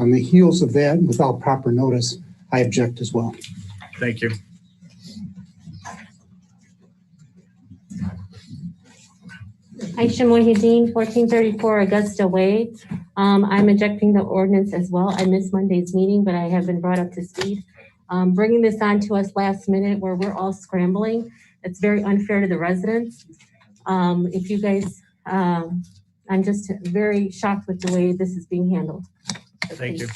on the heels of that, without proper notice, I object as well. Thank you. Aisha Mohideen, 1434 Augusta Way. I'm objecting the ordinance as well. I missed Monday's meeting, but I have been brought up to speed. Bringing this on to us last minute where we're all scrambling, it's very unfair to the residents. If you guys, I'm just very shocked with the way this is being handled. Thank you.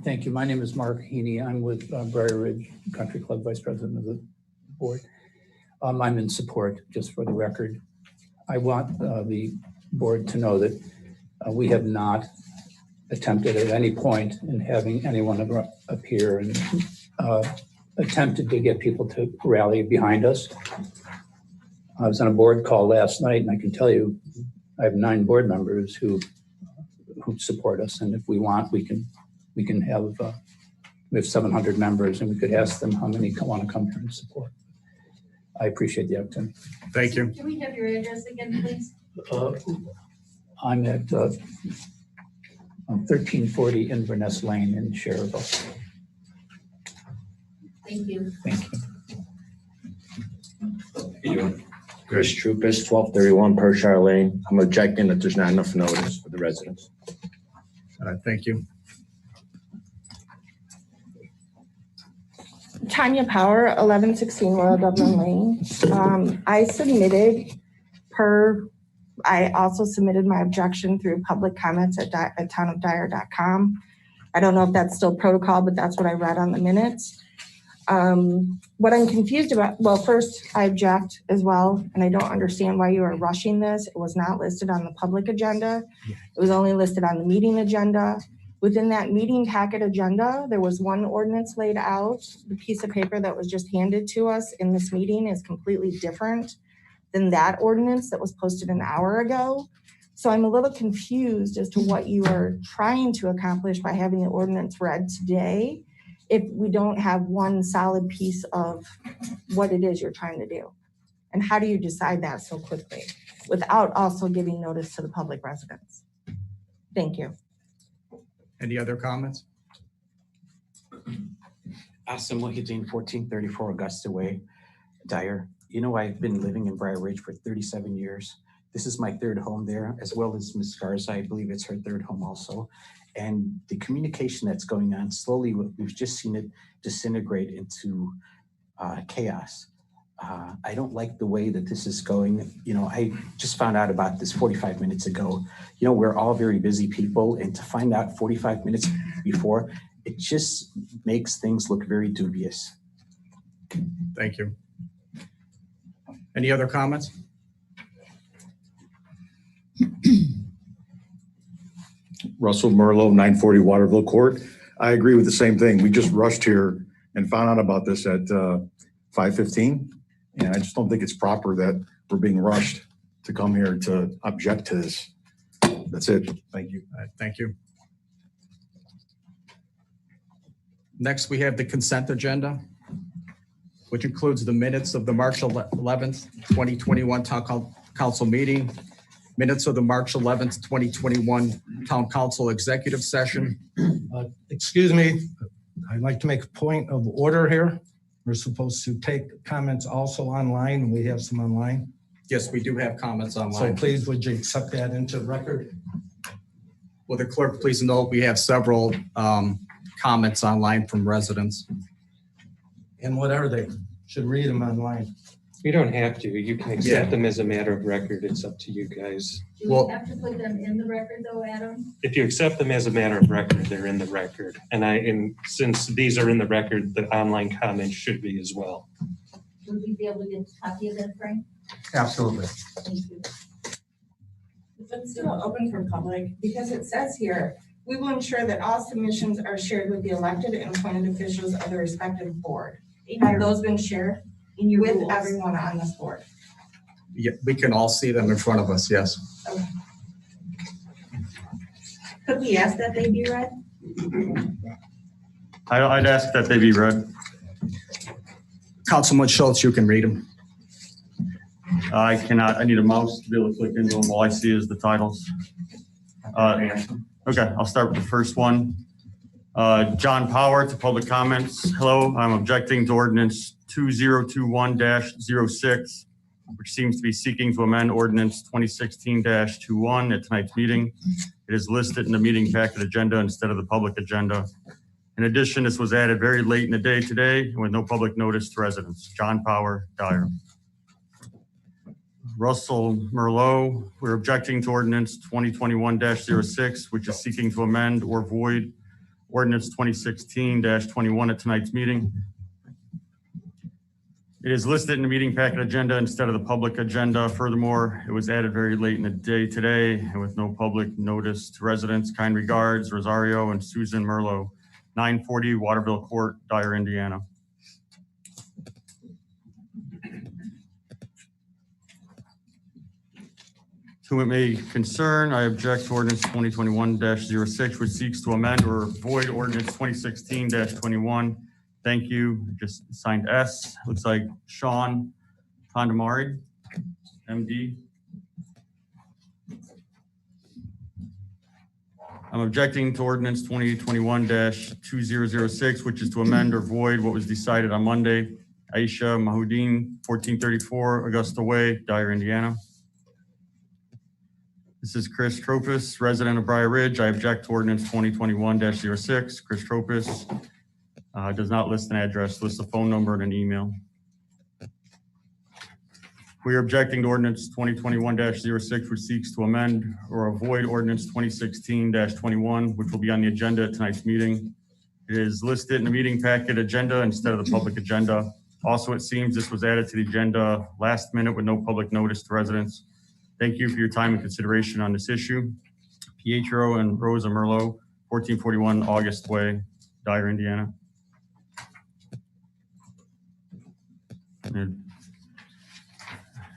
Thank you. My name is Mark Heaney. I'm with Briar Ridge Country Club, Vice President of the board. I'm in support, just for the record. I want the board to know that we have not attempted at any point in having anyone appear and attempted to get people to rally behind us. I was on a board call last night, and I can tell you, I have 9 board members who support us, and if we want, we can have we have 700 members, and we could ask them how many want to come here and support. I appreciate the opportunity. Thank you. Can we have your address again, please? I'm at 1340 Inverness Lane in Cherville. Thank you. Thank you. Chris Trupis, 1231 Pershire Lane. I'm objecting that there's not enough notice for the residents. Thank you. Tanya Power, 1116 Royal Dublin Lane. I also submitted my objection through public comments at townofdyer.com. I don't know if that's still protocol, but that's what I read on the minutes. What I'm confused about, well, first I object as well, and I don't understand why you are rushing this. It was not listed on the public agenda. It was only listed on the meeting agenda. Within that meeting packet agenda, there was one ordinance laid out. The piece of paper that was just handed to us in this meeting is completely different than that ordinance that was posted an hour ago. So I'm a little confused as to what you are trying to accomplish by having the ordinance read today if we don't have one solid piece of what it is you're trying to do. And how do you decide that so quickly without also giving notice to the public residents? Thank you. Any other comments? Asim Mohideen, 1434 Augusta Way, Dyer. You know, I've been living in Briar Ridge for 37 years. This is my 3rd home there, as well as Ms. Garza. I believe it's her 3rd home also. And the communication that's going on slowly, we've just seen it disintegrate into chaos. I don't like the way that this is going. You know, I just found out about this 45 minutes ago. You know, we're all very busy people, and to find out 45 minutes before, it just makes things look very dubious. Thank you. Any other comments? Russell Merlo, 940 Waterville Court. I agree with the same thing. We just rushed here and found out about this at 5:15. And I just don't think it's proper that we're being rushed to come here to object to this. That's it. Thank you. Thank you. Next, we have the consent agenda, which includes the minutes of the March 11th, 2021 Town Council meeting, minutes of the March 11th, 2021 Town Council executive session. Excuse me, I'd like to make a point of order here. We're supposed to take comments also online, and we have some online. Yes, we do have comments So online. please, would you accept that into the record? Will the clerk please note we have several comments online from residents. And what are they? Should read them online. You don't have to. You can accept them as a matter of record. It's up to you guys. Do we have to put them in the record though, Adam? If you accept them as a matter of record, they're in the record. And since these are in the record, the online comments should be as well. Would we be able to get a copy of that, Frank? Absolutely. Thank you. If it's still open for public, because it says here, we will ensure that all submissions are shared with the elected and appointed officials of the respective board. Have those been shared In your with rules. everyone on this board? Yeah, we can all see them in front of us, yes. Okay. Could we ask that they be read? I'd ask that they be read. Councilman Schultz, you can read them. I cannot, I need a mouse to be able to click into them. All I see is the titles. Okay, I'll start with the first one. John Power to public comments. Hello, I'm objecting to ordinance 2021-06, which seems to be seeking to amend ordinance 2016-21 at tonight's meeting. It is listed in the meeting packet agenda instead of the public agenda. In addition, this was added very late in the day today with no public notice to residents. John Power, Dyer. Russell Merlot, we're objecting to ordinance 2021-06, which is seeking to amend or void ordinance 2016-21 at tonight's meeting. It is listed in the meeting packet agenda instead of the public agenda. Furthermore, it was added very late in the day today and with no public notice to residents. Kind regards, Rosario and Susan Merlot, 940 Waterville Court, Dyer, Indiana. To it may concern, I object to ordinance 2021-06, which seeks to amend or void ordinance 2016-21. Thank you. Just signed S. Looks like Sean Condamari, MD. I'm objecting to ordinance 2021-2006, which is to amend or void what was decided on Monday. Aisha Mahoudin, 1434 Augusta Way, Dyer, Indiana. This is Chris Tropis, resident of Briar Ridge. I object to ordinance 2021-06. Chris Tropis does not list an address, lists a phone number and an email. We are objecting to ordinance 2021-06, which seeks to amend or avoid ordinance 2016-21, which will be on the agenda at tonight's meeting. It is listed in the meeting packet agenda instead of the public agenda. Also, it seems this was added to the agenda last minute with no public notice to residents. Thank you for your time and consideration on this issue. Pietro and Rosa Merlot, 1441 August Way, Dyer, Indiana.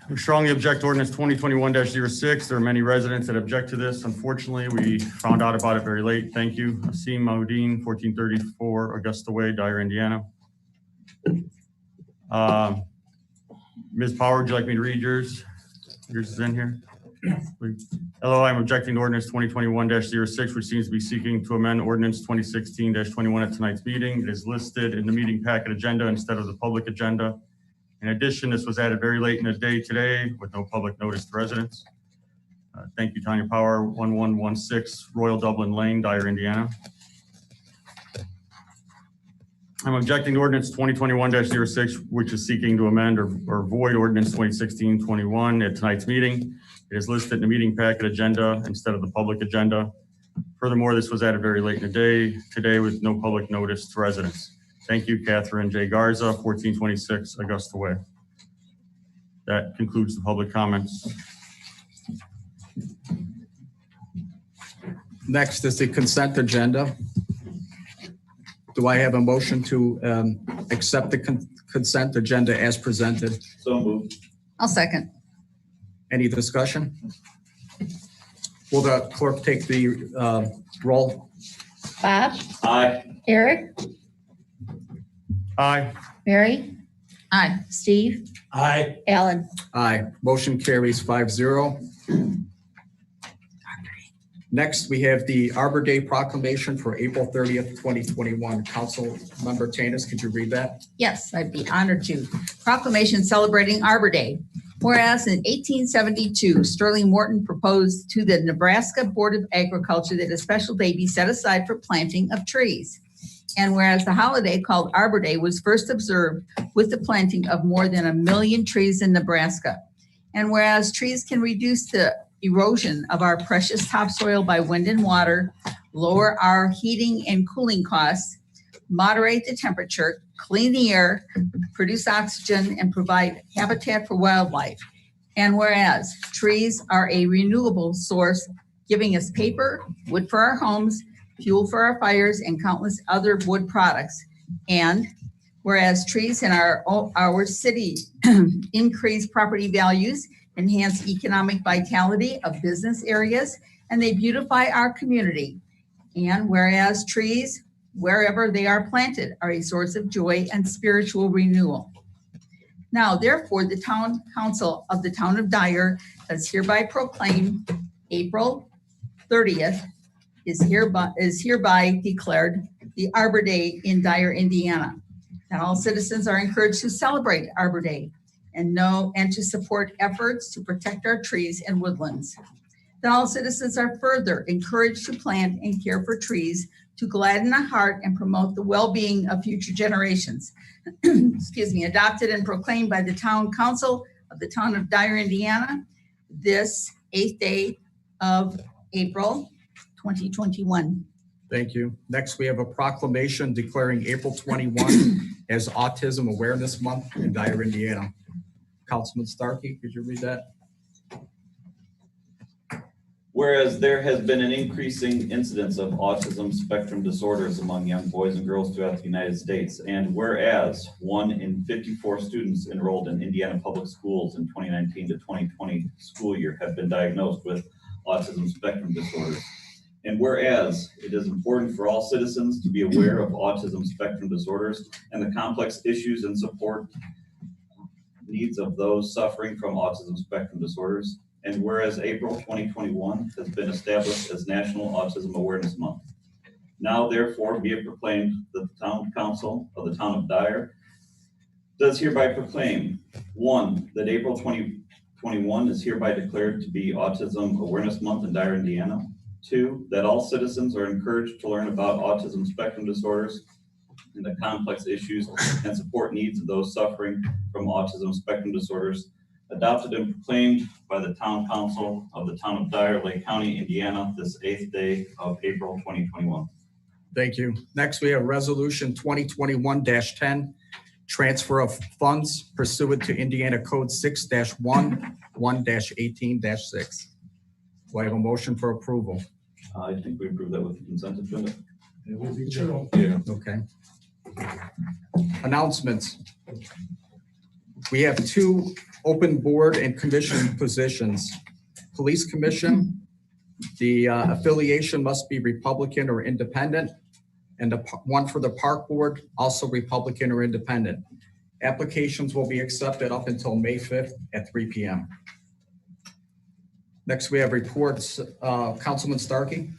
We strongly object to ordinance 2021-06. There are many residents that object to this. Unfortunately, we found out about it very late. Thank you. Asim Mahoudin, 1434 Augusta Way, Dyer, Indiana. Ms. Power, would you like me to read yours? Yours is in here? Yes. Hello, I'm objecting to ordinance 2021-06, which seems to be seeking to amend ordinance 2016-21 at tonight's meeting. It is listed in the meeting packet agenda instead of the public agenda. In addition, this was added very late in the day today with no public notice to residents. Thank you, Tanya Power, 1116 Royal Dublin Lane, Dyer, Indiana. I'm objecting to ordinance 2021-06, which is seeking to amend or void ordinance 2016-21 at tonight's meeting. It is listed in the meeting packet agenda instead of the public agenda. Furthermore, this was added very late in the day today with no public notice to residents. Thank you, Catherine J. Garza, 1426 Augusta Way. That concludes the public comments. Next is the consent agenda. Do I have a motion to accept the consent agenda as presented? So moved. I'll second. Any discussion? Will the clerk take the roll? Bob? Aye. Eric? Aye. Mary? Aye. Steve? Aye. Alan? Aye. Motion carries 5-0. Next, we have the Arbor Day proclamation for April 30th, 2021. Council Member Tanis, could you read that? Yes, I'd be honored to. Proclamation celebrating Arbor Day. Whereas in 1872, Sterling Morton proposed to the Nebraska Board of Agriculture that a special day be set aside for planting of trees. And whereas the holiday called Arbor Day was first observed with the planting of more than 1 million trees in Nebraska. And whereas trees can reduce the erosion of our precious topsoil by wind and water, lower our heating and cooling costs, moderate the temperature, clean the air, produce oxygen, and provide habitat for wildlife. And whereas trees are a renewable source, giving us paper, wood for our homes, fuel for our fires, and countless other wood products. And whereas trees in our city increase property values, enhance economic vitality of business areas, and they beautify our community. And whereas trees, wherever they are planted, are a source of joy and spiritual renewal. Now, therefore, the town council of the town of Dyer does hereby proclaim April 30th is hereby declared the Arbor Day in Dyer, Indiana. And all citizens are encouraged to celebrate Arbor Day and to support efforts to protect our trees and woodlands. That all citizens are further encouraged to plant and care for trees to gladden the heart and promote the well-being of future generations. Excuse me, adopted and proclaimed by the town council of the town of Dyer, Indiana, this 8th day of April, 2021. Thank you. Next, we have a proclamation declaring April 21 as Autism Awareness Month in Dyer, Indiana. Councilman Starkey, could you read that? Whereas there has been an increasing incidence of autism spectrum disorders among young boys and girls throughout the United States, and whereas 1 in 54 students enrolled in Indiana public schools in 2019 to 2020 school year have been diagnosed with autism spectrum disorders. And whereas it is important for all citizens to be aware of autism spectrum disorders and the complex issues and support needs of those suffering from autism spectrum disorders. And whereas April 2021 has been established as National Autism Awareness Month. Now therefore be it proclaimed that the Town Council of the Town of Dyer does hereby proclaim, 1, that April 2021 is hereby declared to be Autism Awareness Month in Dyer, Indiana. 2, that all citizens are encouraged to learn about autism spectrum disorders and the complex issues and support needs of those suffering from autism spectrum disorders, adopted and proclaimed by the Town Council of the Town of Dyer, Lake County, Indiana, this 8th day of April 2021. Thank you. Next, we have Resolution 2021-10, transfer of funds pursuant to Indiana Code 6-1-1-18-6. Do I have a motion for approval? I think we approve that with the consent agenda. It will be true. Yeah. Okay. Announcements. We have 2 open board and commission positions. Police Commission, the affiliation must be Republican or independent, and one for the Park Board, also Republican or independent. Applications will be accepted up until May 5th at 3 p.m. Next, we have reports. Councilman Starkey.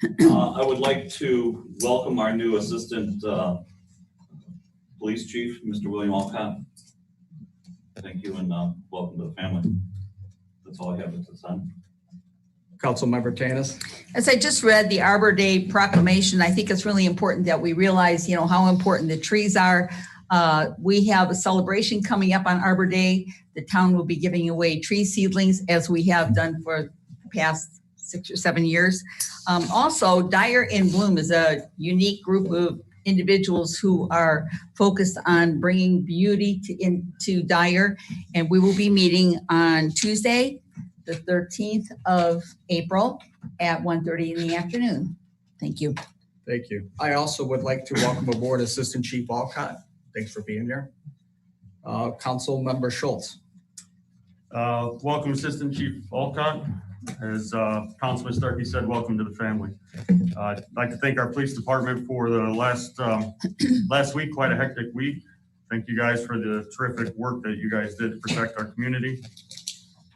I would like to welcome our new Assistant Police Chief, Mr. William Alcott. Thank you and welcome to the family. That's all I have at this time. Councilmember Tanis. As I just read the Arbor Day proclamation, I think it's really important that we realize, how important the trees are. We have a celebration coming up on Arbor Day. The town will be giving away tree seedlings as we have done for the past 6 or 7 years. Also, Dyer in Bloom is a unique group of individuals who are focused on bringing beauty into Dyer, and we will be meeting on Tuesday, the 13th of April at 1:30 in the afternoon. Thank you. Thank you. I also would like to welcome aboard Assistant Chief Alcott. Thanks for being here. Councilmember Schultz. Welcome, Assistant Chief Alcott. As Councilman Starkey said, welcome to the family. I'd like to thank our police department for the last week, quite a hectic week. Thank you guys for the terrific work that you guys did to protect our community.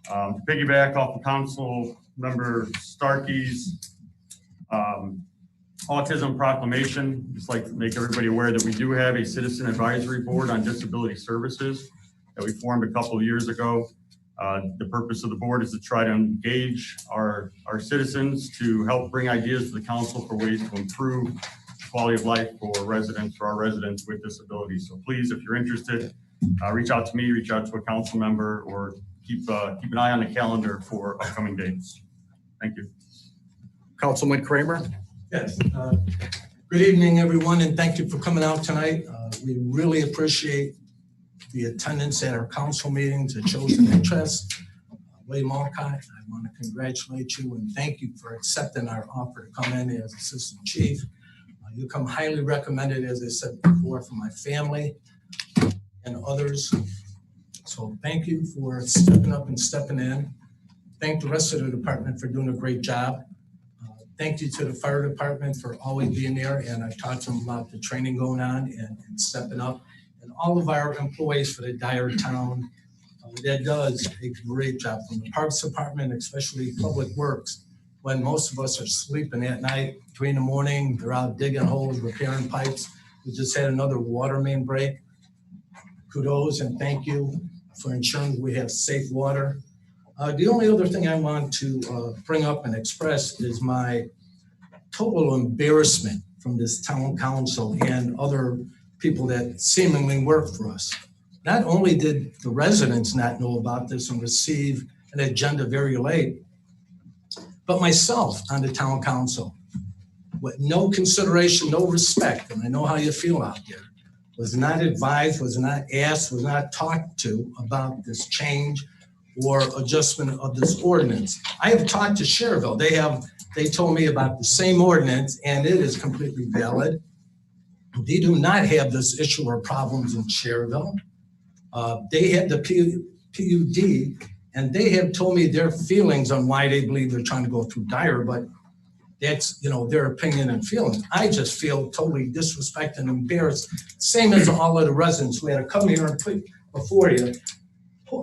To piggyback off of Council Member Starkey's autism proclamation, just like to make everybody aware that we do have a citizen advisory board on disability services that we formed a couple of years ago. The purpose of the board is to try to engage our citizens to help bring ideas to the council for ways to improve quality of life for our residents with disabilities. So please, if you're interested, reach out to me, reach out to a council member, or keep an eye on the calendar for upcoming dates. Thank you. Councilman Kramer. Yes. Good evening, everyone, and thank you for coming out tonight. We really appreciate the attendance at our council meetings that shows an interest. William Alcott, I want to congratulate you and thank you for accepting our offer to come in as Assistant Chief. You come highly recommended, as I said before, from my family and others. So thank you for stepping up and stepping in. Thank the rest of the department for doing a great job. Thank you to the fire department for always being there, and I've talked to them about the training going on and stepping up. And and all of our employees for the Dyer town that does a great job from the Parks Department, especially Public Works. When most of us are sleeping at night, 3 in the morning, they're out digging holes, repairing pipes. We just had another water main break. Kudos and thank you for ensuring we have safe water. The only other thing I want to bring up and express is my total embarrassment from this town council and other people that seemingly work for us. Not only did the residents not know about this and receive an agenda very late, but myself on the town council, with no consideration, no respect, and I know how you feel out there, was not advised, was not asked, was not talked to about this change or adjustment of this ordinance. I have talked to Cherville. They told me about the same ordinance and it is completely valid. They do not have this issue or problems in Cherville. They had the PUD and they have told me their feelings on why they believe they're trying to go through Dyer, but that's, their opinion and feeling. I just feel totally disrespected and embarrassed, same as all of the residents who had to come here and put before you.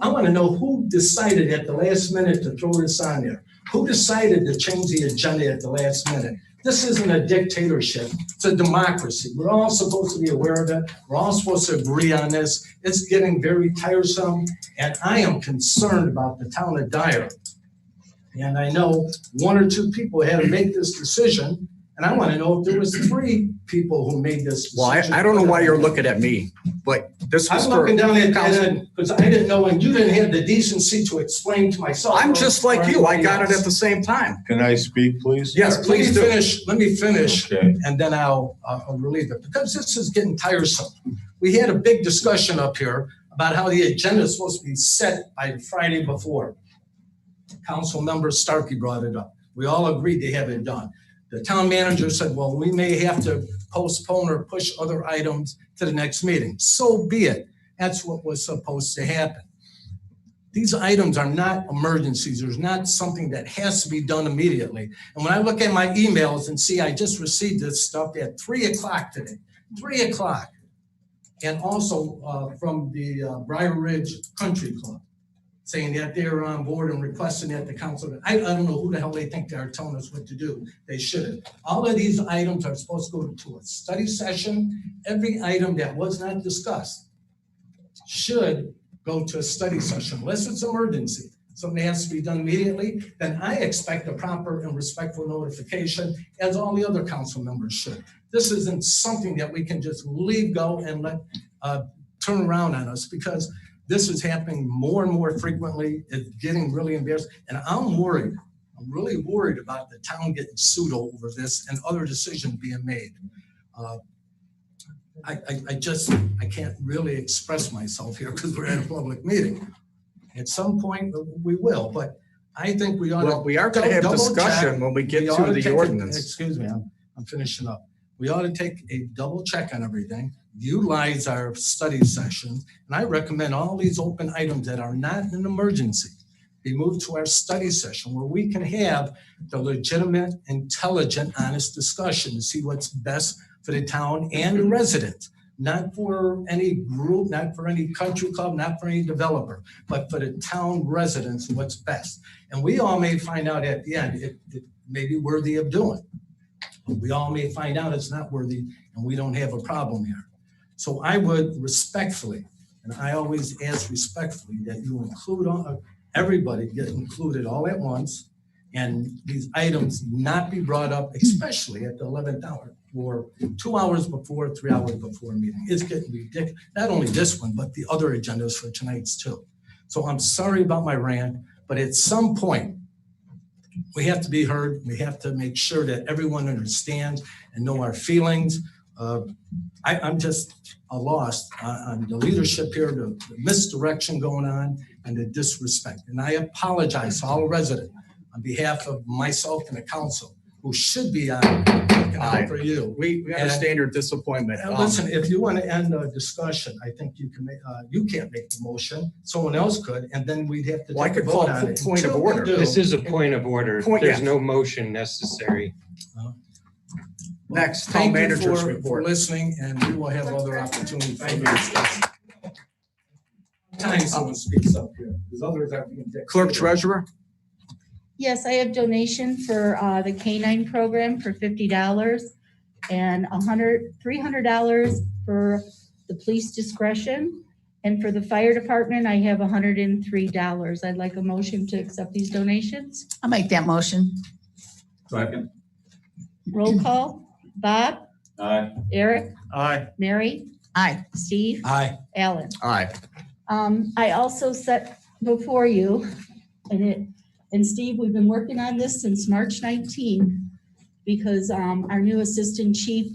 I want to know who decided at the last minute to throw this on there. Who decided to change the agenda at the last minute? This isn't a dictatorship, it's a democracy. We're all supposed to be aware of it. We're all supposed to agree on this. It's getting very tiresome, and I am concerned about the town of Dyer. And I know 1 or 2 people had to make this decision, and I want to know if there was 3 people who made this decision. Well, I don't know why you're looking at me, but this was I'm for looking down at council. because I didn't know, and you didn't have the decency to explain to myself. I'm just like you. I got it at the same time. Can I speak, please? Yes, please do. Let me finish, Okay. and then I'll relieve it, because this is getting tiresome. We had a big discussion up here about how the agenda is supposed to be set by the Friday before. Council member Starkey brought it up. We all agreed to have it done. The town manager said, well, we may have to postpone or push other items to the next meeting. So be it. That's what was supposed to happen. These items are not emergencies. There's not something that has to be done immediately. And when I look at my emails and see I just received this stuff at 3 o'clock today, 3 o'clock. And also from the Briar Ridge Country Club, saying that they're on board and requesting that the council, I don't know who the hell they think they are telling us what to do. They shouldn't. All of these items are supposed to go to a study session. Every item that was not discussed should go to a study session, unless it's emergency. Something has to be done immediately, then I expect a proper and respectful notification, as all the other council members should. This isn't something that we can just leave go and let turn around on us, because this is happening more and more frequently. It's getting really embarrassing. And I'm worried. I'm really worried about the town getting sued over this and other decisions being made. I can't really express myself here because we're at a public meeting. At some point, we will, but I think we ought to. Well, we are going to have double discussion check. when we get We to ought the take ordinance. Excuse me, I'm finishing up. We ought to take a double check on everything, utilize our study sessions, and I recommend all these open items that are not an emergency be moved to our study session where we can have the legitimate, intelligent, honest discussion to see what's best for the town and the residents. Not for any group, not for any country club, not for any developer, but for the town residents and what's best. And we all may find out at the end it may be worthy of doing. We all may find out it's not worthy and we don't have a problem here. So I would respectfully, and I always ask respectfully, that you include everybody get included all at once, and these items not be brought up, especially at the 11th hour or 2 hours before, 3 hours before a meeting. It's getting ridiculous. Not only this one, but the other agendas for tonight's too. So I'm sorry about my rant, but at some point, we have to be heard. We have to make sure that everyone understands and know our feelings. I'm just lost on the leadership here, the misdirection going on, and the disrespect. And I apologize to all residents on behalf of myself and the council, who should be on looking out for you. We understand your disappointment. Listen, if you want to end the discussion, I think you can make. You can't make the motion. Someone else could, and then we'd have to. Well, I take a could call vote on it. point of Until we order. do- This is a point of order. Point, There's yeah. no motion necessary. Next, town Thank you manager's for report. listening, and we will have other opportunities for discussion. Time someone speaks up here, because others have to get. Clerk treasurer? Yes, I have donation for the K-9 program for $50 and $300 for the police discretion. And for the fire department, I have $103. I'd like a motion to accept these donations. I'll make that motion. Second. Roll call, Bob, Aye. Eric, Aye. Mary, Aye. Steve, Aye. Alan. Aye. I also set before you, and Steve, we've been working on this since March 19 because our new assistant chief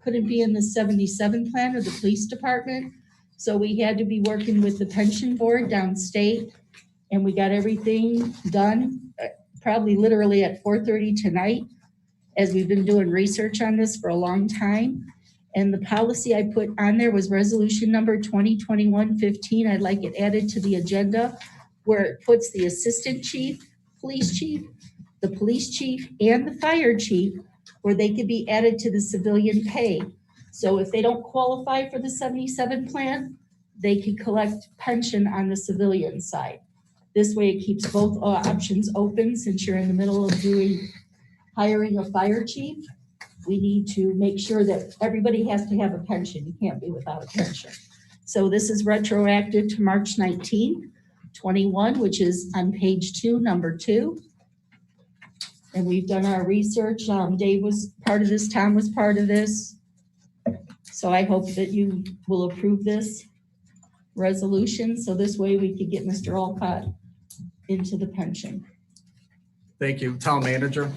couldn't be in the 77 plan of the police department. So we had to be working with the pension board downstate, and we got everything done, probably literally at 4:30 tonight, as we've been doing research on this for a long time. And the policy I put on there was resolution number 2021-15. I'd like it added to the agenda where it puts the assistant chief, police chief, the police chief, and the fire chief, where they could be added to the civilian pay. So if they don't qualify for the 77 plan, they could collect pension on the civilian side. This way it keeps both options open. Since you're in the middle of hiring a fire chief, we need to make sure that everybody has to have a pension. You can't be without a pension. So this is retroactive to March 19, 21, which is on page 2, number 2. And we've done our research. Dave was part of this, Tom was part of this. So I hope that you will approve this resolution. So this way we could get Mr. Olcott into the pension. Thank you. Town manager?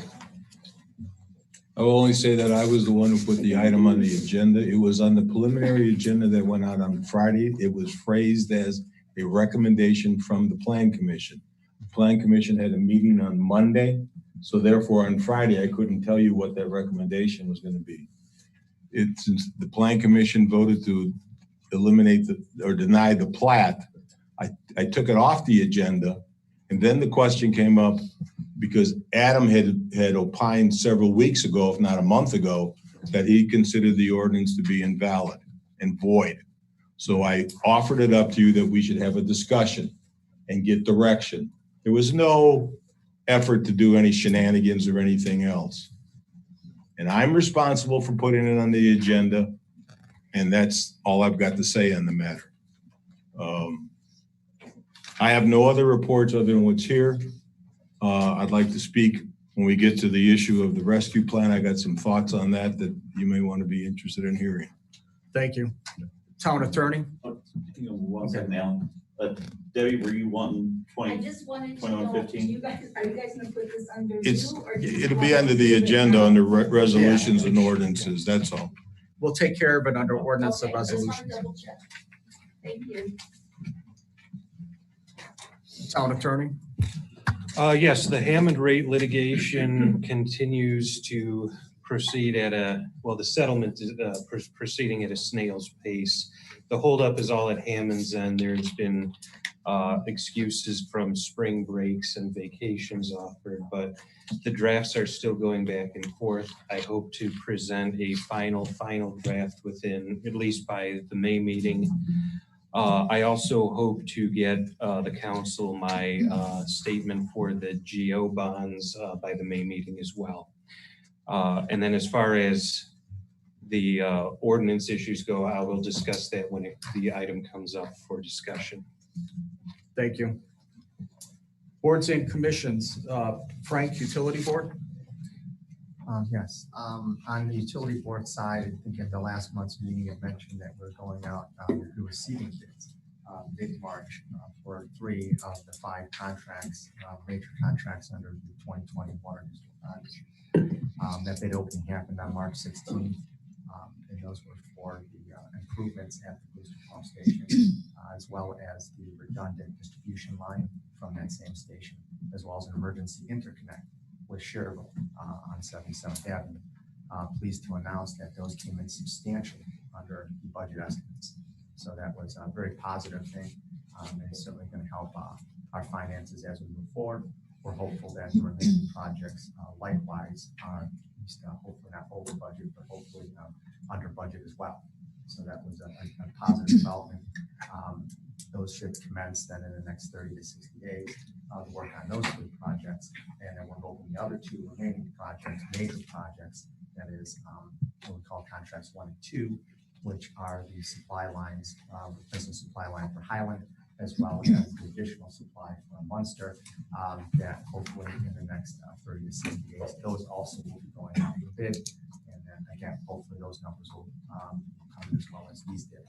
I will only say that I was the one who put the item on the agenda. It was on the preliminary agenda that went out on Friday. It was phrased as a recommendation from the Plan Commission. The Plan Commission had a meeting on Monday, so therefore on Friday, I couldn't tell you what that recommendation was going to be. Since the Plan Commission voted to eliminate or deny the plat, I took it off the agenda, and then the question came up because Adam had opined several weeks ago, if not a month ago, that he considered the ordinance to be invalid and void. So I offered it up to you that we should have a discussion and get direction. There was no effort to do any shenanigans or anything else. And I'm responsible for putting it on the agenda, and that's all I've got to say on the matter. I have no other reports other than what's here. I'd like to speak when we get to the issue of the rescue plan. I got some thoughts on that you may want to be interested in hearing. Thank you. Town attorney? One second, Alan. Debbie, were you wanting I just wanted to 21, know, 15? are you guys gonna put this under It's, you? Or do you it'll want be under to the do it agenda now? under resolutions and ordinances, that's all. We'll take care of it under ordinance and Okay, just wanna resolutions. double check. Thank you. Town attorney? Yes, the Hammond rate litigation continues to proceed the settlement is proceeding at a snail's pace. The holdup is all at Hammond's end. There's been excuses from spring breaks and vacations offered, but the drafts are still going back and forth. I hope to present a final draft within, at least by the May meeting. I also hope to get the council my statement for the GO bonds by the May meeting as well. And then as far as the ordinance issues go, I will discuss that when the item comes up for discussion. Thank you. Boards and commissions. Frank, Utility Board? Yes, on the utility board side, I think at the last month's meeting, I mentioned that we're going out to do receiving bids mid-March for 3 of the 5 contracts, major contracts under the 2020 water district project. That bid opening happened on March 16th, and those were for the improvements at the booster pump station, as well as the redundant distribution line from that same station, as well as an emergency interconnect with Cherville on 77th Avenue. Pleased to announce that those came in substantially under the budget estimates. So that was a very positive thing, and certainly going to help our finances as we move forward. We're hopeful that the remaining projects likewise least hopefully not over budget, but hopefully under budget as well. So that was a positive development. Those should commence then in the next 30 to 60 days to work on those 3 projects. And then we're hoping the other 2 remaining projects, major projects, that is what we call contracts 1 and 2, which are the supply lines, replacement supply line for Highland, as well as the additional supply for Munster, that hopefully in the next 30 to 60 days, those also will be going out for bid. And then again, hopefully those numbers will come as well as these did.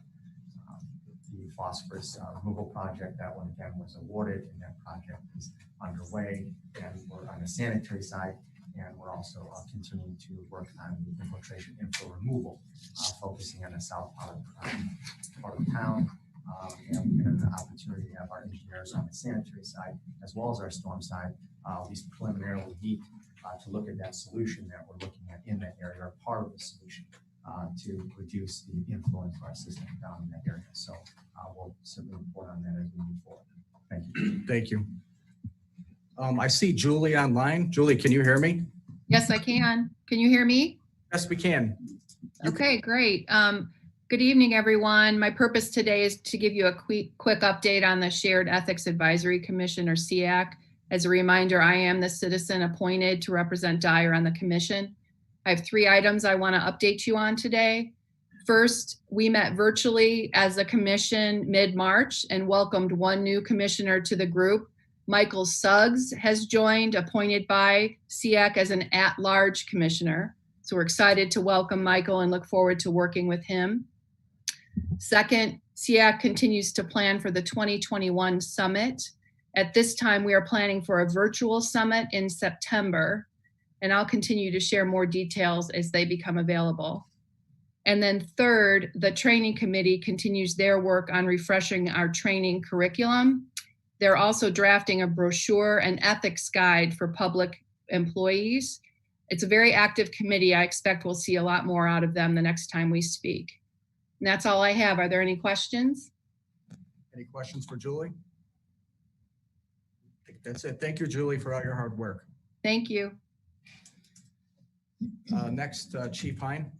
The phosphorus removal project, that one again was awarded, and that project is underway. And we're on the sanitary side, and we're also continuing to work on the infiltration inflow removal, focusing on the south part of town. And we have the opportunity to have our engineers on the sanitary side as well as our storm side, at least preliminarily meet to look at that solution that we're looking at in that area, or part of the solution to reduce the influence of our system down in that area. So we'll certainly report on that as we move forward. Thank you. Thank you. I see Julie online. Julie, can you hear me? Yes, I can. Can you hear me? Yes, we can. Okay, great. Good evening, everyone. My purpose today is to give you a quick update on the Shared Ethics Advisory Commission, or SEAC. As a reminder, I am the citizen appointed to represent Dyer on the commission. I have 3 items I want to update you on today. First, we met virtually as a commission mid-March and welcomed 1 new commissioner to the group. Michael Suggs has joined, appointed by SEAC as an at-large commissioner. So we're excited to welcome Michael and look forward to working with him. Second, SEAC continues to plan for the 2021 summit. At this time, we are planning for a virtual summit in September, and I'll continue to share more details as they become available. And then third, the training committee continues their work on refreshing our training curriculum. They're also drafting a brochure and ethics guide for public employees. It's a very active committee. I expect we'll see a lot more out of them the next time we speak. And that's all I have. Are there any questions? Any questions for Julie? I think that's it. Thank you, Julie, for all your hard work. Thank you. Next, Chief Hine.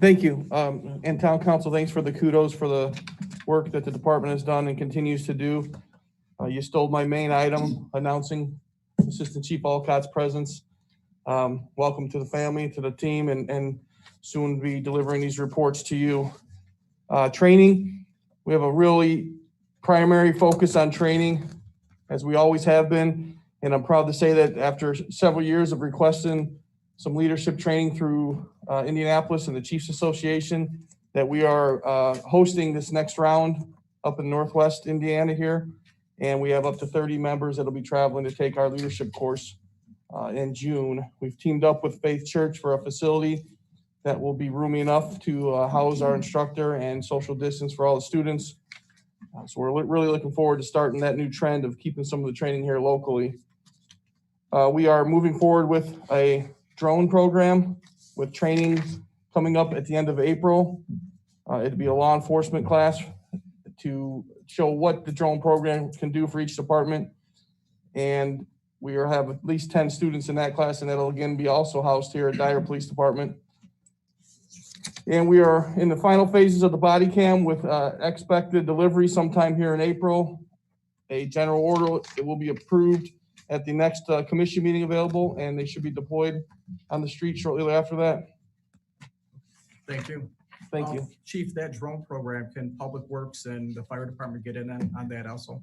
Thank you. And Town Council, thanks for the kudos for the work that the department has done and continues to do. You stole my main item, announcing Assistant Chief Alcott's presence. Welcome to the family, to the team, and soon be delivering these reports to you. Training, we have a really primary focus on training, as we always have been. And I'm proud to say that after several years of requesting some leadership training through Indianapolis and the Chiefs Association, that we are hosting this next round up in Northwest Indiana here. And we have up to 30 members that'll be traveling to take our leadership course in June. We've teamed up with Faith Church for a facility that will be roomy enough to house our instructor and social distance for all the students. So we're really looking forward to starting that new trend of keeping some of the training here locally. We are moving forward with a drone program with training coming up at the end of April. It'd be a law enforcement class to show what the drone program can do for each department. And we have at least 10 students in that class, and that'll again be also housed here at Dyer Police Department. And we are in the final phases of the body cam with expected delivery sometime here in April. A general order, it will be approved at the next commission meeting available, and they should be deployed on the street shortly after that. Thank you. Thank you. Chief, that drone program, can Public Works and the fire department get in on that also?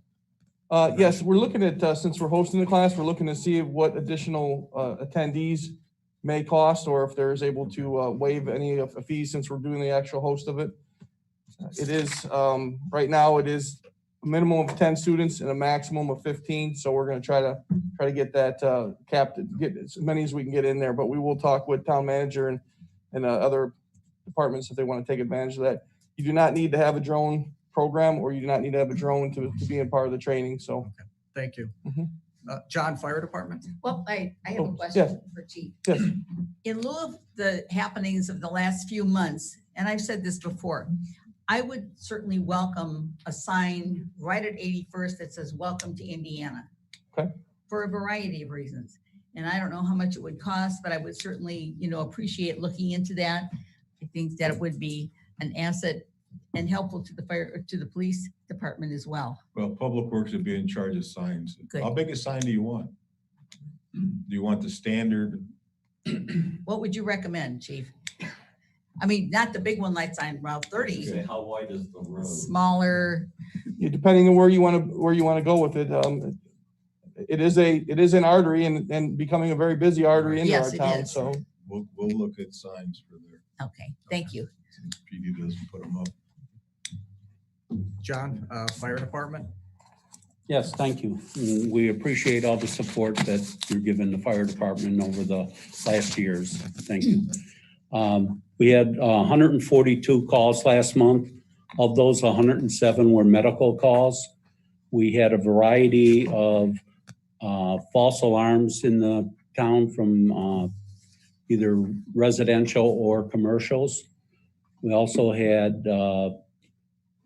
Yes, we're looking at, since we're hosting the class, we're looking to see what additional attendees may cost, or if there's able to waive any of the fees since we're doing the actual host of it. It is, right now, it is a minimum of 10 students and a maximum of 15. So we're going to try to get that capped, get as many as we can get in there. But we will talk with town manager and other departments if they want to take advantage of that. You do not need to have a drone program, or you do not need to have a drone to be a part of the training. So, okay. Thank you. John, fire department. Well, I have a yes. question for Chief. Yes. In lieu of the happenings of the last few months, and I've said this before, I would certainly welcome a sign right at 81st that says "Welcome to Indiana," Okay. for a variety of reasons. And I don't know how much it would cost, but I would certainly, appreciate looking into that. I think that it would be an asset and helpful to the police department as well. Well, Public Works would be in charge of signs. Good. How big a sign do you want? Do you want the standard? What would you recommend, Chief? I mean, not the big one like sign Route 30, Okay, how wide is the road? smaller. Yeah, depending on where you want to go with it. It is an artery and becoming a very busy artery into our Yes, it town. is. So We'll look at signs for there. Okay, thank you. PD doesn't put them up. John, Fire Department? Yes, thank you. We appreciate all the support that you're giving the fire department over the last years. Thank you. We had 142 calls last month. Of those, 107 were medical calls. We had a variety of false alarms in the town from either residential or commercials. We also had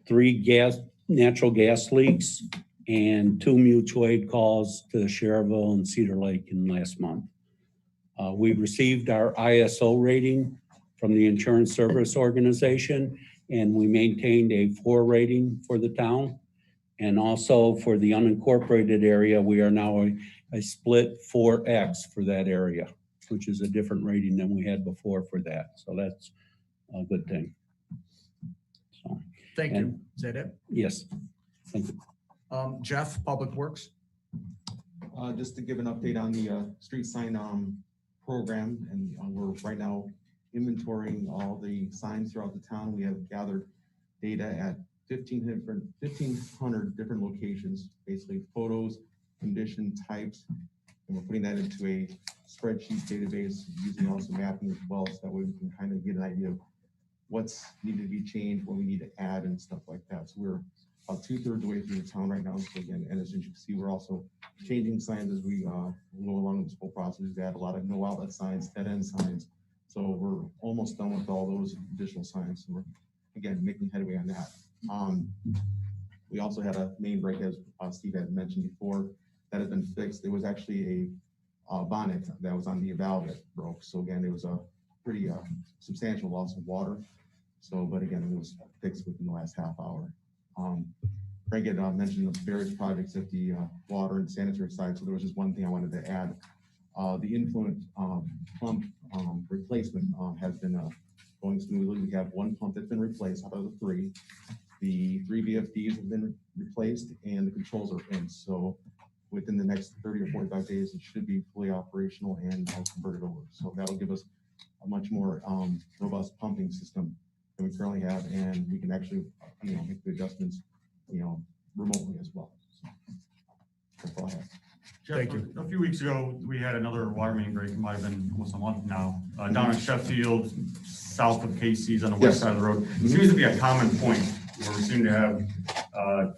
3 natural gas leaks and 2 mutual aid calls to Cherville and Cedar Lake in last month. We received our ISO rating from the Insurance Service Organization, and we maintained a 4 rating for the town. And also for the unincorporated area, we are now a split 4X for that area, which is a different rating than we had before for that. So that's a good thing. So, Thank you. Is that it? yes, thank you. Jeff, Public Works? Just to give an update on the street sign program, and we're right now inventorying all the signs throughout the town. We have gathered data at 1,500 different locations, basically photos, condition types, and we're putting that into a spreadsheet database using also mapping as well, so that way we can kind of get an idea of what's needed to be changed, what we need to add and stuff like that. So we're about 2/3 of the way through the town right now. So again, and as you can see, we're also changing signs as we go along this whole process. We add a lot of no outlet signs, dead end signs. So we're almost done with all those additional signs. So we're, again, making headway on that. We also had a main break, as Steve had mentioned before, that has been fixed. There was actually a bonnet that was on the valve that broke. So again, it was a pretty substantial loss of water. So, but again, it was fixed within the last half hour. Frank had mentioned the various projects at the water and sanitary side. So there was just one thing I wanted to add. The influent pump replacement has been going smoothly. We have 1 pump that's been replaced out of the 3. The 3 VFDs have been replaced and the controls are in. So within the next 30 or 45 days, it should be fully operational and converted over. So that'll give us a much more robust pumping system than we currently have, and we can actually, make the adjustments, remotely as well. So that's all I have. Jeff, Thank you. A few weeks ago, we had another water main break. It might have been almost a month now, down in Sheffield, south of Casey's on the west Yes. side of the road. It seems to be a common point where we seem to have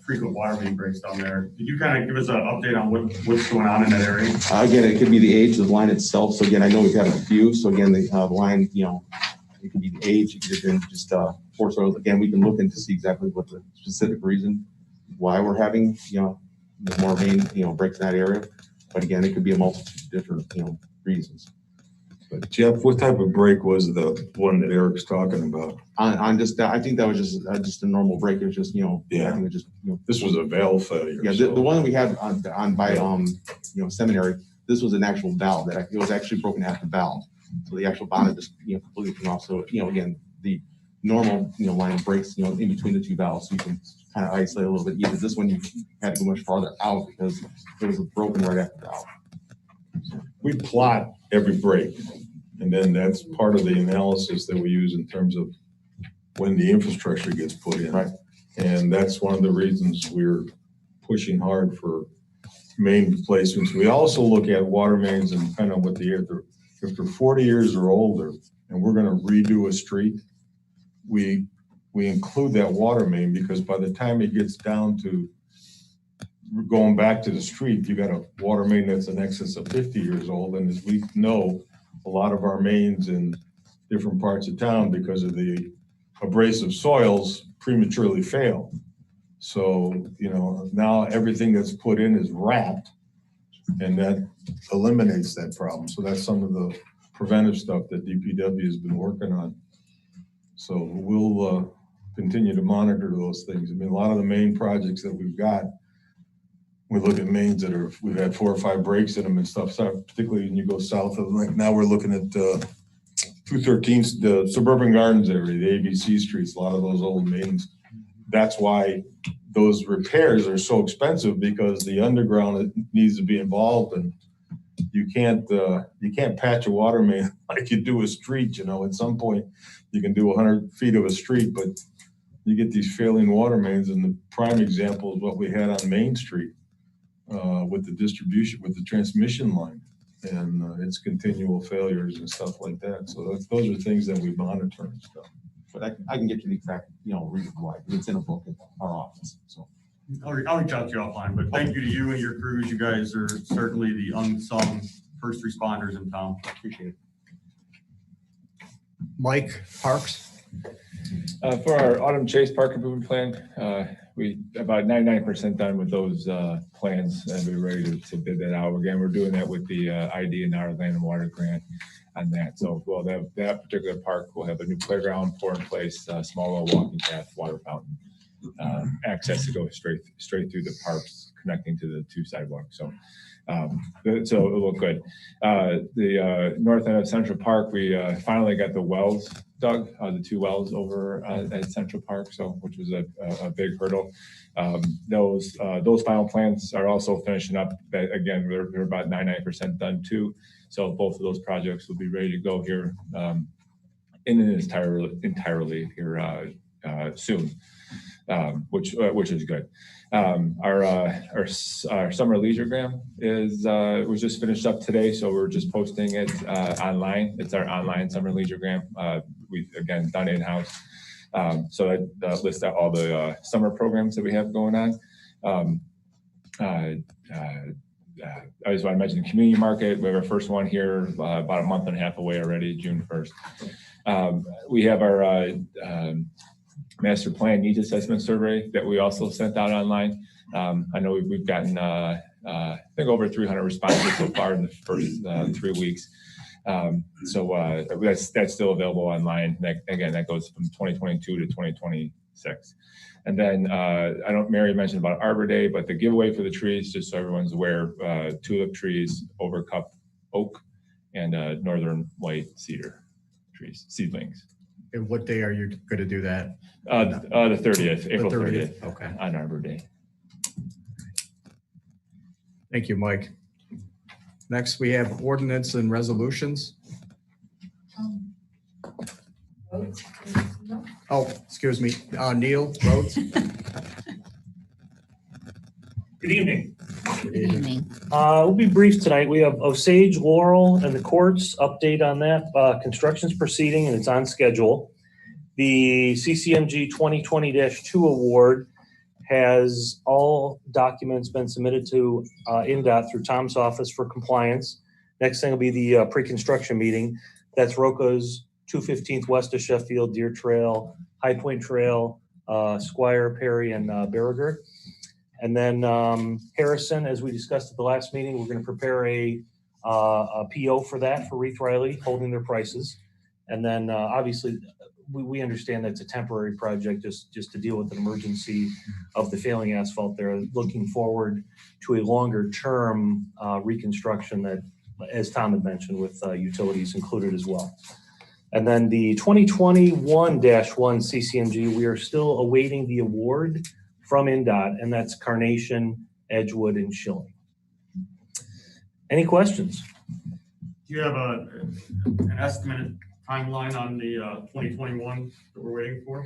frequent water main breaks down there. Could you kind of give us an update on what's going on in that area? Again, it could be the age of the line itself. So again, I know we've had a few. So again, the line, it could be the age. It could have been just force oils. Again, we can look into see exactly what the specific reason why we're having, more main, breaks in that area. But again, it could be a multitude of different, reasons. But Jeff, what type of break was the one that Eric's talking about? On just that, I think that was just a normal break. It was just, I think it was just, This was a valve failure. yeah, the one we had on by seminary, this was an actual valve that it was actually broken at the valve. So the actual bonnet just completely came off. So again, the normal line breaks in between the 2 valves, so you can kind of isolate a little bit easier. This one you had to go much farther out because it was broken right at the valve. We plot every break, and then that's part of the analysis that we use in terms of when the infrastructure gets put in. Right. And that's one of the reasons we're pushing hard for main replacements. We also look at water mains and depending on what if they're 40 years or older and we're gonna redo a street, we include that water main because by the time it gets down to going back to the street, you got a water main that's in excess of 50 years old. And as we know, a lot of our mains in different parts of town because of the abrasive soils prematurely fail. So, now everything that's put in is wrapped And that eliminates that problem. So that's some of the preventive stuff that DPW has been working on. So we'll continue to monitor those things. I mean, a lot of the main projects that we've got, we look at mains that are, we've had 4 or 5 breaks in them and stuff, so particularly when you go south of, like now we're looking at 213, the Suburban Gardens area, the ABC streets, a lot of those old mains. That's why those repairs are so expensive, because the underground needs to be involved, and you can't patch a water main like you do a street. You know, at some point you can do 100 feet of a street, but you get these failing water mains, and the prime example is what we had on Main Street with the distribution, with the transmission line, and its continual failures and stuff like that. So those are things that we monitor and stuff. But I can get you the exact, reason why. It's in a book at our office, so. I'll reach out to you offline, but thank you to you and your crews. You guys are certainly the unsung first responders in town. Appreciate it. Mike, Parks? For our autumn chase park improvement plan, we about 99% done with those plans, and we're ready to bid that out. Again, we're doing that with the ID and our land and water grant on that. So, well, that particular park will have a new playground, pour in place, small little walking path, water fountain, access to go straight through the parks, connecting to the 2 sidewalks. So it'll look good. The north end of Central Park, we finally got the wells dug, the 2 wells over at Central Park, which was a big hurdle. Those final plans are also finishing up. Again, they're about 99% done too. So both of those projects will be ready to go here entirely here soon, which is good. Our summer leisuregram was just finished up today, so we're just posting it online. It's our online summer leisuregram. We again done in-house, so that lists out all the summer programs that we have going on. I just want to mention the community market. We have our first one here about a month and a half away already, June 1st. We have our master plan needs assessment survey that we also sent out online. I know we've gotten I think over 300 responses so far in the first 3 weeks. So that's still available online. That goes from 2022 to 2026. And then Mary mentioned about Arbor Day, but the giveaway for the trees, just so everyone's aware, tulip trees, overcup oak, and northern white cedar trees, seedlings. And what day are you going to do that? The 30th, April 30th. Okay. On Arbor Day. Thank you, Mike. Next, we have ordinance and resolutions. Oh, excuse me, Neil Rhodes. Good evening. Good evening. We'll be brief tonight. We have Osage, Laurel, and the courts. Update on that. Construction's proceeding and it's on schedule. The CCMG 2020-2 award has all documents been submitted to INDOT through Tom's office for compliance. Next thing will be the pre-construction meeting. That's Roca's 215th west of Sheffield, Deer Trail, High Point Trail, Squire, Perry, and Beauregard. And then Harrison, as we discussed at the last meeting, we're going to prepare a PO for that for Reith Riley, holding their prices. And then obviously we understand that's a temporary project just to deal with an emergency of the failing asphalt there. Looking forward to a longer term reconstruction that, as Tom had mentioned, with utilities included as well. And then the 2021-1 CCMG, we are still awaiting the award from INDOT, and that's Carnation, Edgewood, and Schilling. Any questions? Do you have an estimated timeline on the 2021 that we're waiting for?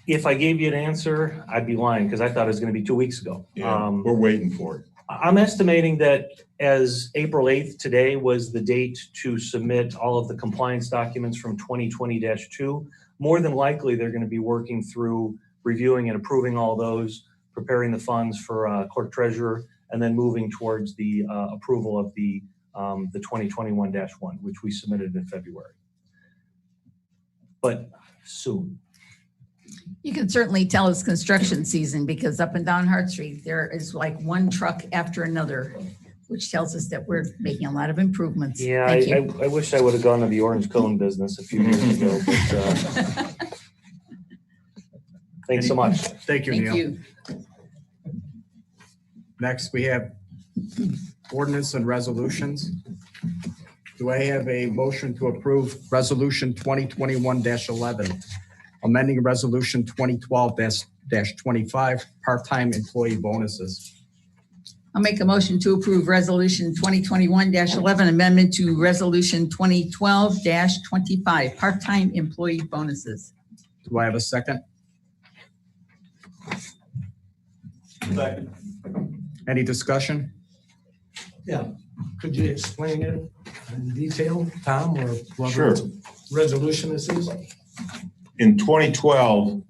If I gave you an answer, I'd be lying because I thought it was going to be 2 weeks ago. Yeah, we're waiting for it. I'm estimating that as April 8th today was the date to submit all of the compliance documents from 2020-2, more than likely they're going to be working through reviewing and approving all those, preparing the funds for clerk treasurer, and then moving towards the approval of the 2021-1, which we submitted in February. But soon. You can certainly tell it's construction season because up and down Hart Street, there is like one truck after another which tells us that we're making a lot of improvements. Yeah, Thank you. I wish I would have gone to the orange cone business a few years ago, but thanks so much. Thank you, Thank Neil. you. Next, we have ordinance and resolutions. Do I have a motion to approve Resolution 2021-11, amending Resolution 2012-25, part-time employee bonuses? I'll make a motion to approve Resolution 2021-11, amendment to Resolution 2012-25, part-time employee bonuses. Do I have a second? Second. Any discussion? Yeah, could you explain it in detail, Tom, or Sure. whoever resolution this is? In 2012,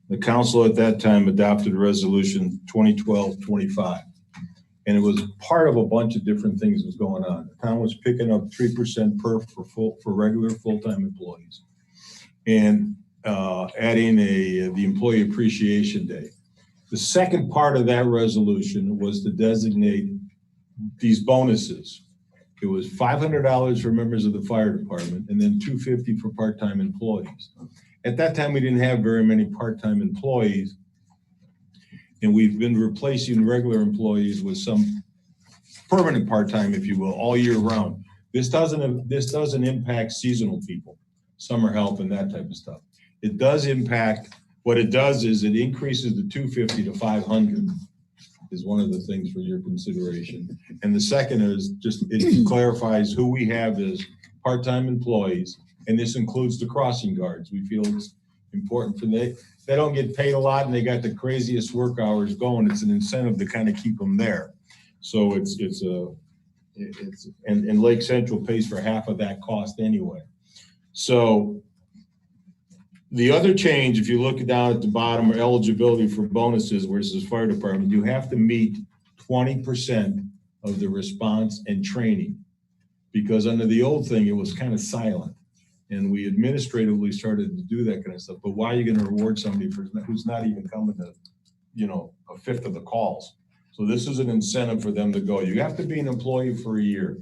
the council at that time adopted Resolution 2012-25. And it was part of a bunch of different things that was going on. The town was picking up 3% per for regular full-time employees. And adding the Employee Appreciation Day. The second part of that resolution was to designate these bonuses. It was $500 for members of the fire department and then $250 for part-time employees. At that time, we didn't have very many part-time employees, and we've been replacing regular employees with some permanent part-time, if you will, all year round. This doesn't impact seasonal people, summer help and that type of stuff. It does impact, what it does is it increases the $250 to $500 is one of the things for your consideration. And the second is just, it clarifies who we have as part-time employees, and this includes the crossing guards. We feel it's important for they don't get paid a lot and they got the craziest work hours going. It's an incentive to kind of keep them there. So and Lake Central pays for half of that cost anyway. So the other change, if you look down at the bottom, are eligibility for bonuses versus fire department, you have to meet 20% of the response and training. Because under the old thing, it was kind of silent. And we administratively started to do that kind of stuff. But why are you going to reward somebody who's not even coming to, a fifth of the calls? So this is an incentive for them to go. You have to be an employee for a year.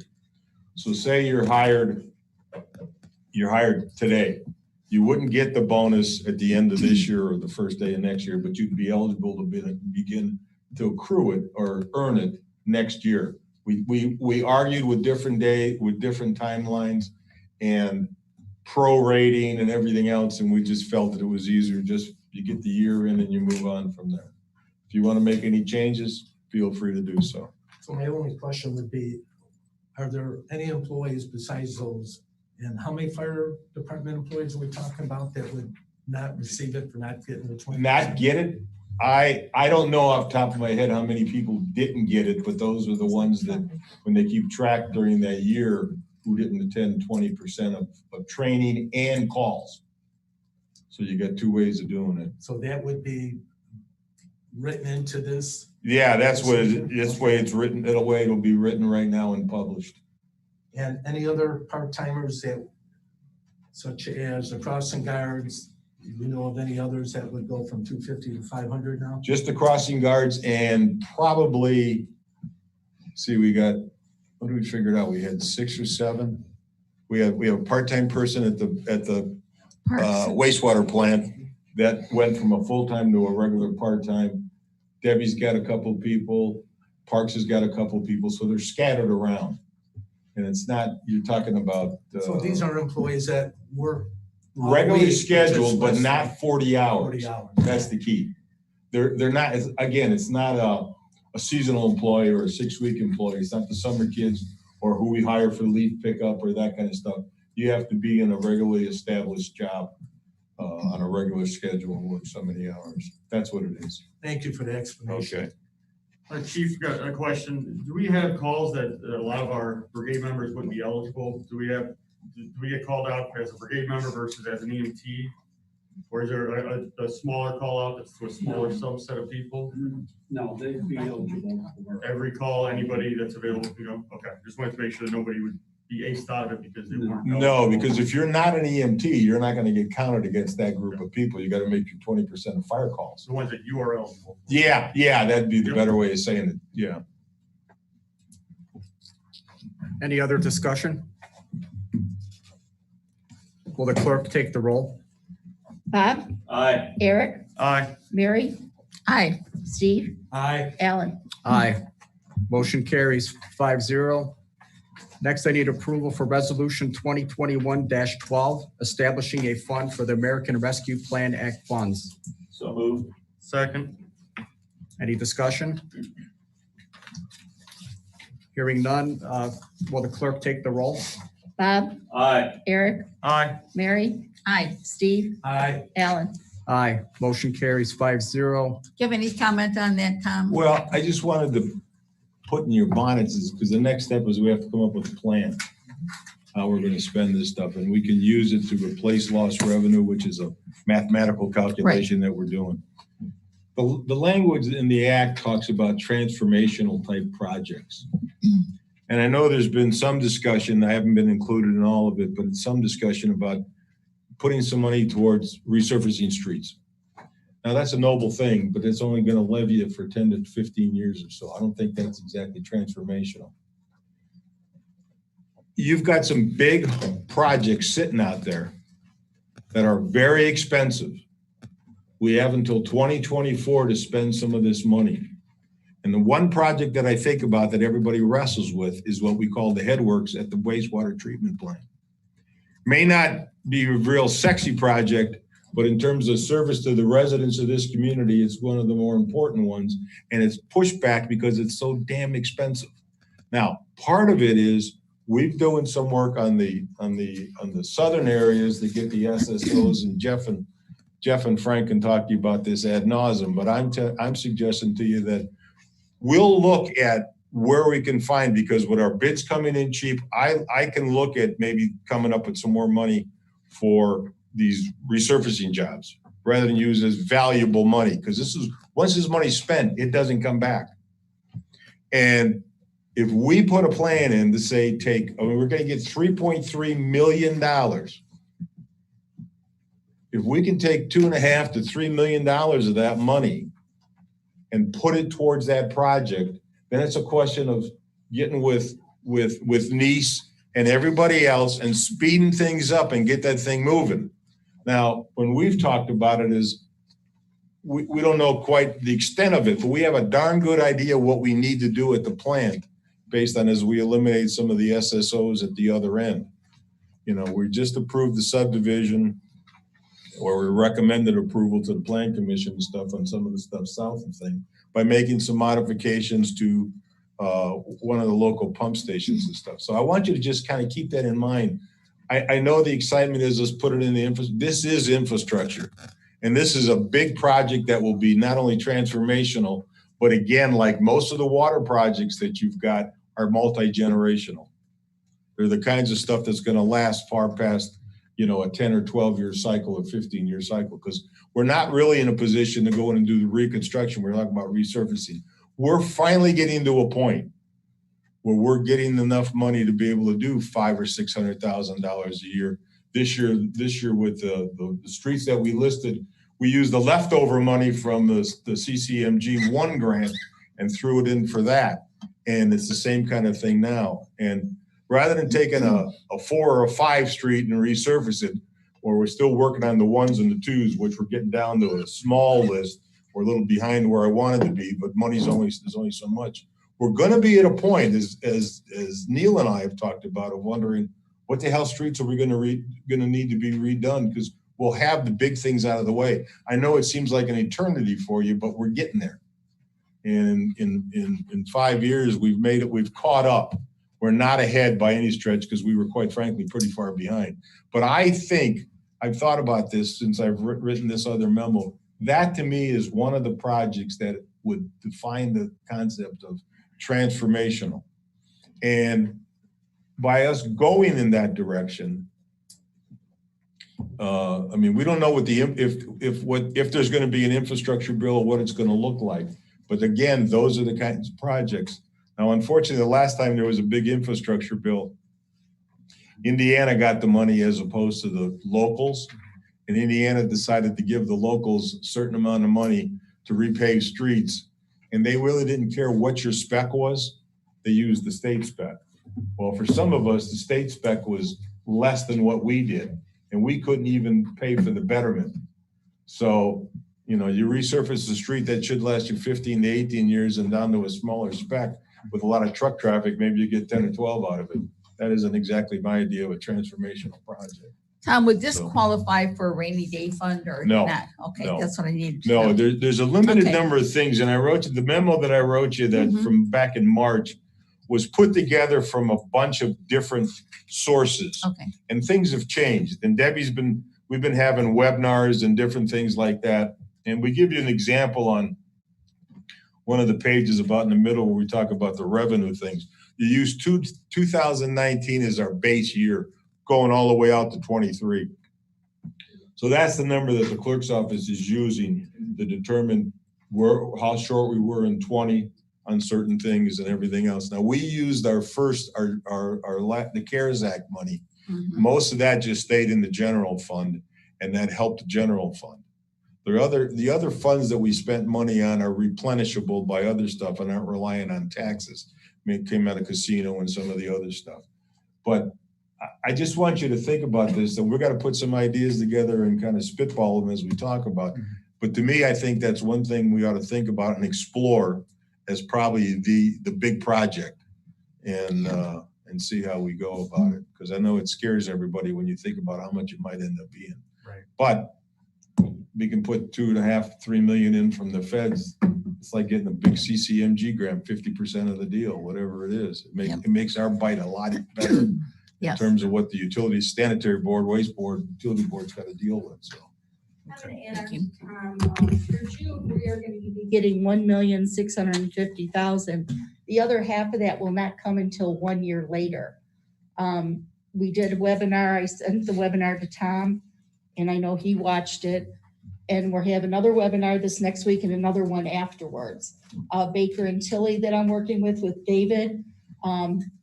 So say you're hired today. You wouldn't get the bonus at the end of this year or the first day of next year, but you'd be eligible to begin to accrue it or earn it next year. We argued with different timelines and prorating and everything else, and we just felt that it was easier. Just you get the year in and you move on from there. If you want to make any changes, feel free to do so. So my only question would be, are there any employees besides those? And how many fire department employees are we talking about that would not receive it for not getting the 20%? Not get it? I don't know off the top of my head how many people didn't get it, but those are the ones that, when they keep track during that year, who didn't attend 20% of training and calls. So you got two ways of doing it. So that would be written into this? Yeah, that's way it's written. It'll be written right now and published. And any other part-timers that, such as the crossing guards, you know of any others that would go from 250 to 500 now? Just the crossing guards and probably, we got, what did we figure out? We had 6 or 7. We have a part-time person at the wastewater plant that went from a full-time to a regular part-time. Debbie's got a couple people. Parks has got a couple people. So they're scattered around. And it's not, you're talking about. So these are employees that work regularly scheduled, but not 40 hours. 40 hours. That's the key. They're not, again, it's not a seasonal employee or a 6-week employee. It's not the summer kids or who we hire for leaf pickup or that kind of stuff. You have to be in a regularly established job on a regular schedule and work so many hours. That's what it is. Thank you for the explanation. Okay. Chief, got a question. Do we have calls that a lot of our brigade members wouldn't be eligible? Do we get called out as a brigade member versus as an EMT? Or is there a smaller call out that's to a smaller subset of people? No, they'd be eligible for Every call, anybody that's available, okay. Just wanted to make sure that nobody would be aced out of it because they weren't. No, because if you're not an EMT, you're not going to get counted against that group of people. You got to make your 20% of fire calls. The ones that you are eligible for. Yeah, that'd be the better way of saying it. Yeah. Any other discussion? Will the clerk take the roll? Bob, Aye. Eric, Aye. Mary, Aye. Steve, Aye. Alan. Aye. Motion carries 5-0. Next, I need approval for Resolution 2021-12, establishing a fund for the American Rescue Plan Act funds. So moved. Second. Any discussion? Hearing none, will the clerk take the roll? Bob, Aye. Eric, Aye. Mary, Aye. Steve, Aye. Alan. Aye. Motion carries 5-0. Do you have any comment on that, Tom? Well, I just wanted to put in your bonnets, because the next step is we have to come up with a plan, how we're gonna spend this stuff, and we can use it to replace lost revenue, which is a mathematical calculation that we're doing. The language in the act talks about transformational type projects. And I know there's been some discussion, I haven't been included in all of it, but some discussion about putting some money towards resurfacing streets. Now, that's a noble thing, but it's only gonna levy it for 10 to 15 years or so. I don't think that's exactly transformational. You've got some big projects sitting out there that are very expensive. We have until 2024 to spend some of this money. And the one project that I think about that everybody wrestles with is what we call the headworks at the wastewater treatment plant. May not be a real sexy project, but in terms of service to the residents of this community, it's one of the more important ones. And it's pushed back because it's so damn expensive. Now, part of it is we're doing some work on the southern areas to get the SSOs, and Jeff and Frank can talk to you about this ad nauseum, but I'm suggesting to you that we'll look at where we can find, because with our bids coming in cheap, I can look at maybe coming up with some more money for these resurfacing jobs rather than use as valuable money, because once this money's spent, it doesn't come back. And if we put a plan in to say we're going to get $3.3 million. If we can take $2.5 to $3 million of that money and put it towards that project, then it's a question of getting with Nice and everybody else and speeding things up and get that thing moving. Now, when we've talked about it, is we don't know quite the extent of it, but we have a darn good idea what we need to do at the plant based on as we eliminate some of the SSOs at the other end. You know, we just approved the subdivision, or we recommended approval to the plan commission and stuff on some of the stuff south of thing by making some modifications to one of the local pump stations and stuff. So I want you to just kind of keep that in mind. I know the excitement is let's put it in the this is infrastructure. And this is a big project that will be not only transformational, but again, like most of the water projects that you've got are multi-generational. They're the kinds of stuff that's going to last far past, a 10 or 12 year cycle or 15 year cycle, because we're not really in a position to go in and do the reconstruction. We're talking about resurfacing. We're finally getting to a point where we're getting enough money to be able to do $500,000 or $600,000 a year. This year with the streets that we listed, we used the leftover money from the CCMG 1 grant and threw it in for that. And it's the same kind of thing now. And rather than taking a 4 or a 5 street and resurface it, or we're still working on the 1s and the 2s, which we're getting down to a small list, we're a little behind where I wanted to be, but there's only so much. We're going to be at a point, as Neil and I have talked about, of wondering what the hell streets are we going to need to be redone, because we'll have the big things out of the way. I know it seems like an eternity for you, but we're getting there. And in 5 years, we've caught up. We're not ahead by any stretch because we were, quite frankly, pretty far behind. But I think I've thought about this since I've written this other memo. That to me is one of the projects that would define the concept of transformational. And by us going in that direction, we don't know what if there's going to be an infrastructure bill or what it's going to look like. But again, those are the kinds of projects. Now, unfortunately, the last time there was a big infrastructure bill, Indiana got the money as opposed to the locals. And Indiana decided to give the locals a certain amount of money to repave streets. And they really didn't care what your spec was. They used the state spec. Well, for some of us, the state spec was less than what we did, and we couldn't even pay for the betterment. So, you resurface the street that should last you 15 to 18 years and down to a smaller spec with a lot of truck traffic, maybe you get 10 or 12 out of it. That isn't exactly my idea of a transformational project. Tom, would this So- qualify for a rainy day fund or No, not? Okay, no. that's what I needed to No, know. there's a limited Okay. number of things, and I wrote you, the memo that I wrote you that Mhm. from back in March was put together from a bunch of different sources. Okay, And things have changed. And we've been having webinars and different things like that. And we give you an example on one of the pages about in the middle where we talk about the revenue things. You use 2019 as our base year, going all the way out to 23. So that's the number that the clerk's office is using to determine how short we were in 20 on certain things and everything else. Now, we used the CARES Act money. Mhm. Most of that just stayed in the general fund, and that helped the general fund. The other funds that we spent money on are replenishable by other stuff and aren't reliant on taxes. I mean, it came out of casino and some of the other stuff. But I just want you to think about this, and we're gonna put some ideas together and kind of spitball them as we talk about. But to me, I think that's one thing we ought to think about and explore as probably the big project and see how we go about it. Because I know it scares everybody when you think about how much it might end up being. Right. But we can put 2.5, 3 million in from the feds. It's like getting a big CCMG grant, 50% of the deal, whatever it is. It makes our bite a lot better in Yes. terms of what the utilities, sanitary board, waste board, utility board's got to deal with, so. I'm gonna add Thank you. for June, we are gonna be getting 1,650,000. The other half of that will not come until 1 year later. We did a webinar, I sent the webinar to Tom, and I know he watched it. And we'll have another webinar this next week and another one afterwards. Baker and Tilly that I'm working with David.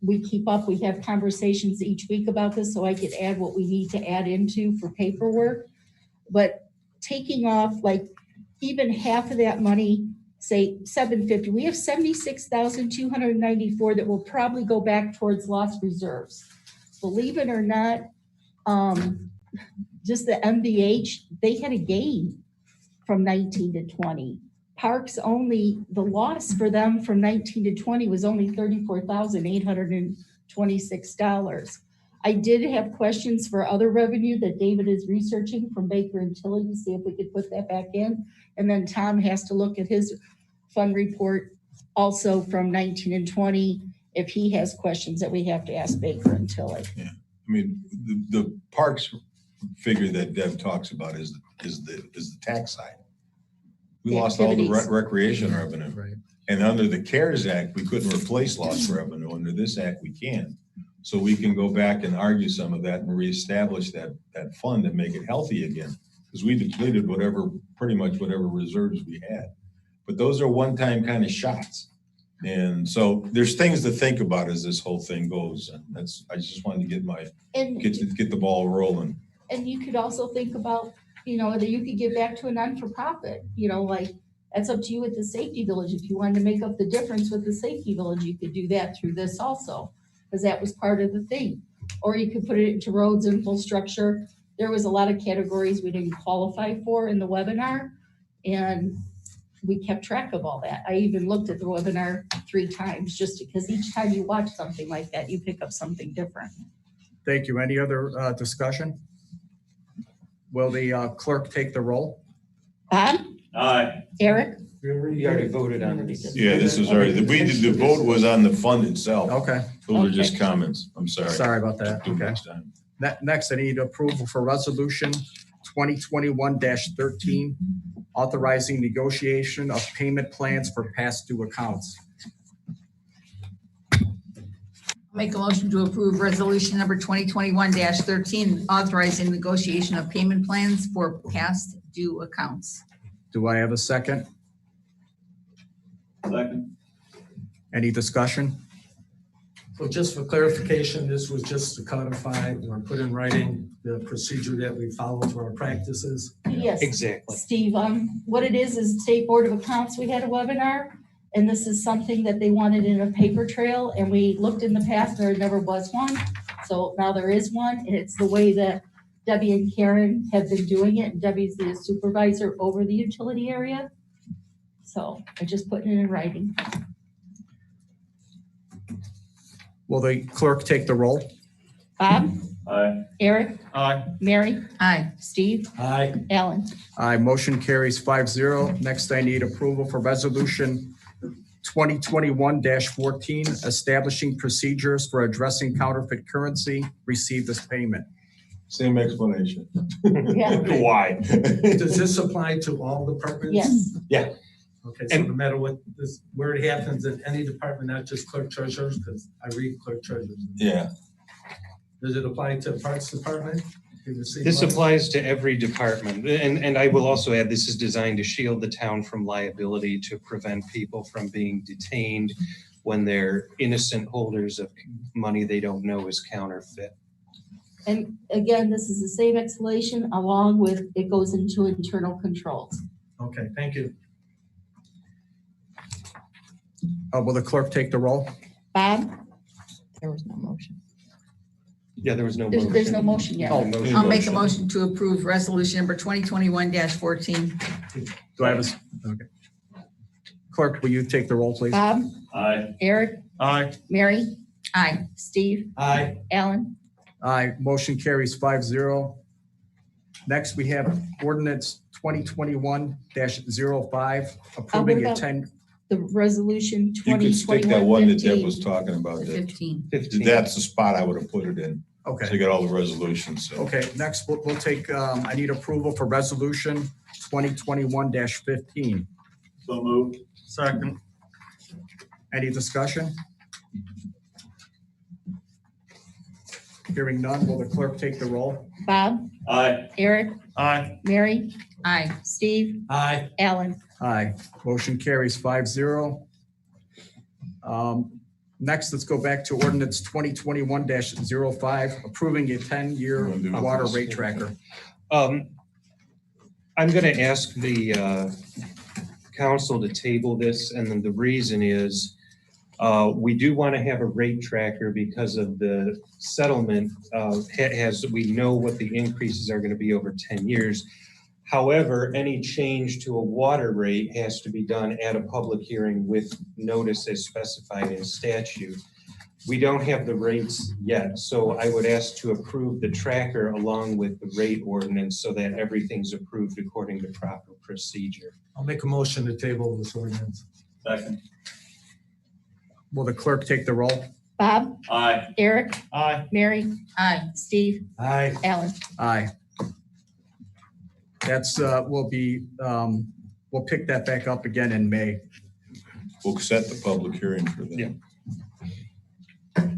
We have conversations each week about this, so I could add what we need to add into for paperwork. But taking off like even half of that money, say 750, we have 76,294 that will probably go back towards lost reserves. Believe it or not, just the MBH, they had a gain from 19 to 20. Parks only, the loss for them from 19 to 20 was only $34,826. I did have questions for other revenue that David is researching from Baker and Tilly to see if we could put that back in. And then Tom has to look at his fund report also from 19 and 20 if he has questions that we have to ask Baker and Tilly. I mean, the parks figure that Deb talks about is the tax side. We The lost all the activities. recreation revenue. Right. And under the CARES Act, we couldn't replace lost revenue. Under this act, we can. So we can go back and argue some of that and reestablish that fund and make it healthy again. Because we depleted pretty much whatever reserves we had. But those are one-time kind of shots. And so there's things to think about as this whole thing goes. And I just wanted to get the ball rolling. And you could also think about, that you could give back to a non-for-profit, like that's up to you with the safety village. If you wanted to make up the difference with the safety village, you could do that through this also, because that was part of the thing. Or you could put it into roads, infrastructure. There was a lot of categories we didn't qualify for in the webinar, and we kept track of all that. I even looked at the webinar 3 times just because each time you watch something like that, you pick up something different. Thank you. Any other discussion? Will the clerk take the roll? Bob? Aye. Eric? You already voted on it. Yeah, this is already, the vote was on the fund itself. Okay, Those are just comments. I'm sorry. sorry about that. Do Okay. next time. Next, I need approval for resolution 2021-13, authorizing negotiation of payment plans for past due accounts. Make a motion to approve resolution number 2021-13, authorizing negotiation of payment plans for past due accounts. Do I have a second? Second. Any discussion? So just for clarification, this was just to codify or put in writing the procedure that we follow through our practices. Yes. Exactly. Steve, what it is State Board of Accounts, we had a webinar, And this is something that they wanted in a paper trail, and we looked in the past, there never was one. So now there is one, and it's the way that Debbie and Karen have been doing it. Debbie's the supervisor over the utility area. So I just put it in writing. Will the clerk take the roll? Bob? Aye. Eric? Aye. Mary? Aye. Steve? Aye. Alan? Aye, motion carries 5-0. Next, I need approval for resolution 2021-14, establishing procedures for addressing counterfeit currency received as payment. Same explanation. Yeah. Why? Does this apply to all departments? Yes. Yeah. Okay, so no matter what this, where it happens in any department, not just clerk treasurers, because I read clerk treasurers. Yeah. Does it apply to parks department? This applies to every department. And I will also add, this is designed to shield the town from liability, to prevent people from being detained when they're innocent holders of money they don't know is counterfeit. And again, this is the same explanation along with it goes into internal controls. Okay, thank you. Will the clerk take the roll? Bob? There was no motion. Yeah, there was no motion. There's no motion yet. Oh, motion. I'll make a motion to approve resolution number 2021-14. do I have a, okay. Clerk, will you take the roll, please? Bob? Aye. Eric? Aye. Mary? Aye. Steve? Aye. Alan? Aye, motion carries 5-0. Next, we have ordinance 2021-05, approving a about 10, The resolution You could stick that one that Deb 2021-15. was talking about. The That- 15. 15. That's the spot I would have put it in. So okay. you got all the resolutions. So. Okay, next, we'll take, I need approval for resolution 2021-15. So moved. Second. Any discussion? Hearing none, will the clerk take the roll? Bob? Aye. Eric? Aye. Mary? Aye. Steve? Aye. Alan? Aye, motion carries 5-0. Next, let's go back to ordinance 2021-05, approving a 10-year water rate tracker. I'm going to ask the council to table this, and then the reason is we do want to have a rate tracker because of the settlement we know what the increases are going to be over 10 years. However, any change to a water rate has to be done at a public hearing with notice as specified in statute. We don't have the rates yet, so I would ask to approve the tracker along with the rate ordinance so that everything's approved according to proper procedure. I'll make a motion to table this ordinance. Second. Will the clerk take the roll? Bob? Aye. Eric? Aye. Mary? Aye. Steve? Aye. Alan? Aye. That's, we'll pick that back up again in May. We'll set the public hearing for that. Yeah.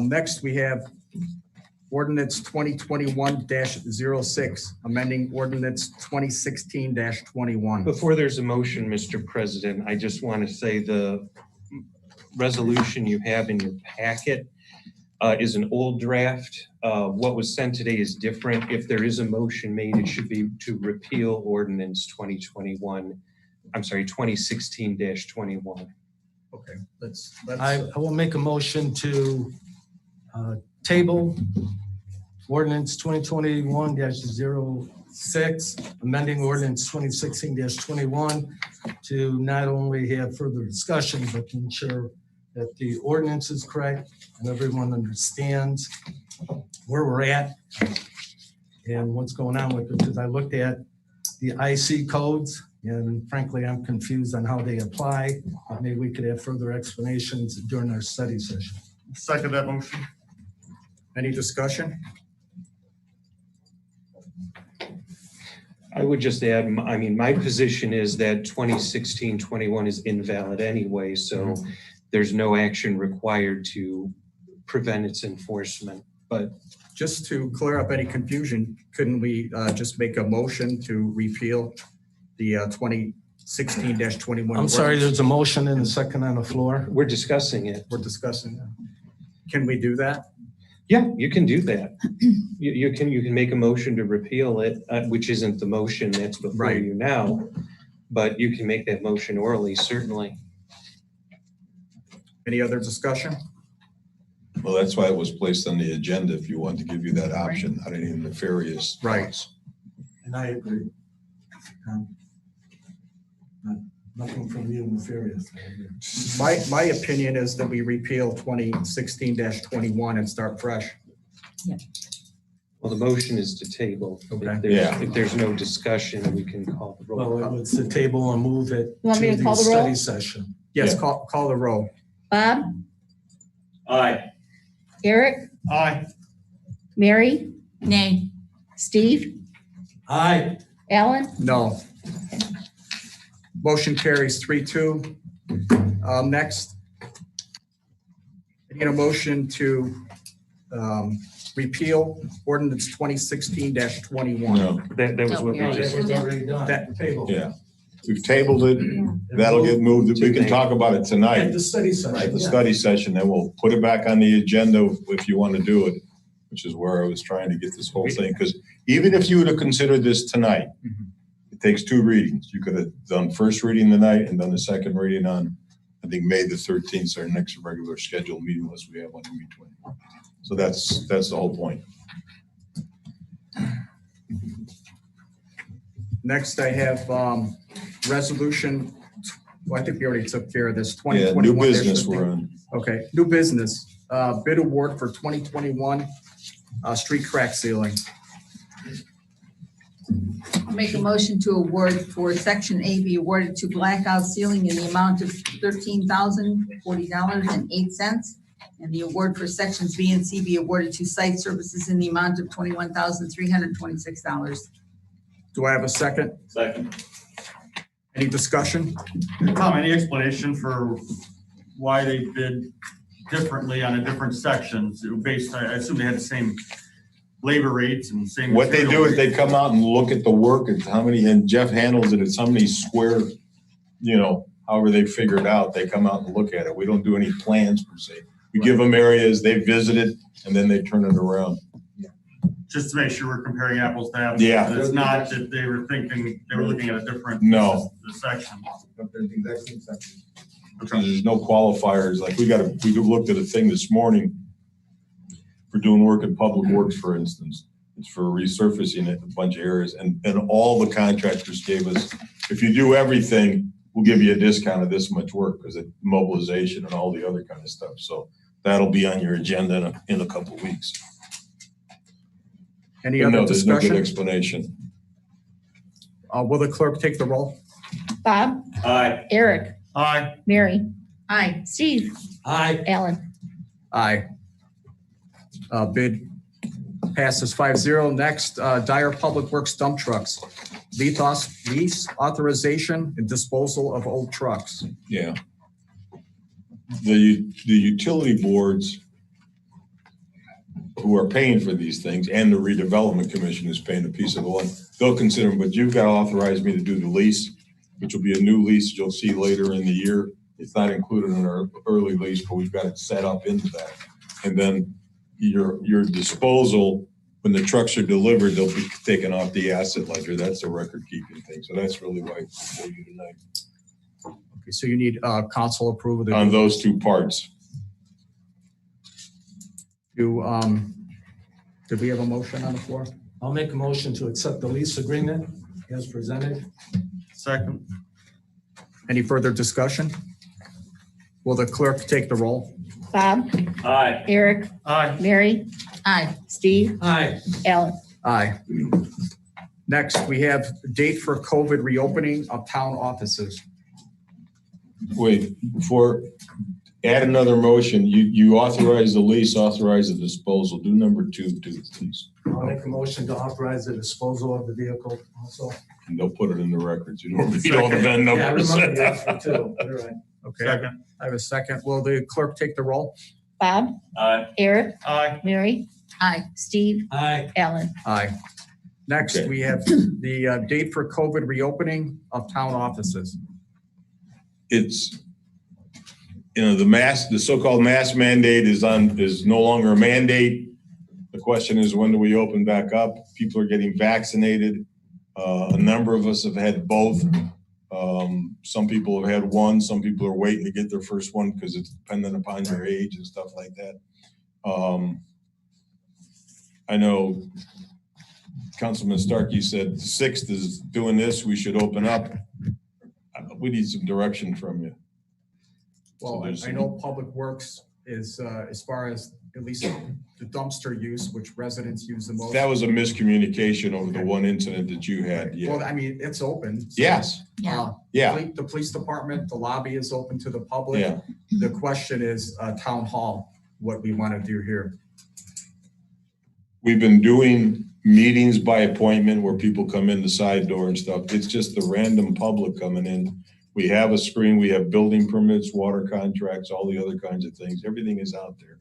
Next, we have ordinance 2021-06, amending ordinance 2016-21. Before there's a motion, Mr. President, I just want to say the resolution you have in your packet is an old draft. What was sent today is different. If there is a motion made, it should be to repeal ordinance 2016-21. Okay, I will make a motion to table ordinance 2021-06, amending ordinance 2016-21 to not only have further discussion, but to ensure that the ordinance is correct and everyone understands where we're at and what's going on with it. Because I looked at the IC codes and frankly, I'm confused on how they apply. But maybe we could have further explanations during our study session. Second that motion. Any discussion? I would just add, I mean, my position is that 2016-21 is invalid anyway, so there's no action required to prevent its enforcement. But Just to clear up any confusion, couldn't we just make a motion to repeal the 2016-21? I'm sorry, there's a motion and a second on the floor. we're discussing it. We're discussing that. Can we do that? Yeah, you can do that. You can make a motion to repeal it, which isn't the motion that's before Right. you now. but you can make that motion orally, certainly. Any other discussion? Well, that's why it was placed on the agenda, if you want to give you that option, not any nefarious Right. thoughts. And I agree. Nothing from you nefarious. I agree. My opinion is that we repeal 2016-21 and start fresh. Well, the motion is to table. Okay. Yeah. If there's no discussion, we can call the roll. Well, it's the table and move it You want me to to the call the roll? study session. Yes, Yeah. call the roll. Bob, Aye. Eric, Aye. Mary, Nay. Steve, Aye. Alan, No. Motion carries 3-2. Next, I need a motion to repeal ordinance 2016-21. No, That was what we No, just. that was already done. That- Table. yeah. We've tabled it. That'll get moved. We can talk about it At tonight the study session. at the yeah. study session, then we'll put it back on the agenda if you want to do it, which is where I was trying to get this whole thing. Because even if you would have considered this tonight, it takes 2 readings. You could have done first reading tonight and done the second reading on, I think, May the 13th, our next regular scheduled meeting unless we have one in between. So that's the whole point. Next, I have resolution, well, I think we already took care of this, Yeah, 2021. new business we're on. Okay, new business, bid award for 2021 street crack sealing. I'll make a motion to award for section A be awarded to Blackout Ceiling in the amount of $13,040.08. And the award for sections B and C be awarded to Site Services in the amount of $21,326. Do I have a second? Second. Any discussion? Tom, any explanation for why they bid differently on the different sections? Based, I assume they had the same labor rates and same. What they do material is they rates. come out and look at the work and how many, and Jeff handles it, it's how many square, however they figure it out, they come out and look at it. We don't do any plans per se. We give them areas, they visit it, and then they turn it around. Just to make sure we're comparing apples to apples. Yeah. It's not that they were looking at a different. No. The section. There's no qualifiers, like we looked at a thing this morning for doing work in public works, for instance. It's for resurfacing a bunch of areas, and all the contractors gave us, if you do everything, we'll give you a discount of this much work, because of mobilization and all the other kind of stuff. So that'll be on your agenda in a couple of weeks. Any But other no, there's no good discussion? explanation. Will the clerk take the roll? Bob, Aye. Eric, Aye. Mary, Aye. Steve, Aye. Alan. Aye. Bid passes 5-0. Next, Dyer Public Works dump trucks. vtos, lease, authorization, and disposal of old trucks. Yeah. The utility boards who are paying for these things, and the redevelopment commission is paying a piece of the one, they'll consider them, but you've got to authorize me to do the lease, which will be a new lease you'll see later in the year. It's not included in our early lease, but we've got it set up into that. And then your disposal, when the trucks are delivered, they'll be taken off the asset ledger. That's a record keeping thing. So that's really why it's for you tonight. Okay, so you need council approval On those 2 parts. Did we have a motion on the floor? I'll make a motion to accept the lease agreement as presented. Second. Any further discussion? Will the clerk take the roll? Bob, Aye. Eric, Aye. Mary, Aye. Steve, Aye. Alan. Aye. Next, we have date for COVID reopening of town offices. Wait, add another motion. You authorize the lease, authorize the disposal. Do number 2 too, please. I'll make a motion to authorize the disposal of the vehicle also. And they'll put it in the records. You don't read all the VIN Yeah, I numbers. remember the other too. You're right. Okay, Second. I have a second. Will the clerk take the roll? Bob, Aye. Eric, Aye. Mary, Aye. Steve, Aye. Alan. Aye. Next, Okay. we have the date for COVID reopening of town offices. It's, the so-called mask mandate is no longer a mandate. The question is, when do we open back up? People are getting vaccinated. A number of us have had both. Some people have had one, some people are waiting to get their first one because it's dependent upon your age and stuff like that. I know Councilman Starkey said the 6th is doing this, we should open up. We need some direction from you. Well, I know Public Works is, as far as at least the dumpster use, which residents use the most. That was a miscommunication over the one incident that you had, Well, yeah. I mean, it's open. So, Yes, Yeah. yeah, The police department, the lobby is open to the public. yeah. The question is, town hall, what we want to do here. We've been doing meetings by appointment where people come in the side door and stuff. It's just the random public coming in. We have a screen, we have building permits, water contracts, all the other kinds of things. Everything is out there.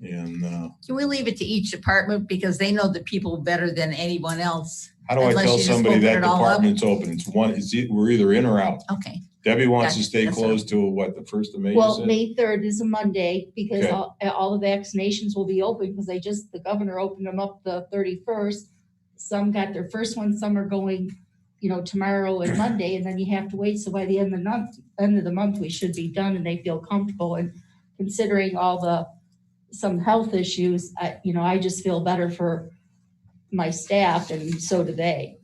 And Can we leave it to each department because they know the people better than anyone else? how do I Unless tell you just somebody open that it all up? department's open? It's one, we're either in or out. Okay. Debbie wants to Gotcha. stay That's closed till what, the 1st of May? you Well, said? May 3rd is a Monday because Okay. all the vaccinations will be open because the governor opened them up the 31st. Some got their first one, some are going, tomorrow and Monday, and then you have to wait. So by the end of the month, we should be done and they feel comfortable. And considering some health issues, I just feel better for my staff and so do they.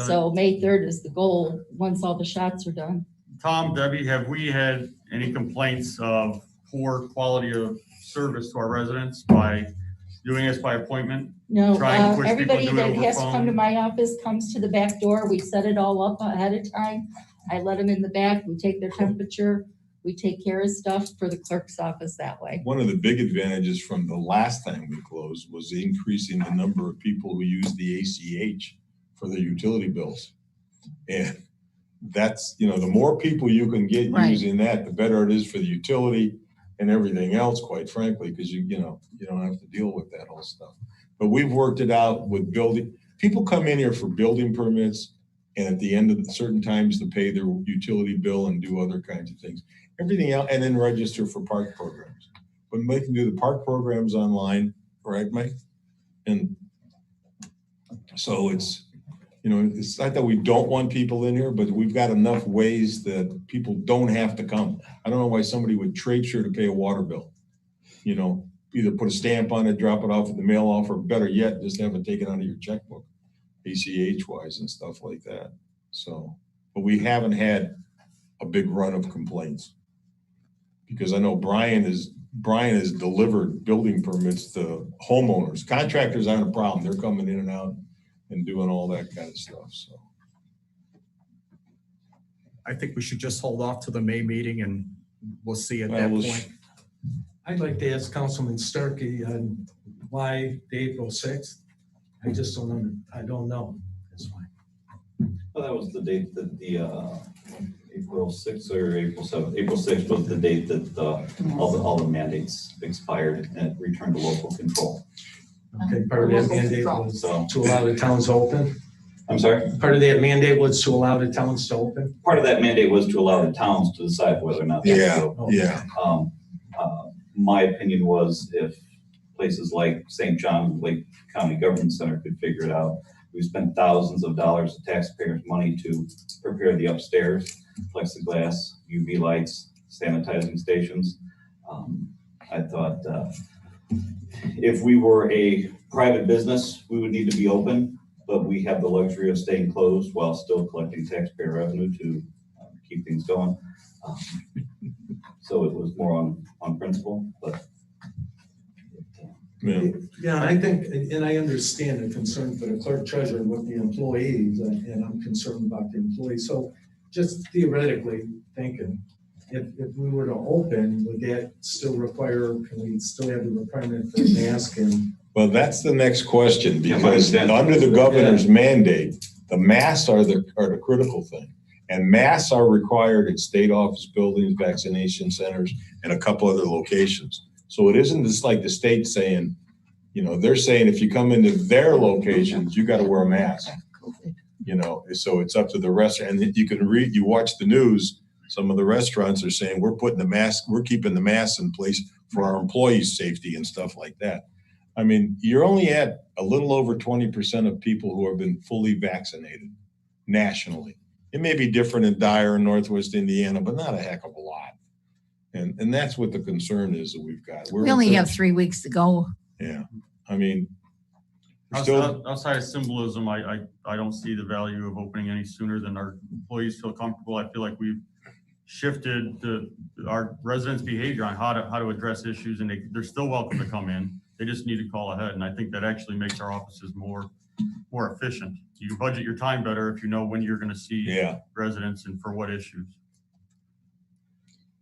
So May 3rd is the goal, once all the shots are done. Tom, Debbie, have we had any complaints of poor quality of service to our residents by doing this by appointment? No, Trying to push people everybody to do it that over has to come to phone? my office comes to the back door. We set it all up ahead of time. I let them in the back. We take their temperature. We take care of stuff for the clerk's office that way. One of the big advantages from the last time we closed was increasing the number of people who use the ACH for their utility bills. And that's, the more people you can get Right. using that, the better it is for the utility and everything else, quite frankly, because you don't have to deal with that whole stuff. But we've worked it out with building. People come in here for building permits and at the end of certain times to pay their utility bill and do other kinds of things. Everything else, and then register for park programs. But they can do the park programs online, right, Mike? And so it's not that we don't want people in here, but we've got enough ways that people don't have to come. I don't know why somebody would trade sure to pay a water bill. Either put a stamp on it, drop it off at the mail off, or better yet, just have it taken out of your checkbook, ACH wise and stuff like that. So, but we haven't had a big run of complaints. Because I know Brian has delivered building permits to homeowners. Contractors aren't a problem. They're coming in and out and doing all that kind of stuff, so. I think we should just hold off to the May meeting and we'll see at Well, that we'll point. I'd like to ask Councilman Starkey on why the April 6th. I just I don't know. That's why. Well, that was the date that the April 6th or April 7th. April 6th was the date that all the mandates expired and returned to local control. Okay, part of that mandate was to allow the towns open. I'm sorry? Part of that mandate was to allow the towns to open. Part of that mandate was to allow the towns to decide whether or not they would open. Yeah. My opinion was if places like St. John Lake County Government Center could figure it out. We spent thousands of dollars of taxpayers' money to prepare the upstairs, plexiglass, UV lights, sanitizing stations. I thought if we were a private business, we would need to be open, but we have the luxury of staying closed while still collecting taxpayer revenue to keep things going. So it was more on principle, but. Yeah, I think, and I understand the concern for the clerk treasurer with the employees, and I'm concerned about the employees. So just theoretically thinking, if we were to open, would that still can we still have the requirement for mask and? Well, that's the next question, Yeah, because my under the governor's mandate, the masks are the critical thing. And masks are required at state office buildings, vaccination centers, and a couple other locations. So it isn't just like the state saying, they're saying if you come into their locations, you got to wear a mask. So it's up to the restaurant. And you watch the news, some of the restaurants are saying we're keeping the masks in place for our employees' safety and stuff like that. I mean, you're only at a little over 20% of people who have been fully vaccinated nationally. It may be different in Dyer and Northwest Indiana, but not a heck of a lot. And that's what the concern is that we've got. We only have 3 weeks to go. Yeah, I mean, we're still, Outside of symbolism, I don't see the value of opening any sooner than our employees feel comfortable. I feel like we've shifted our residents' behavior on how to address issues, and they're still welcome to come in. They just need to call ahead, and I think that actually makes our offices more efficient. You can budget your time better if you know when you're going to see residents and for what issues.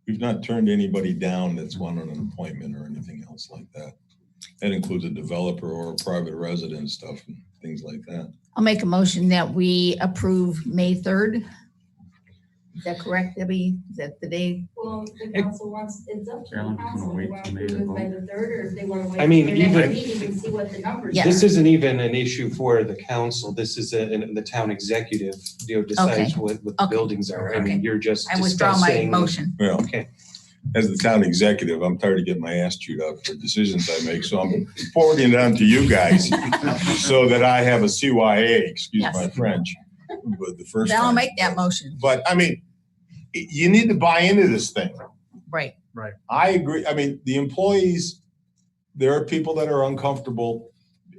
we've not turned anybody down that's wanted an appointment or anything else like that. That includes a developer or a private resident stuff and things like that. I'll make a motion that we approve May 3rd. Is that correct, Debbie? Is that the day? Well, the council wants, it's up to the Alan's council. gonna wait They want till to May to approve it by vote. the 3rd, or if they want to wait. I mean, till the next even- meeting and see what the numbers Yeah. are. This isn't even an issue for the council. This is the town executive, decides what the Okay. buildings are. I mean, Okay. you're just I withdraw my discussing. motion. Well, Okay. as the town executive, I'm tired of getting my ass chewed out for decisions I make, so I'm forwarding it on to you guys so that I have a CYA, excuse Yes. my French. But the first Then I'll time. make that motion. But I mean, you need to buy into this thing. Right. I agree. I mean, the employees, there are people that are uncomfortable,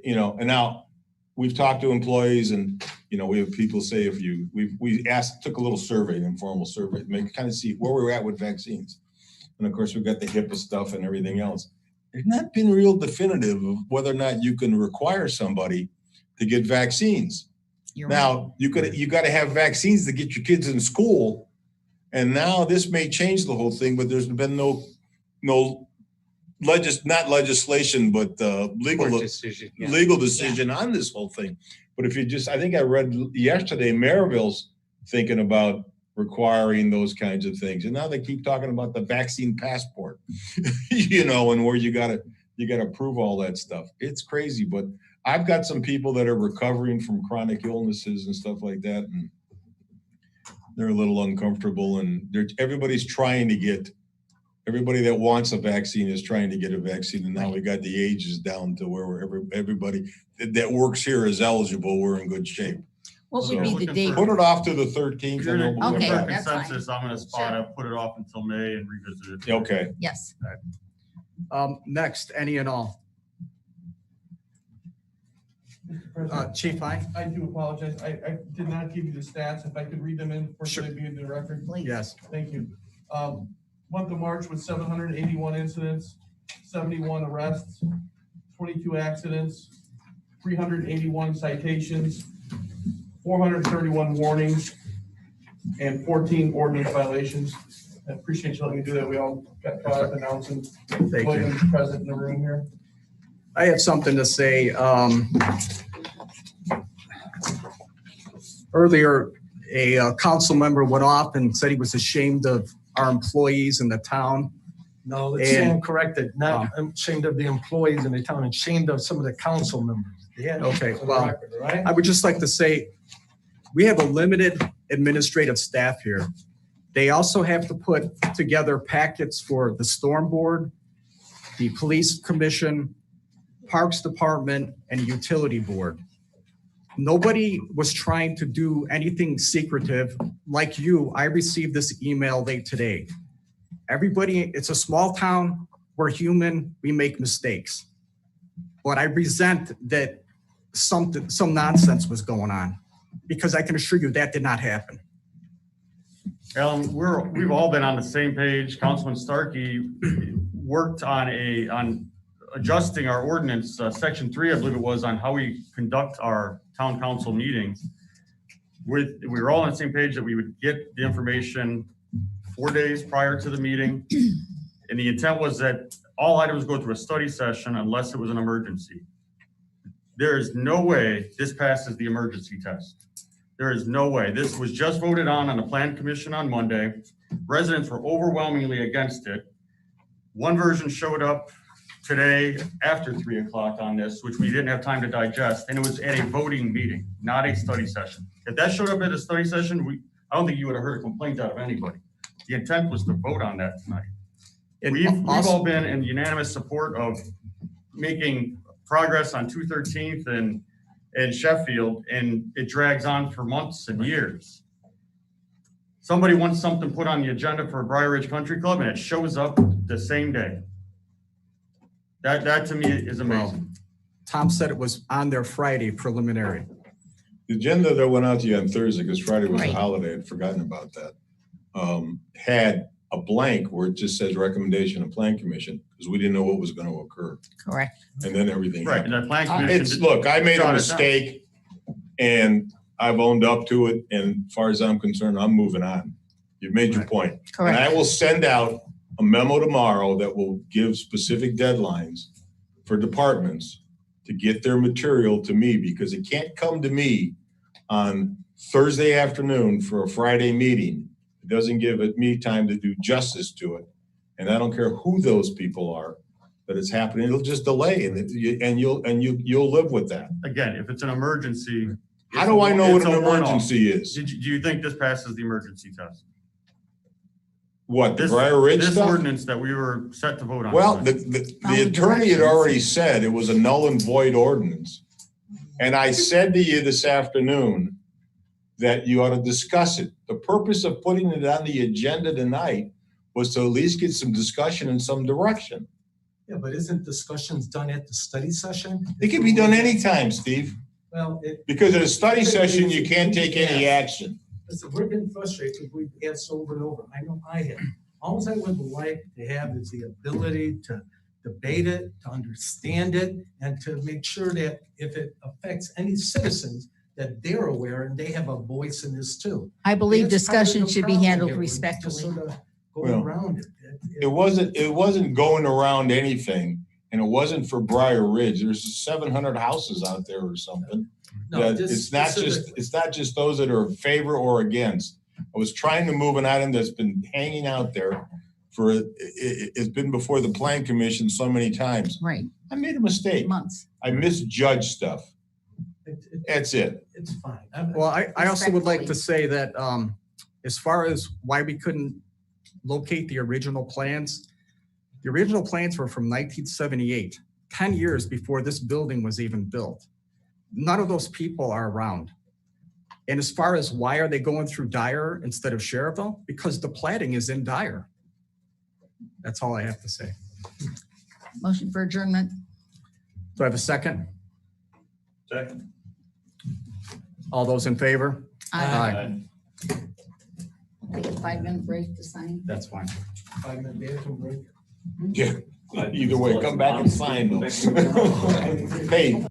you know, and now we've talked to employees and, you know, we have people say we took a little survey, an informal survey, to make kind of see where we're at with vaccines. And of course, we've got the HIPAA stuff and everything else. There's not been real definitive of whether or not you can require somebody to get vaccines. You're right. Now, you got to have vaccines to get your kids in school. And now this may change the whole thing, but there's been not legislation, but legal Court decision, yeah. legal decision on this whole thing. But if you just, I think I read yesterday, Maryville's thinking about requiring those kinds of things. And now they keep talking about the vaccine passport, you know, and where you gotta prove all that stuff. It's crazy, but I've got some people that are recovering from chronic illnesses and stuff like that. And they're a little uncomfortable, and everybody that wants a vaccine is trying to get a vaccine. And now we got the ages down to where everybody that works here is eligible. We're in good shape. What would be the date? Put it off to the 13th. If you're looking Okay, for that's fine. consensus, I'm going to spot up, put it off until May and revisit it. Okay. Yes. Next, any and all. Chief, I do apologize. I did not give you the stats. If I could read them in for Sure. the be in the record. Please. yes. Thank you. Month of March was 781 incidents, 71 arrests, 22 accidents, 381 citations, 431 warnings, and 14 ordinance violations. I appreciate you letting me do that. We all got caught up announcing Thank you. William's present in the room here. I have something to say. Earlier, a council member went off and said he was ashamed of our employees in the town. No, it's incorrect. Not ashamed of the employees in the town, ashamed of some of the council members. Yeah. Okay, For the well, record, all right? I would just like to say, we have a limited administrative staff here. They also have to put together packets for the storm board, the police commission, parks department, and utility board. Nobody was trying to do anything secretive. Like you, I received this email late today. Everybody, it's a small town, we're human, we make mistakes. But I resent that some nonsense was going on, because I can assure you that did not happen. Alan, we've all been on the same page. Councilman Starkey worked on adjusting our ordinance, section 3, I believe it was, on how we conduct our town council meetings. We were all on the same page that we would get the information 4 days prior to the meeting. And the intent was that all items go through a study session unless it was an emergency. There is no way this passes the emergency test. There is no way. This was just voted on the plan commission on Monday. Residents were overwhelmingly against it. One version showed up today after 3 o'clock on this, which we didn't have time to digest, and it was at a voting meeting, not a study session. If that showed up at a study session, I don't think you would have heard a complaint out of anybody. The intent was to vote on that tonight. And We've also- all been in unanimous support of making progress on 213th and Sheffield, and it drags on for months and years. Somebody wants something put on the agenda for Briar Ridge Country Club and it shows up the same day. That to me is amazing. Tom said it was on their Friday preliminary. The agenda that went out to you on Thursday, because Friday was a Right. holiday, I'd forgotten about that, had a blank where it just says recommendation of plan commission, because we didn't know what was going to occur. Correct. And then everything Right, happened. and the plan commission. Look, I made a Shut it down. mistake and I've owned up to it. And as far as I'm concerned, I'm moving on. You've made your point. And I Correct. will send out a memo tomorrow that will give specific deadlines for departments to get their material to me, because it can't come to me on Thursday afternoon for a Friday meeting. It doesn't give me time to do justice to it. And I don't care who those people are, but it's happening. It'll just delay and you'll live with that. Again, if it's an emergency. How do I know what it's an a one-off. emergency is? Do you think this passes the emergency test? What, the This Briar Ridge This stuff? ordinance that we were set to vote on. Well, tonight. the attorney had already said it was a null and void ordinance. And I said to you this afternoon that you ought to discuss it. The purpose of putting it on the agenda tonight was to at least get some discussion in some direction. Yeah, but isn't discussions done at the study session? It can be done anytime, Steve, Well, because at a study session, you can't take any action. listen, we're getting frustrated. We've asked over and over. I know I have. All I would like to have is the ability to debate it, to understand it, and to make sure that if it affects any citizens, that they're aware and they have a voice in this too. I believe That's part of discussion the should be problem handled here. We're just respectfully. sort of Well, going around it. It wasn't going around anything, and it wasn't for Briar Ridge. There's 700 houses out there or something. No, That this it's not just those that are in favor or against. I was trying to move an item that's been hanging out there for, it's been before the plan commission so many times. Right, I made a mistake. months. I misjudged stuff. It- That's it. It's fine. Well, I also would like to Respectfully. say that as far as why we couldn't locate the original plans were from 1978, 10 years before this building was even built. None of those people are around. And as far as why are they going through Dyer instead of Cherville? Because the plating is in Dyer. That's all I have to say. Motion for adjournment. Do I have a second? Second. All those in favor? Take a 5-minute break to sign. That's fine. 5-minute bathroom break. Yeah. Either way, come back and sign them. Hey,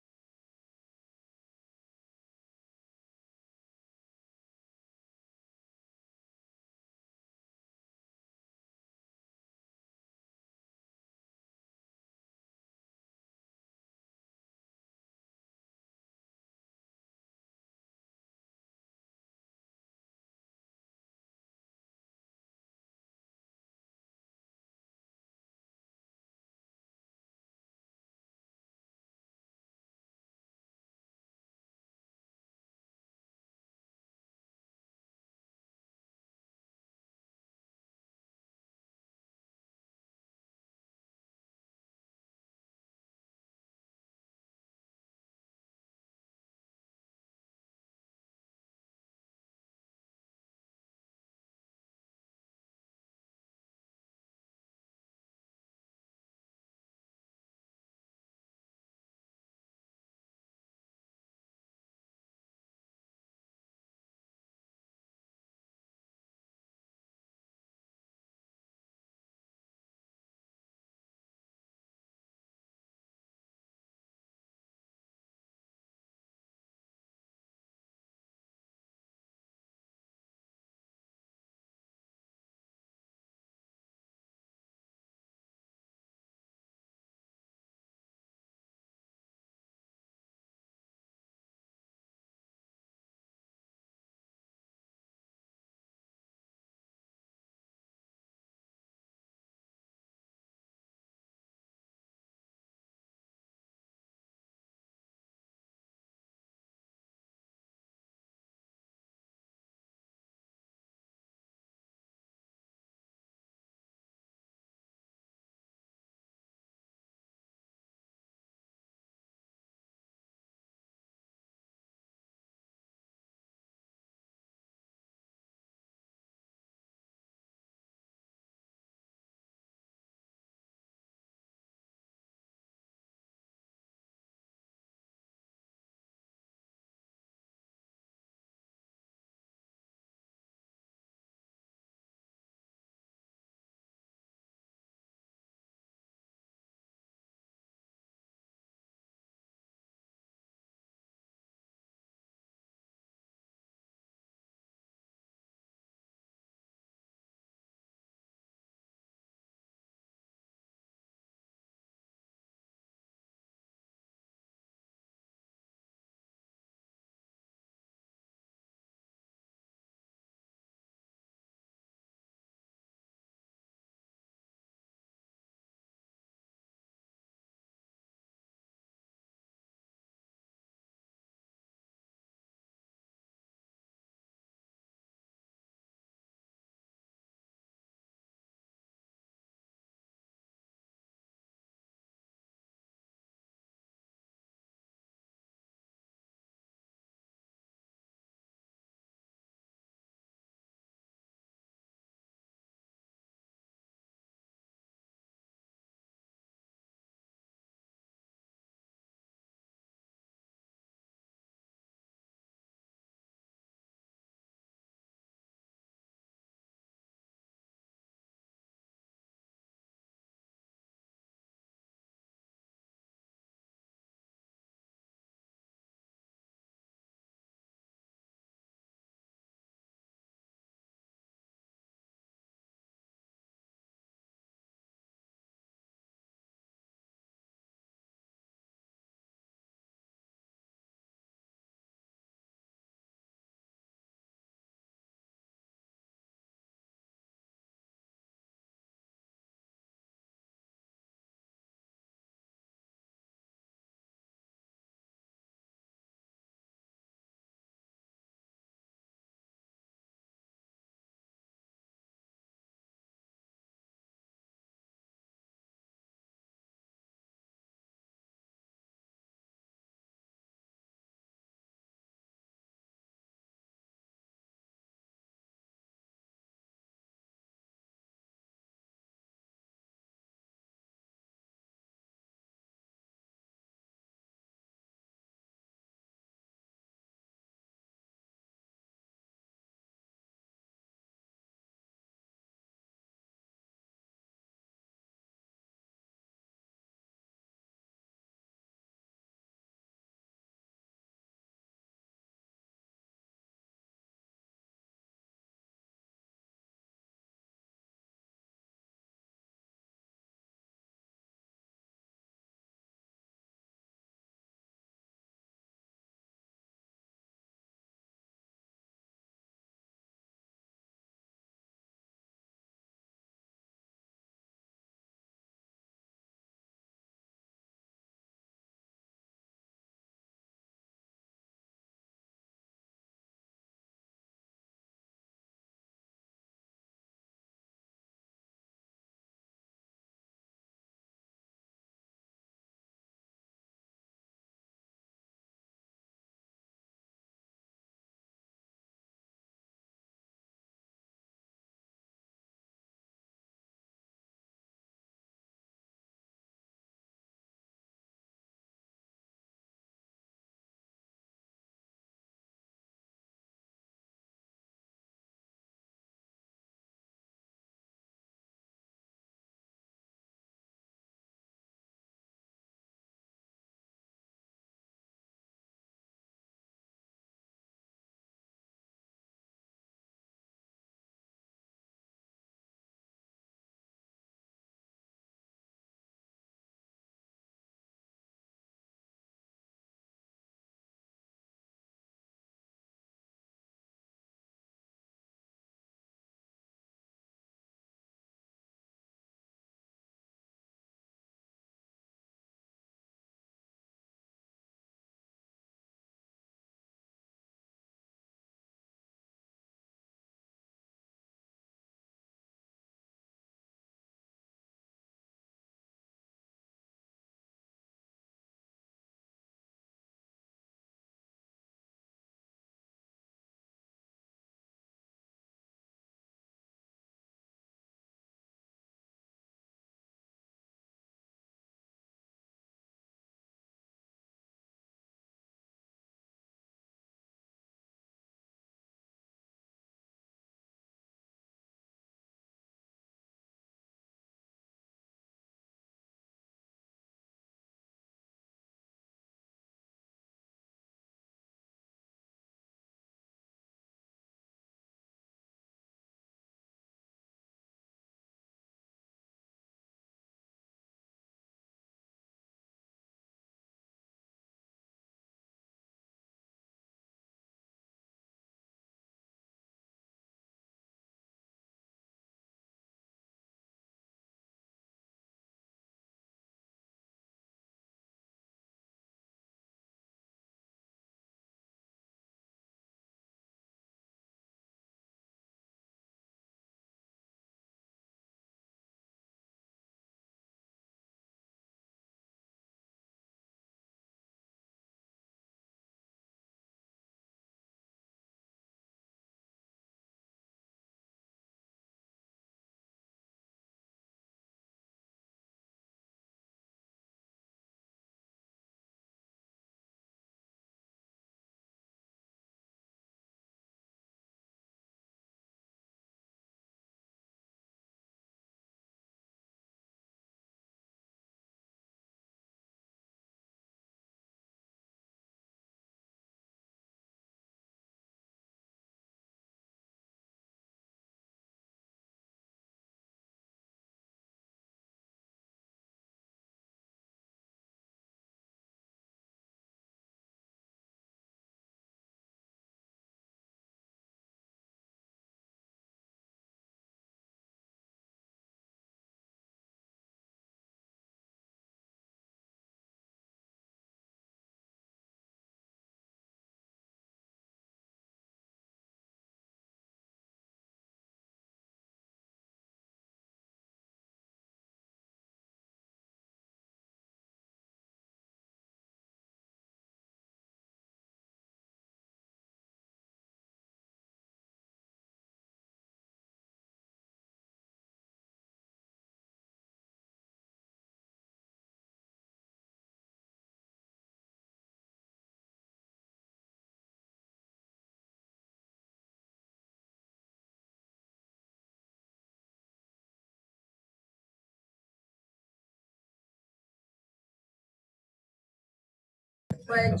pledge.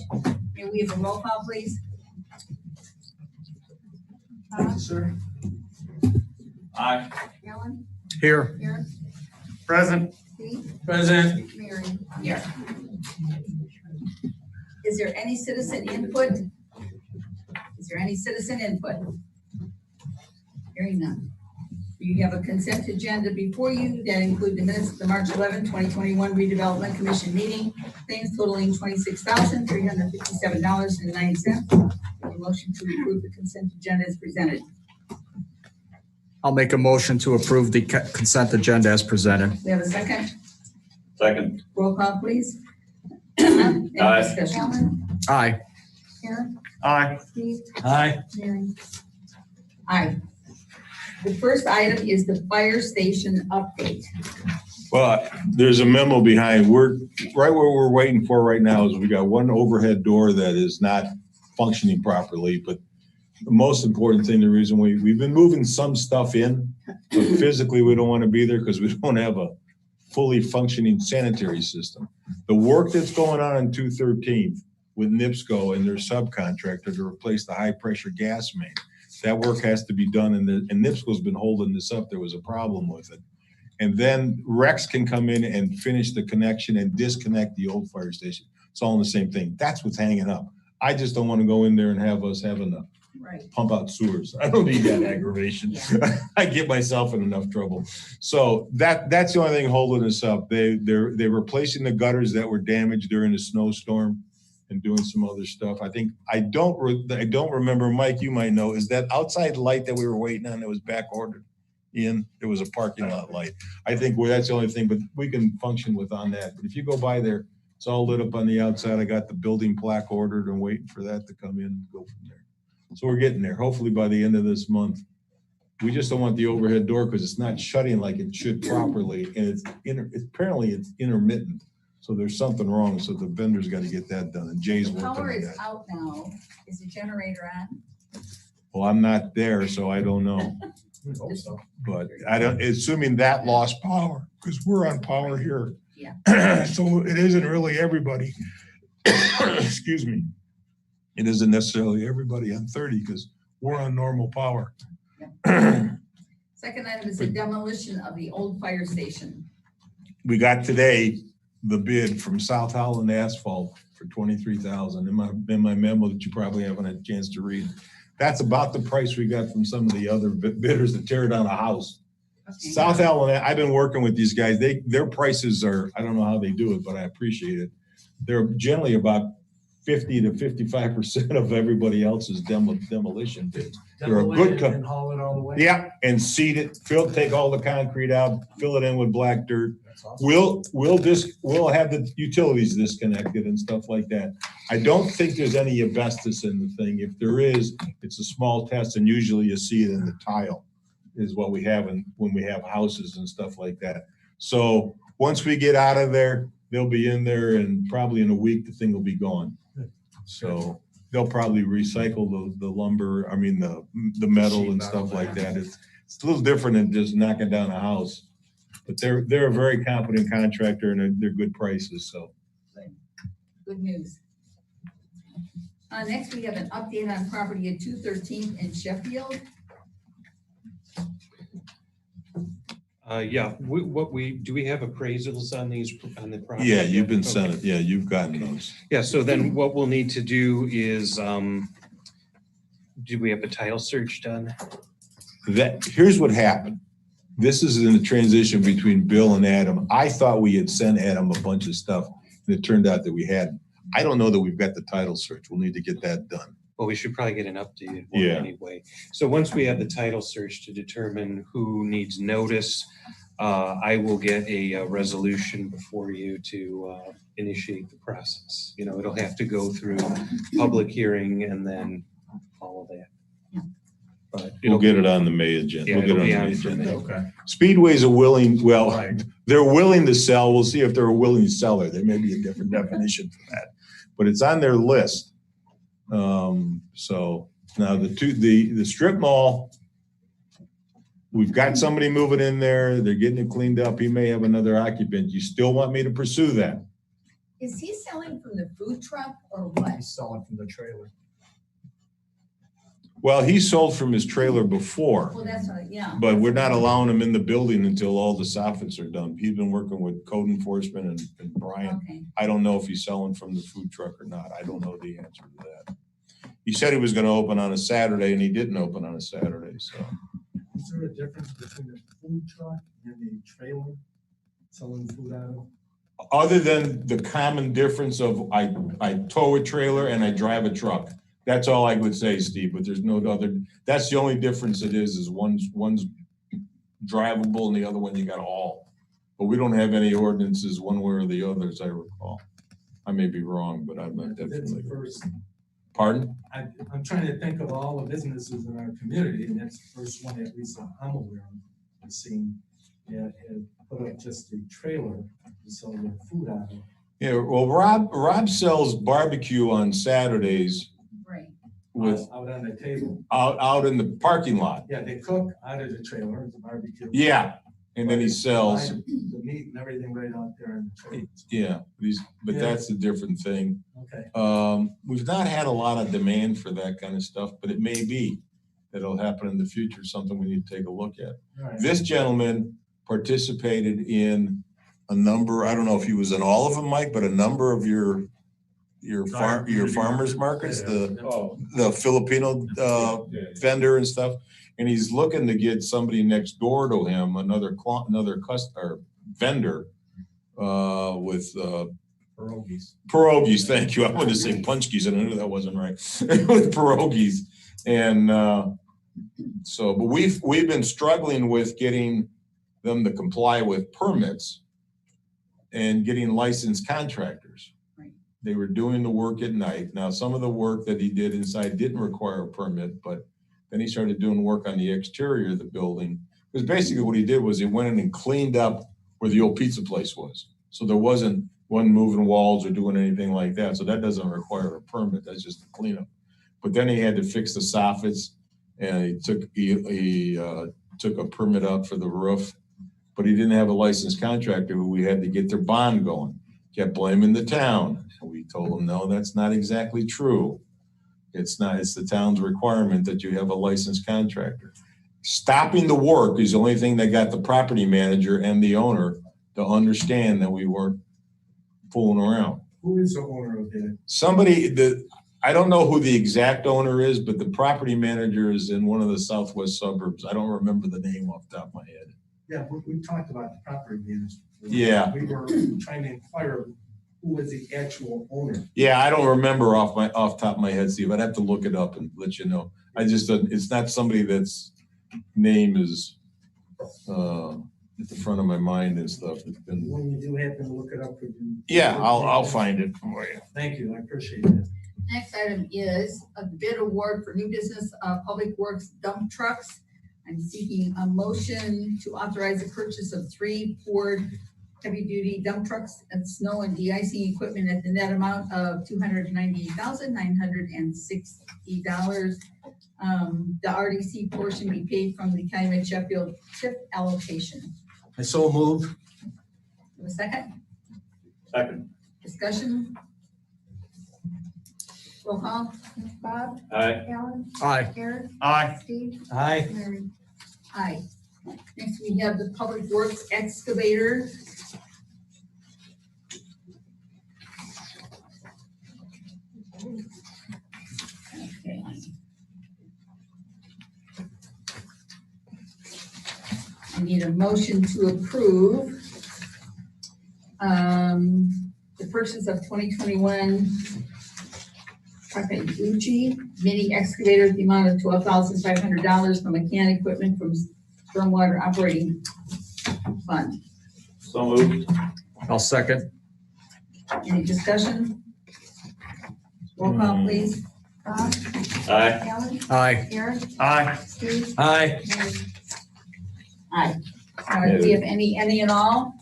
May we have a roll call, please? Sir. Aye. Alan? Here. Here? Present. Steve? Present. Mary? Here. Is there any citizen input? Is there any citizen input? Hearing none. You have a consent agenda before you that include the minutes of the March 11, 2021 Redevelopment Commission meeting, claims totaling $26,357.09. A motion to approve the consent agenda is presented. I'll make a motion to approve the consent agenda as presented. We have a second. Second. Roll call, please. Any Aye. discussion? Alan? Aye. Karen? Aye. Steve? Aye. Mary? Aye. The first item is the fire station update. Well, there's a memo behind. We're right where we're waiting for right now is we got one overhead door that is not functioning properly. But the most important thing, the reason we've been moving some stuff in, but physically we don't want to be there because we don't have a fully functioning sanitary system. The work that's going on 213th with NIPSCO and their subcontractor to replace the high pressure gas main, that work has to be done, and NIPSCO's been holding this up. There was a problem with it. And then Rex can come in and finish the connection and disconnect the old fire station. It's all in the same thing. That's what's hanging up. I just don't want to go in there and have us having to pump out sewers. I don't need that aggravation. I get myself in enough trouble. So that's the only thing holding us up. They're replacing the gutters that were damaged during the snowstorm and doing some other stuff. I don't remember, Mike, you might know, is that outside light that we were waiting on that was back ordered in? There was a parking lot light. I think that's the only thing, but we can function on that. But if you go by there, it's all lit up on the outside. I got the building plaque ordered and waiting for that to come in and go from there. So we're getting there, hopefully by the end of this month. We just don't want the overhead door because it's not shutting like it should properly. And apparently it's intermittent. So there's something wrong. So the vendor's got to get that done. And Jay's working on that. Power is out now. Is the generator on? Well, I'm not there, so I don't know. But assuming that lost power, because we're on power here. Yeah. So it isn't really everybody. Excuse me. It isn't necessarily everybody on 30 because we're on normal power. Second item is the demolition of the old fire station. We got today the bid from South Holland Asphalt for $23,000 in my memo that you probably haven't had a chance to read. That's about the price we got from some of the other bidders that tear down a house. Okay. South Holland, I've been working with these guys. Their prices are, I don't know how they do it, but I appreciate it. They're generally about 50 to 55% of everybody else's demolition bids. They're a good company. And haul it all the way. Yeah, and seed it, take all the concrete out, fill it in with black dirt. That's awesome. We'll have the utilities disconnected and stuff like that. I don't think there's any asbestos in the thing. If there is, it's a small test, and usually you see it in the tile is what we have when we have houses and stuff like that. So once we get out of there, they'll be in there, and probably in a week the thing will be gone. So they'll probably recycle the lumber, the metal and stuff like that. It's a little different than just knocking down a house. But they're a very competent contractor, and they're good prices, so. Good news. Next, we have an update on property at 213 in Sheffield. Yeah, do we have appraisals on the property? Yeah, you've been sent Okay. it. Yeah, you've gotten those. Yeah, so then what we'll need to do is, do we have a title search done? Here's what happened. This is in the transition between Bill and Adam. I thought we had sent Adam a bunch of stuff, and it turned out that we hadn't. I don't know that we've got the title search. We'll need to get that done. Well, we should probably get an updated one Yeah. anyway. So once we have the title search to determine who needs notice, I will get a resolution before you to initiate the process. It'll have to go through public hearing and then all of that. But We'll get it on the May agenda. Yeah, We'll get it'll it be on the on May for agenda. May. Okay. Speedway's Right. they're willing to sell. We'll see if they're a willing seller. There may be a different definition for that, but it's on their list. So now the strip mall, we've got somebody moving in there. They're getting it cleaned up. He may have another occupant. You still want me to pursue that? Is he selling from the food truck or what? He's selling from the trailer. Well, he sold from his trailer before, Well, that's what, yeah. but we're not allowing him in the building until all the soffits are done. He's been working with code enforcement and Brian. Okay, I don't know if he's selling from the food truck or not. I don't know the answer to that. He said he was gonna open on a Saturday and he didn't open on a Saturday, so. Is there a difference between a food truck and a trailer selling food out of? Other than the common difference of I tow a trailer and I drive a truck. That's all I would say, Steve, but there's no other, that's the only difference it is one's drivable and the other one you got to haul. But we don't have any ordinances one way or the other, as I recall. I may be wrong, but I'm not That's the definitely. first, Pardon? I'm trying to think of all the businesses in our community, and that's the first one, at least I'm aware of, I've seen, that had put up just a trailer to sell their food out of. Yeah, well, Rob sells barbecue on Saturdays right. with Out on the table. out in the parking lot. Yeah, they cook out of the trailer, the barbecue. Yeah, and then he sells. The meat and everything right out there in the trailer. Yeah, but that's a different thing. Okay. We've not had a lot of demand for that kind of stuff, but it may be that it'll happen in the future, something we need to take a look at. All right. This gentleman participated in a number, I don't know if he was in all of them, Mike, but a number of your farmers markets, the Filipino vendor and stuff. And he's looking to get somebody next door to him, another customer vendor with pierogies. Thank you. I wanted to say punchkis, and I knew that wasn't right. With pierogies, and but we've been struggling with getting them to comply with permits and getting licensed contractors. Right. They were doing the work at night. Now, some of the work that he did inside didn't require a permit, but then he started doing work on the exterior of the building. Because basically what he did was he went in and cleaned up where the old pizza place was. So there wasn't one moving walls or doing anything like that. So that doesn't require a permit. That's just a cleanup. But then he had to fix the soffits, and he took a permit out for the roof. But he didn't have a licensed contractor who we had to get their bond going. Kept blaming the town. And we told him, no, that's not exactly true. It's not, it's the town's requirement that you have a licensed contractor. Stopping the work is the only thing that got the property manager and the owner to understand that we weren't fooling around. Who is the owner of that? I don't know who the exact owner is, but the property manager is in one of the southwest suburbs. I don't remember the name off the top of my head. Yeah, we talked about the property manager. Yeah. We were trying to inquire who was the actual owner. Yeah, I don't remember off top of my head, Steve. I'd have to look it up and let you know. It's not somebody that's name is at the front of my mind and stuff. It's been. When you do happen to look it up, could you? Yeah, I'll find it for you. Thank you, I appreciate that. Next item is a bid award for new business, Public Works dump trucks. I'm seeking a motion to authorize the purchase of 3 Ford heavy-duty dump trucks and snow and de-icing equipment at the net amount of $298,960. The RDC portion be paid from the Calumet Sheffield TIP allocation. I so move. Have a second? Second. Discussion? Roll call. Bob, Aye. Alan, Aye. Eric, Aye. Steve, Aye. Mary. Aye. Next, we have the Public Works excavator. Okay. I need a motion to approve the purchase of 2021 Uchi mini excavator at the amount of $12,500 from Mechanic Equipment from Stormwater Operating Fund. So moved. I'll second. Any discussion? Roll call, please. Bob, Aye. Alan, Aye. Eric, Aye. Steve, Aye. Mary. Aye. Do we have any and all?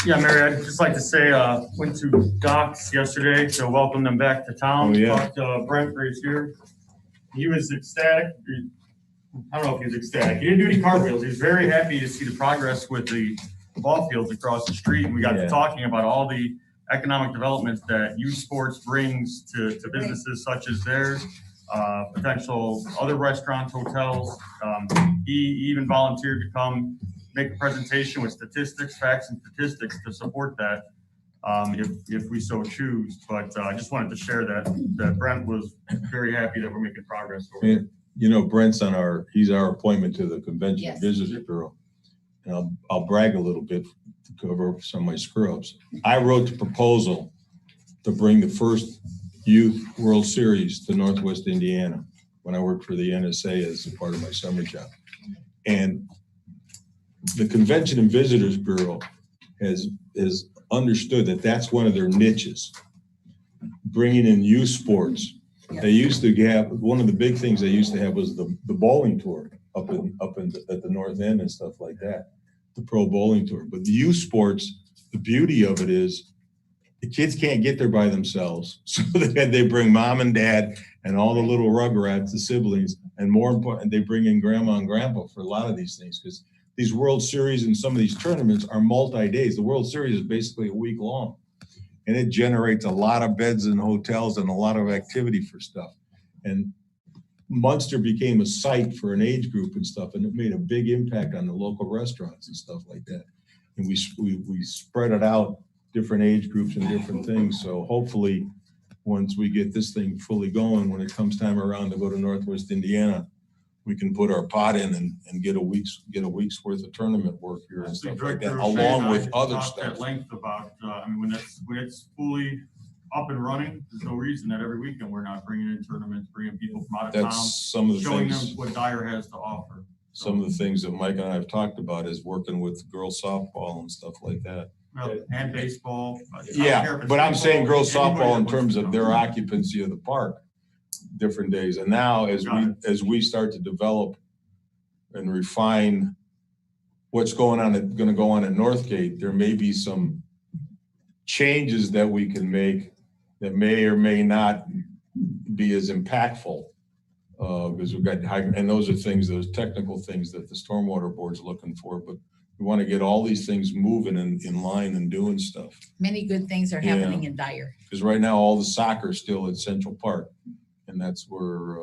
Yeah, Mary, I'd just like to say, went to Doc's yesterday to welcome them back to town. Oh, yeah. Talked to Brent right here. He was ecstatic. I don't know if he was ecstatic. He didn't do any cartwheels. He was very happy to see the progress with the ball fields across the street. And we got Yeah. to talking about all the economic development that youth sports brings to businesses such as theirs, potential other restaurants, hotels. He even volunteered to come make a presentation with statistics, facts and statistics to support that, if we so choose. But I just wanted to share that Brent was very happy that we're making progress. Yeah. You know, Brent's he's our appointment to the Convention and Yes. Visitors Bureau. And I'll brag a little bit to cover up some of my screw-ups. I wrote the proposal to bring the first Youth World Series to Northwest Indiana when I worked for the NSA as a part of my summer job. And the Convention and Visitors Bureau has understood that that's one of their niches, bringing in youth sports. They used to have, one of the big things they used to have was the bowling tour up at the north end and stuff like that, the pro bowling tour. But the youth sports, the beauty of it is the kids can't get there by themselves. So they bring mom and dad and all the little rugrats, the siblings, and more important, they bring in grandma and grandpa for a lot of these things, because these World Series and some of these tournaments are multi-days. The World Series is basically a week long. And it generates a lot of beds in hotels and a lot of activity for stuff. And Munster became a site for an age group and stuff, and it made a big impact on the local restaurants and stuff like that. And we spread it out, different age groups and different things. So hopefully, once we get this thing fully going, when it comes time around to go to Northwest Indiana, we can put our pot in and get a week's worth of tournament work here and stuff like that, along with other stuff. At length about, I mean, when it's fully up and running, there's no reason that every weekend we're not bringing in tournaments, bringing people from out of town, That's some of the showing them things. what Dyer has to offer. Some of the things that Mike and I have talked about is working with girls softball and stuff like that. Well, and baseball. I don't care Yeah, if it's but I'm saying baseball, girls anybody softball that in wants terms to of come. their occupancy of the park, different days. And now as we start to develop and refine what's going to go on at Northgate, there may be some changes that we can make that may or may not be as impactful. Because we've got and those are things, those technical things that the stormwater board's looking for, but we want to get all these things moving in line and doing stuff. Many good things are happening in Dyer. Because right now, all the soccer is still at Central Park, and that's where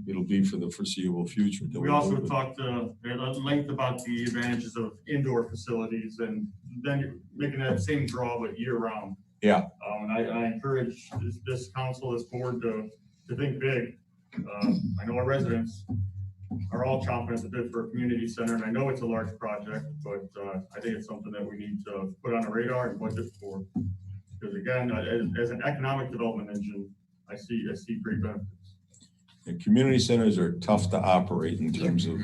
it'll be for the foreseeable future. We also talked at length about the advantages of indoor facilities and then making that same draw but year round. Yeah. And I encourage this council, this board to think big. I know our residents are all chomping at the bit for a community center, and I know it's a large project, but I think it's something that we need to put on the radar and budget for. Because again, as an economic development engine, I see great benefits. And community centers are tough to operate in terms of,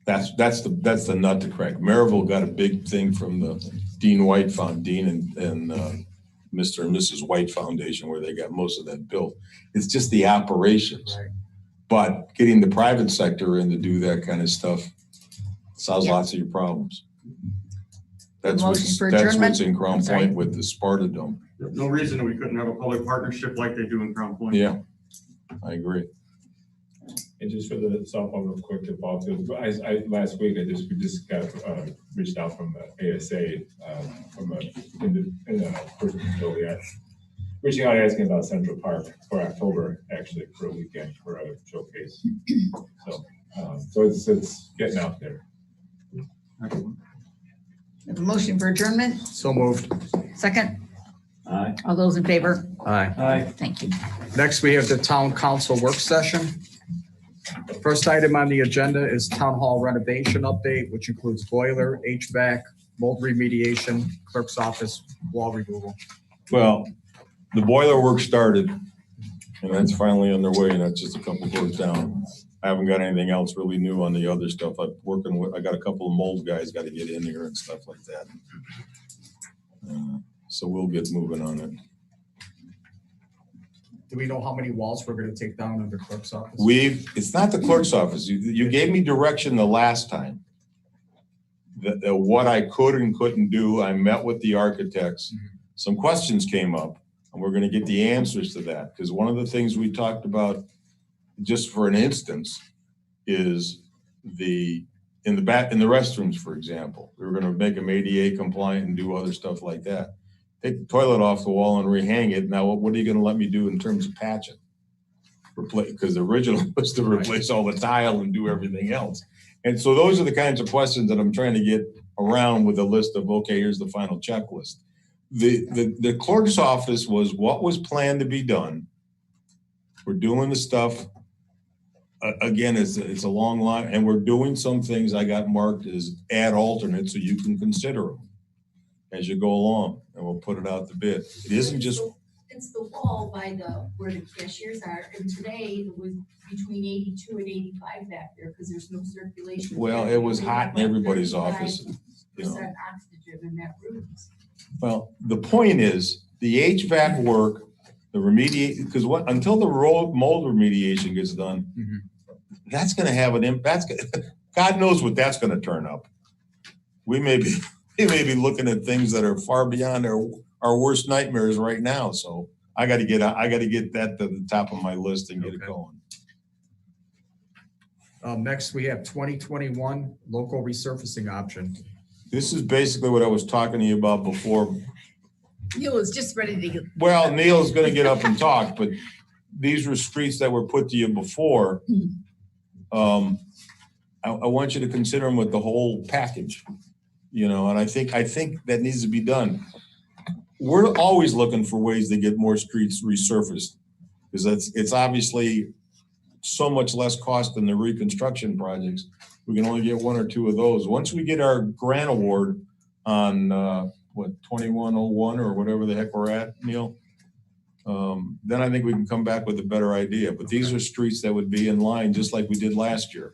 that's the nut to crack. Maryville got a big thing from the Dean and Mr. and Mrs. White Foundation, where they got most of that built. It's just the operations. Right. But getting the private sector in to do that kind of stuff solves lots of your problems. That's what's in Crown Point with the Sparta Dome. No reason that we couldn't have a public partnership like they do in Crown Point. Yeah, I agree. And just for the softball real quick to follow to, last week we just got reached out from the ASA from a person reaching out asking about Central Park for October, actually, for a weekend for a showcase. So it's getting out there. A motion for adjournment, So moved. second? Aye. All those in favor? Aye. Thank you. Next, we have the town council work session. First item on the agenda is town hall renovation update, which includes boiler, HVAC, mold remediation, clerk's office, wall removal. Well, the boiler work started, and that's finally underway, and that's just a couple doors down. I haven't got anything else really new on the other stuff. I got a couple of mold guys got to get in here and stuff like that. So we'll get moving on it. Do we know how many walls we're going to take down in the clerk's office? It's not the clerk's office. You gave me direction the last time. What I could and couldn't do, I met with the architects. Some questions came up, and we're going to get the answers to that. Because one of the things we talked about, just for an instance, is the in the back, in the restrooms, for example. We were gonna make them ADA compliant and do other stuff like that. Take the toilet off the wall and rehang it. Now, what are you gonna let me do in terms of patching? Replace, because the original was to replace all the tile and do everything else. And so those are the kinds of questions that I'm trying to get around with a list of, okay, here's the final checklist. The clerk's office was what was planned to be done. We're doing the stuff. Again, it's a long line, and we're doing some things I got marked as add alternates, so you can consider them as you go along, and we'll put it out to bid. It isn't just. It's the wall by where the cashiers are, and today it was between 82 and 85 back there, because there's no circulation. Well, it was hot in everybody's office. You know. Percent oxygen in that room. Well, the point is, the HVAC work, the remediate, because until the mold remediation gets done, that's gonna have an impact. God knows what that's gonna turn up. We may be looking at things that are far beyond our worst nightmares right now. So I gotta get that to the top of my list and get it going. Next, we have 2021 local resurfacing option. This is basically what I was talking to you about before. Neil was just ready to get. Well, Neil's gonna get up and talk, but these were streets that were put to you before. I want you to consider them with the whole package, you know, and I think that needs to be done. We're always looking for ways to get more streets resurfaced, because it's obviously so much less cost than the reconstruction projects. We can only get one or two of those. Once we get our grant award on 2101 or whatever the heck we're at, Neil, then I think we can come back with a better idea. But these are streets that would be in line just like we did last year.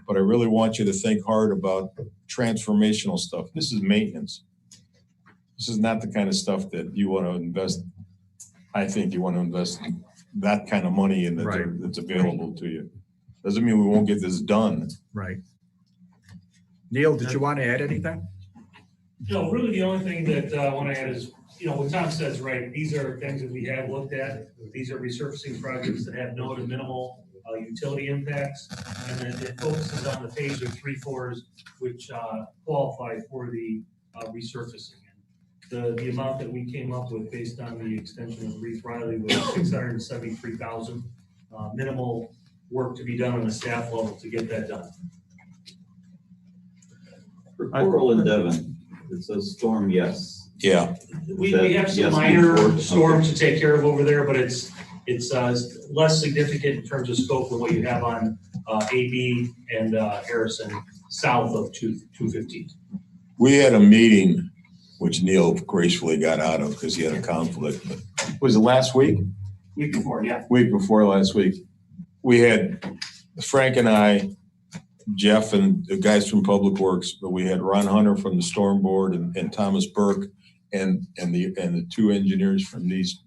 But I really want you to think hard about transformational stuff. This is maintenance. This is not the kind of stuff that you want to invest. I think you want to invest that kind of money in that's available to you. Doesn't mean we won't get this done. Right. Neil, did you want to add anything? No, really the only thing that I want to add is, you know, what Tom says, right, these are things that we have looked at. These are resurfacing projects that have no to minimal utility impacts. And then it focuses on the phase of 3/4, which qualify for the resurfacing. The amount that we came up with based on the extension of Reeve Riley was $673,000. Minimal work to be done on the staff level to get that done. For Coral and Devon, it says storm, yes. Yeah. We have some minor storms to take care of over there, but it's less significant in terms of scope than what you have on AB and Harrison south of 215. We had a meeting, which Neil gracefully got out of because he had a conflict. But was it last week? Week before, yeah. Week before last week. We had Frank and I, Jeff and the guys from Public Works, but we had Ron Hunter from the Storm Board and Thomas Burke and the two engineers from these,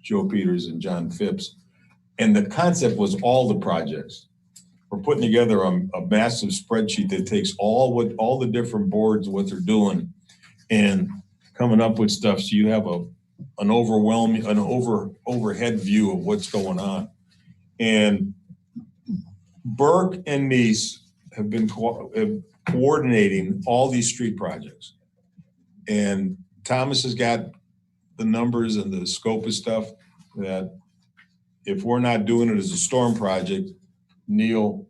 Joe Peters and John Phipps. And the concept was all the projects. We're putting together a massive spreadsheet that takes all the different boards, what they're doing, and coming up with stuff so you have an overhead view of what's going on. And Burke and Neese have been coordinating all these street projects. And Thomas has got the numbers and the scope of stuff that if we're not doing it as a storm project, Neil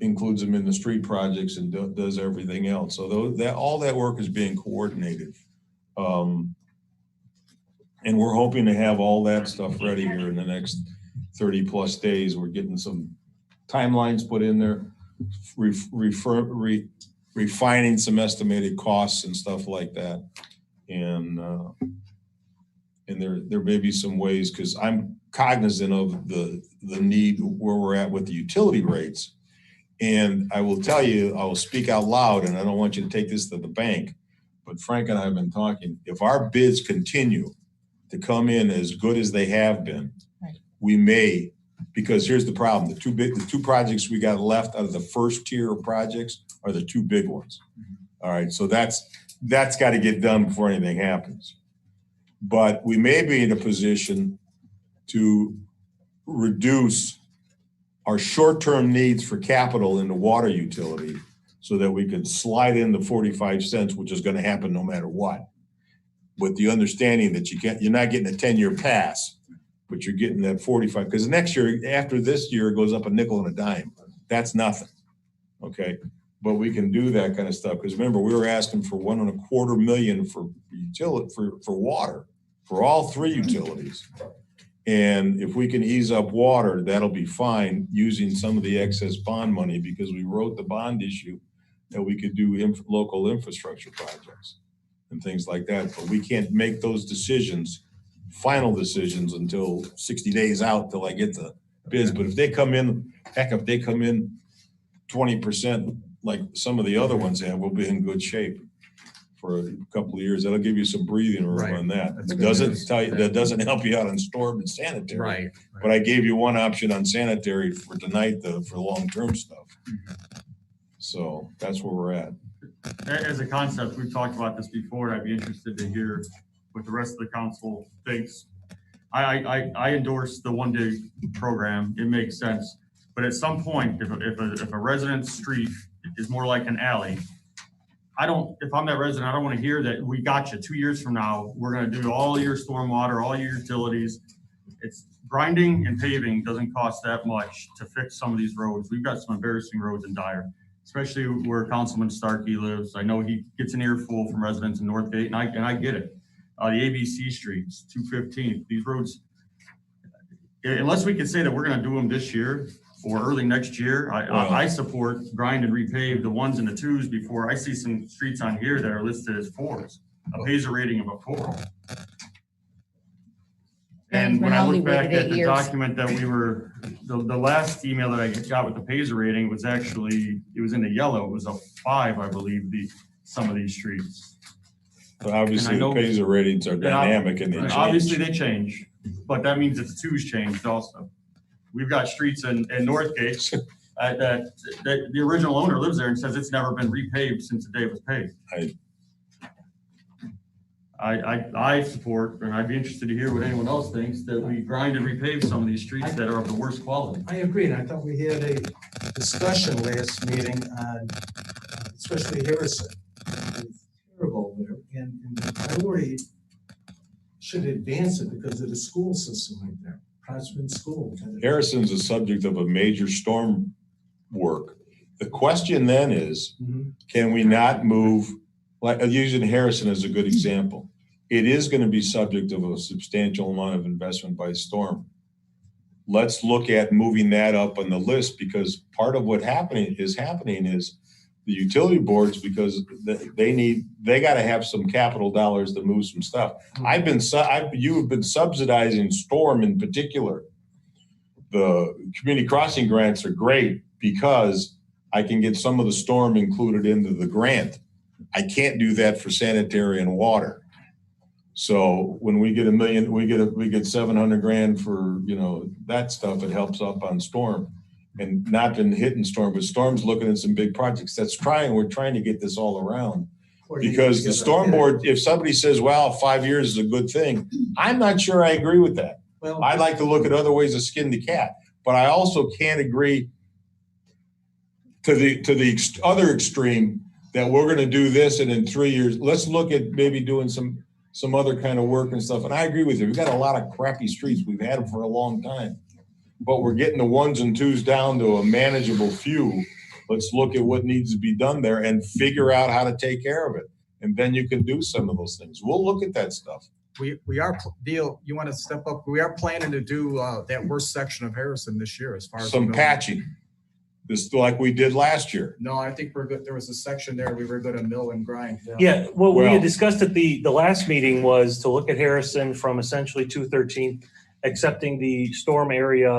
includes them in the street projects and does everything else. So all that work is being coordinated. And we're hoping to have all that stuff ready here in the next 30 plus days. We're getting some timelines put in there, refining some estimated costs and stuff like that. And there may be some ways, because I'm cognizant of the need where we're at with the utility rates. And I will tell you, I will speak out loud, and I don't want you to take this to the bank, but Frank and I have been talking. If our bids continue to come in as good as they have been, we may, because here's the problem. The two projects we got left out of the first tier of projects are the two big ones. All right, so that's got to get done before anything happens. But we may be in a position to reduce our short-term needs for capital in the water utility so that we could slide in the 45 cents, which is gonna happen no matter what. With the understanding that you're not getting a 10-year pass, but you're getting that 45, because next year, after this year, it goes up a nickel and a dime. That's nothing, okay? But we can do that kind of stuff, because remember, we were asking for $1.25 million for water, for all 3 utilities. And if we can ease up water, that'll be fine using some of the excess bond money, because we wrote the bond issue that we could do local infrastructure projects and things like that. But we can't make those decisions, final decisions, until 60 days out till I get the bids. But if they come in, heck, if they come in 20% like some of the other ones have, we'll be in good shape for a couple of years. That'll give you some breathing room Right. on that. That's It good doesn't news. tell you, that doesn't help you out on storm and sanitary. Right. But I gave you one option on sanitary for tonight, for long-term stuff. So that's where we're at. As a concept, we've talked about this before, and I'd be interested to hear what the rest of the council thinks. I endorse the one-day program. It makes sense. But at some point, if a resident's street is more like an alley, if I'm that resident, I don't want to hear that we got you 2 years from now, we're going to do all your stormwater, all your utilities. It's grinding and paving doesn't cost that much to fix some of these roads. We've got some embarrassing roads in Dyer, especially where Councilman Starkey lives. I know he gets an earful from residents in Northgate, and I get it. The ABC streets, 215, these roads, unless we can say that we're going to do them this year or early next year, I support grind and repave the 1s and the 2s before. I see some streets on here that are listed as 4s, a Paisley rating of a 4. And when I look back at the document that the last email that I got with the Paisley rating was actually, it was in the yellow. It was a 5, I believe, some of these streets. But obviously, the Paisley ratings are dynamic and they change. Obviously, they change, but that means that the 2's changed also. We've got streets in Northgate that the original owner lives there and says it's never been repaved since the day it was paved. I support, and I'd be interested to hear what anyone else thinks, that we grind and repave some of these streets that are of the worst quality. I agree, and I thought we had a discussion last meeting on, especially Harrison. It's terrible there, and the priority should advance it because of the school system right there, Prospect School. Harrison's a subject of a major storm work. The question then is, can we not move, like using Harrison as a good example, it is going to be subject of a substantial amount of investment by storm. Let's look at moving that up on the list, because part of what is happening is the utility boards, because they got to have some capital dollars to move some stuff. You have been subsidizing storm in particular. The community crossing grants are great because I can get some of the storm included into the grant. I can't do that for sanitary and water. So when we get $1 million, we get 700 grand for, that stuff. It helps up on storm, and not been hitting storm, but storm's looking at some big projects. We're trying to get this all around, because the storm board, if somebody says, well, 5 years is a good thing, I'm not sure I agree with that. Well, I'd like to look at other ways to skin the cat, but I also can't agree to the other extreme that we're going to do this, and in 3 years, let's look at maybe doing some other kind of work and stuff. And I agree with you. We've got a lot of crappy streets. We've had them for a long time, but we're getting the 1s and 2s down to a manageable few. Let's look at what needs to be done there and figure out how to take care of it. And then you can do some of those things. We'll look at that stuff. We are, Deal, you want to step up? We are planning to do that worst section of Harrison this year as far as some patching. This like we did last year. No, I think we're good. There was a section there we were going to mill and grind. Yeah, what we had discussed at the last meeting was to look at Harrison from essentially 213th, accepting the storm area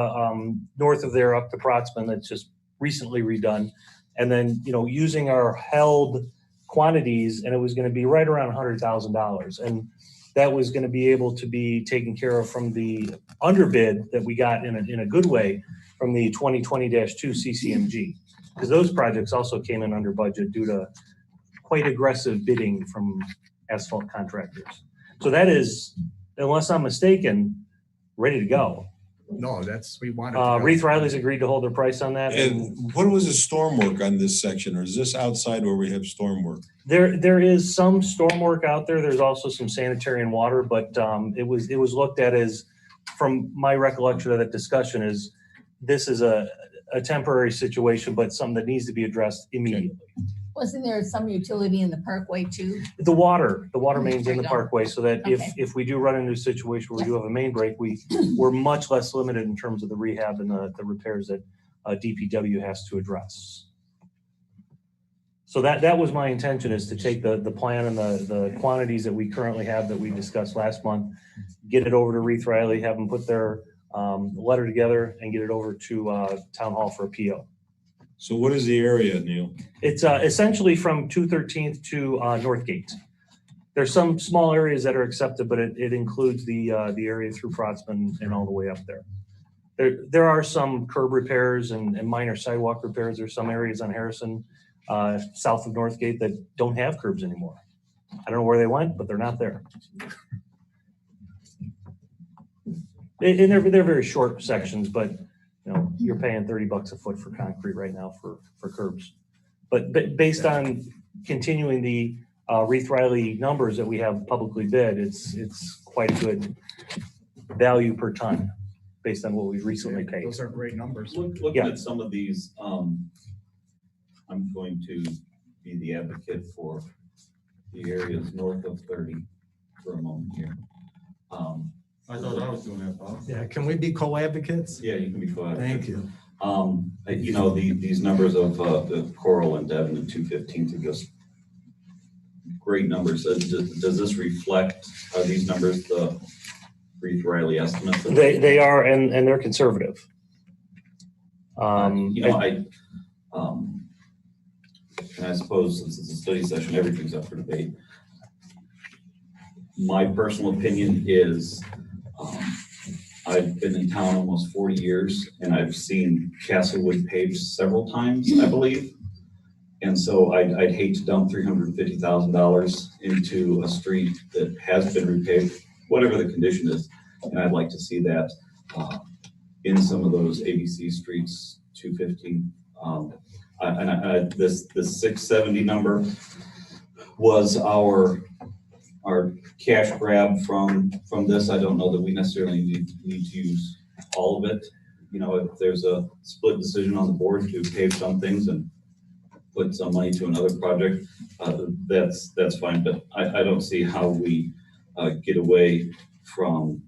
north of there up to Protzman that's just recently redone, and then using our held quantities, and it was going to be right around $100,000, and that was going to be able to be taken care of from the underbid that we got in a good way from the 2020-2 CCMG, because those projects also came in under budget due to quite aggressive bidding from asphalt contractors. So that is, unless I'm mistaken, ready to go. No, we wanted. to go. Reith Riley's agreed to hold their price on that. And what was the storm work on this section, or is this outside where we have storm work? There is some storm work out there. There's also some sanitary and water, but it was looked at as, from my recollection of that discussion, is this is a temporary situation, but something that needs to be addressed immediately. Wasn't there some utility in the parkway too? The water main's in the Right on. parkway, so that Okay. if we do run into a situation where we do have a main break, we're much less limited in terms of the rehab and the repairs that DPW has to address. So that was my intention, is to take the plan and the quantities that we currently have that we discussed last month, get it over to Reith Riley, have them put their letter together and get it over to Town Hall for a PO. So what is the area, Neil? It's essentially from 213th to Northgate. There's some small areas that are accepted, but it includes the area through Protzman and all the way up there. There are some curb repairs and minor sidewalk repairs. There's some areas on Harrison, south of Northgate, that don't have curbs anymore. I don't know where they went, but they're not there. And they're very short sections, but you know, you're paying $30 a foot for concrete right now for curbs. But based on continuing the Reith Riley numbers that we have publicly bid, it's quite a good value per ton based on what we've recently paid. Those are great numbers. Looking Yeah. at some of these, I'm going to be the advocate for the areas north of 30 for a moment here. I thought I was doing that, Bob. Yeah, can we be co-advocates? Yeah, you can be quiet. Thank you. You know, these numbers of the Coral and Devon and 215 are just great numbers. Does this reflect, are these numbers the Reith Riley estimates? They are, and they're conservative. You know, and I suppose since it's a study session, everything's up for debate. My personal opinion is, I've been in town almost 40 years and I've seen Castlewood paved several times, I believe. And so I'd hate to dump $350,000 into a street that has been repaved, whatever the condition is. And I'd like to see that in some of those ABC streets, 215. This 670 number was our cash grab from this. I don't know that we necessarily need to use all of it. You know, if there's a split decision on the board to pave some things and put some money to another project, that's fine. But I don't see how we get away from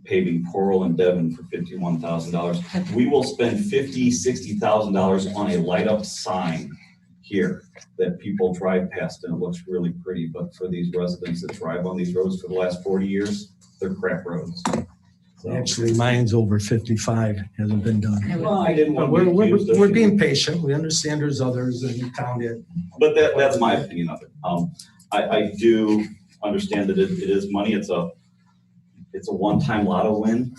paving Coral and Devon for $51,000. We will spend $50,000-$60,000 on a light up sign here that people drive past and it looks really pretty, but for these residents that drive on these roads for the last 40 years, they're crap roads. So, Actually, mine's over 55, hasn't been done. well, I didn't But want to be accused of- we're being patient. We understand there's others in town that. But that's my opinion of it. I do understand that it is money. It's a one-time lotto win,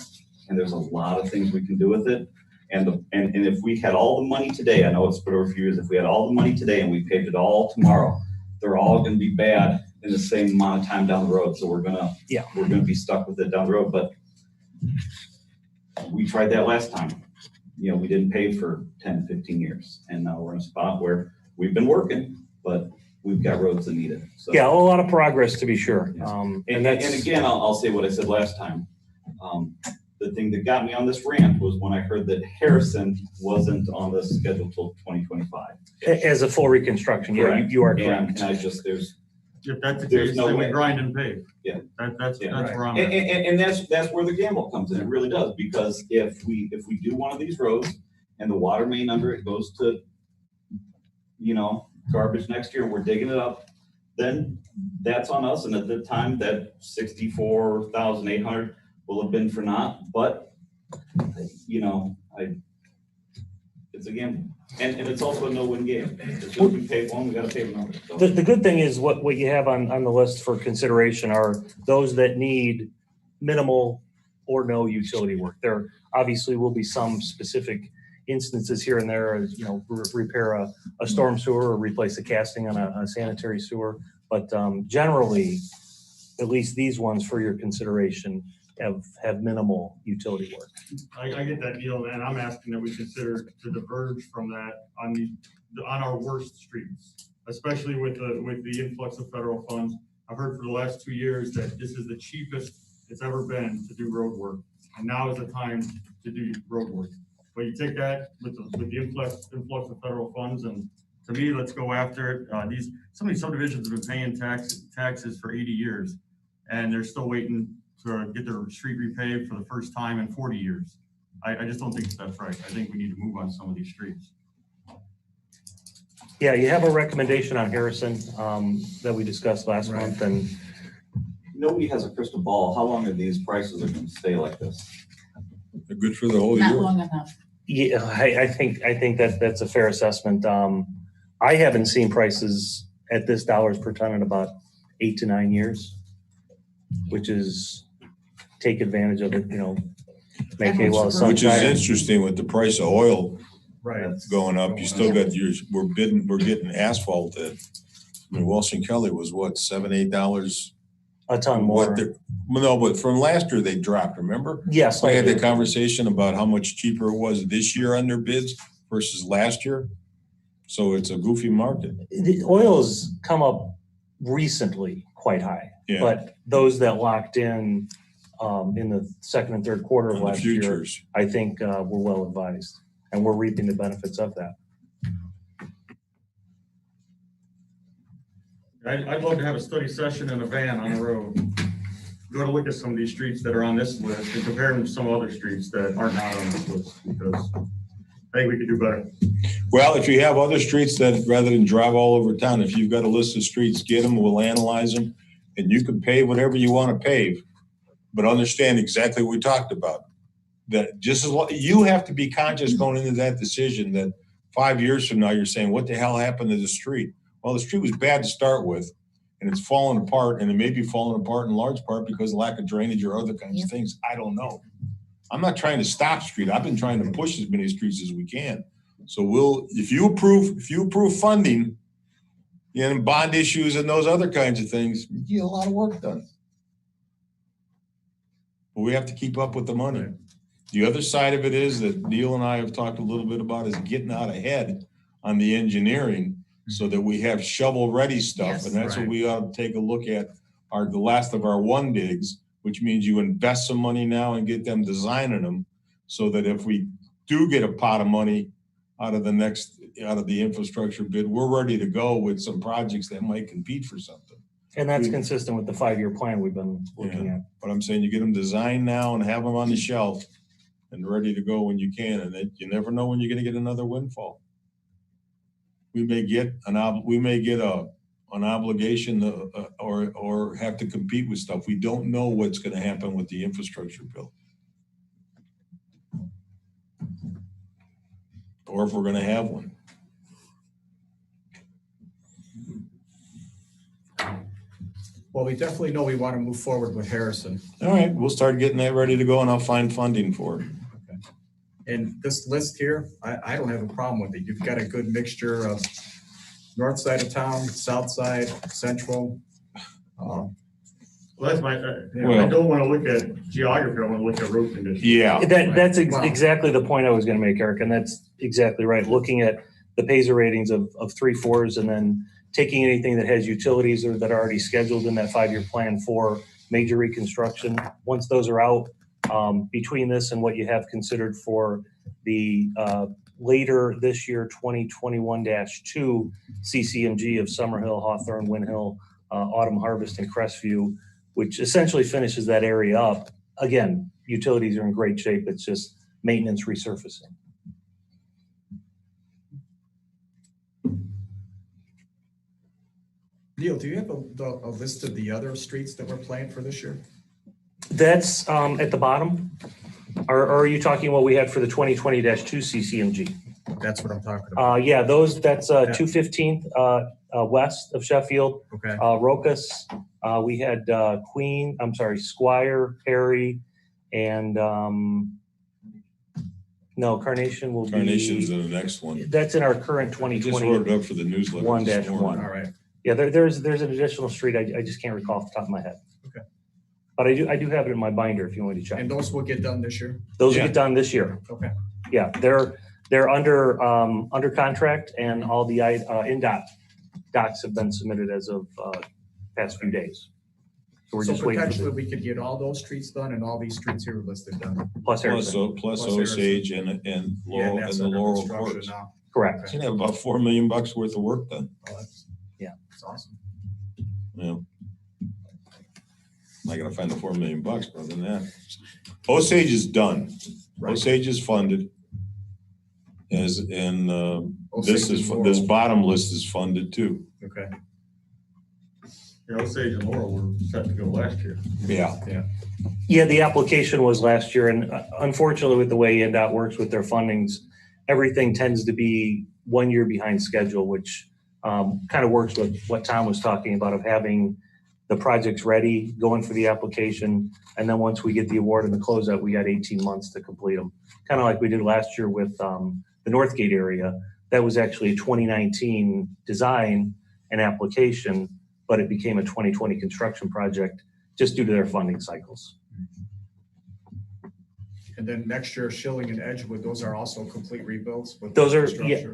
and there's a lot of things we can do with it. And if we had all the money today, I know it's split over a few years, if we had all the money today and we paved it all tomorrow, they're all gonna be bad in the same amount of time down the road. So we're gonna be stuck with it down the road. But we tried that last time. You know, we didn't pave for 10, 15 years. And now we're in a spot where we've been working, but we've got roads that need it. So, Yeah, a lot of progress to be sure. and again, I'll say what I said last time. The thing that got me on this rant was when I heard that Harrison wasn't on the schedule till 2025. As a full reconstruction, yeah, Correct. you are And correct. I just, If that's the There's case, no then we way. grind and pave. Yeah. That's Yeah. where I'm and, at. and that's where the gamble comes in. It really does, because if we do one of these roads and the water main under it goes to, you know, garbage next year and we're digging it up, then that's on us. And at the time, that 64,800 will have been for naught. But you know, it's a gamble, and it's also a no-win game. If we pay one, we got to pay another. So. The good thing is what you have on the list for consideration are those that need minimal or no utility work. There obviously will be some specific instances here and there, as you know, repair a storm sewer or replace a casting on a sanitary sewer. But generally, at least these ones for your consideration, have minimal utility work. I get that deal, and I'm asking that we consider to diverge from that on our worst streets, especially with the influx of federal funds. I've heard for the last 2 years that this is the cheapest it's ever been to do road work, and now is the time to do road work. But you take that with the influx of federal funds, and to me, let's go after it. Some of these subdivisions have been paying taxes for 80 years, and they're still waiting to get their street repaved for the first time in 40 years. I just don't think that's right. I think we need to move on some of these streets. Yeah, you have a recommendation on Harrison that we discussed last month, and Nobody has a crystal ball. How long are these prices going to stay like this? They're good for the whole Not year. long enough. yeah, I think that's a fair assessment. I haven't seen prices at this dollars per ton in about 8 to 9 years, which is take advantage of it, make hay while the sun's Which is shining. interesting with the price of oil Right. going up. You still got we're getting asphalt at, Wilson Kelly was what, $7-8 A ton more. No, but from last year they dropped, remember? Yes. We had the conversation about how much cheaper it was this year on their bids versus last year. So it's a goofy market. The oil has come up recently quite high, Yeah. but those that locked in the second and third quarter of On the last year, futures. I think were well advised, and we're reaping the benefits of that. I'd love to have a study session in a van on the road. Go to look at some of these streets that are on this list and compare them to some other streets that are not on this list, because I think we could do better. Well, if you have other streets that, rather than drive all over town, if you've got a list of streets, get them, we'll analyze them, and you can pave whatever you want to pave. But understand exactly what we talked about. That just as you have to be conscious going into that decision that 5 years from now, you're saying, what the hell happened to the street? Well, the street was bad to start with, and it's fallen apart, and it may be falling apart in large part because of lack of drainage or other kinds of things. I don't know. I'm not trying to stop street. I've been trying to push as many streets as we can. So if you approve funding and bond issues and those other kinds of things, you get a lot of work done. But we have to keep up with the money. The other side of it is that Neil and I have talked a little bit about is getting out ahead on the engineering so that we have shovel-ready stuff. Yes. And that's what we ought to take a look at, the last of our one digs, which means you invest some money now and get them designing them so that if we do get a pot of money out of the infrastructure bid, we're ready to go with some projects that might compete for something. And that's consistent with the 5-year plan we've been looking at. But I'm saying you get them designed now and have them on the shelf and ready to go when you can. And then you never know when you're going to get another windfall. We may get an obligation or have to compete with stuff. We don't know what's going to happen with the infrastructure bill. Or if we're going to have one. Well, we definitely know we want to move forward with Harrison. All right, we'll start getting that ready to go and I'll find funding for it. Okay. And this list here, I don't have a problem with it. You've got a good mixture of north side of town, south side, central. Well, that's I don't want to look at geography. I want to look at road conditions. Yeah. That's exactly the point I was going to make, Eric, and that's exactly right. Looking at the PASER ratings of 3-4s and then taking anything that has utilities or that are already scheduled in that 5-year plan for major reconstruction. Once those are out, between this and what you have considered for the later this year 2021-2 CCMG of Summerhill, Hawthorne, Win Hill, Autumn Harvest, and Crestview, which essentially finishes that area up. Again, utilities are in great shape. It's just maintenance resurfacing. Neil, do you have a list of the other streets that we're planned for this year? That's at the bottom. Or are you talking what we had for the 2020-2 CCMG? That's what I'm talking about. Yeah, that's 215th west of Sheffield. Okay. Rocus. We had Squire, Perry, and Carnation will be. Carnation's in the next one. That's in our current 2020. Just wrote it up for the newsletter. 1-1. All right. Yeah, there's an additional street. I just can't recall off the top of my head. Okay. But I do have it in my binder if you want me to check. And those will get done this year? Those will Yeah. get done this year. Okay. Yeah, they're under contract and all the NDOT docs have been submitted as of past few days. So we're So just waiting for potentially the we could get all those streets done and all these streets here listed done. plus Harrison. Plus Plus Osage and Yeah, Laurel and that's and the under Laurel construction Courts. now. Correct. It's gonna have about $4 million worth of work done. Oh, that's- Yeah. That's awesome. Yeah. Not gonna find the $4 million, but other than that. Osage is done. Right. Osage is funded. This Osage and this Laurel. bottom list is funded too. Okay. Yeah, Osage and Laurel were set to go last year. Yeah. Yeah, the application was last year, and unfortunately, with the way NDOT works with their fundings, everything tends to be 1 year behind schedule, which kind of works with what Tom was talking about of having the projects ready, going for the application, and then once we get the award and the closeout, we got 18 months to complete them. Kind of like we did last year with the Northgate area. That was actually a 2019 design and application, but it became a 2020 construction project just due to their funding cycles. And then next year, Schilling and Edgewood, those are also complete rebuilds? with Those are, infrastructure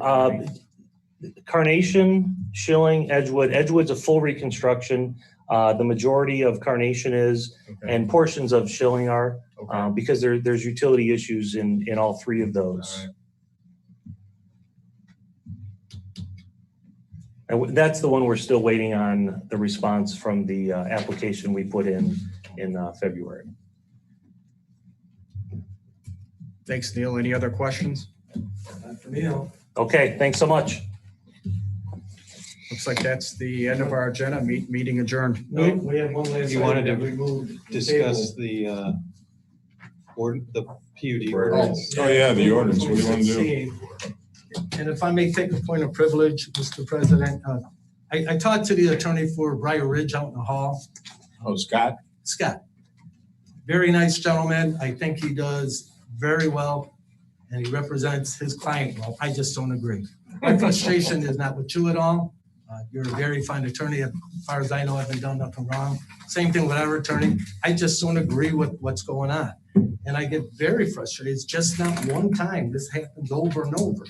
yeah, Carnation, Schilling, Edgewood. Edgewood's a full reconstruction. The majority of Carnation is, Okay. and portions of Schilling are, Okay. because there's utility issues in all three of those. All right. And that's the one we're still waiting on the response from the application we put in February. Thanks, Neil. Any other questions? Neil. Okay, thanks so much. Looks like that's the end of our agenda. Meeting adjourned. No, we have one last. You wanted item to that we moved the Discuss table. the PUD ordinance. Oh, yeah, the ordinance. What do you want to do? 2016. And if I may take a point of privilege, Mr. President, I talked to the attorney for Briar Ridge out in the hall, Oh, Scott? Scott. Very nice gentleman. I think he does very well and he represents his client well. I just don't agree. My frustration is not with you at all. You're a very fine attorney. As far as I know, I haven't done nothing wrong. Same thing with our attorney. I just don't agree with what's going on. And I get very frustrated. It's just not one time. This happens over and over.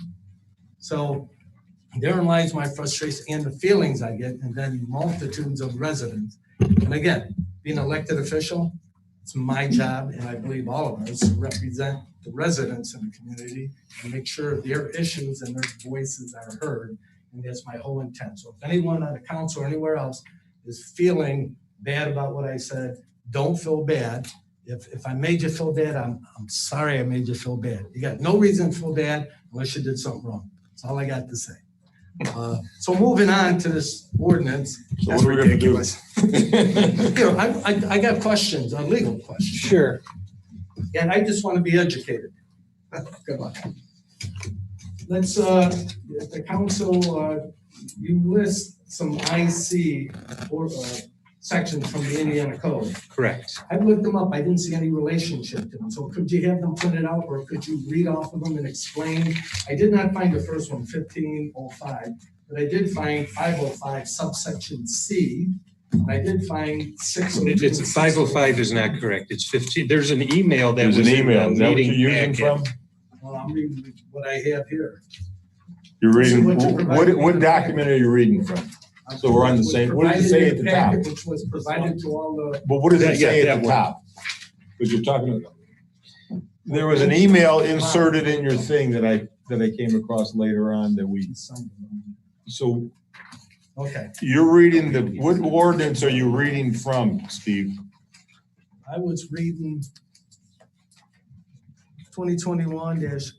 So therein lies my frustration and the feelings I get, and then multitudes of residents. And again, being an elected official, it's my job, and I believe all of us, to represent the residents in the community and make sure their issues and their voices are heard. And that's my whole intent. So if anyone on the council or anywhere else is feeling bad about what I said, don't feel bad. If I made you feel bad, I'm sorry I made you feel bad. You got no reason to feel bad unless you did something wrong. That's all I got to say. So moving on to this ordinance. So what are we gonna do? Here, I got questions, legal questions. Sure. And I just want to be educated. Good luck. Let's, the council, you list some IC or sections from the Indiana Code. Correct. I looked them up. I didn't see any relationship to them. So could you have them printed out or could you read off of them and explain? I did not find the first one, 1505, but I did find 505 subsection C. I did find 602. It's 505 is not correct. It's 15. There's an email that There's was an in email. the Is that what you're meeting using packet. from? Well, I'm reading what I have here. You're reading, What you provided me what in the document are you reading from? So we're on the same, what does it say at the top? Which was provided to all the. But what does it say Yeah, at the that one. top? Because you're talking about. There was an email inserted in your thing that I came across later on that we, so Okay, you're reading what ordinance are you reading from, Steve? I was reading 2021-16,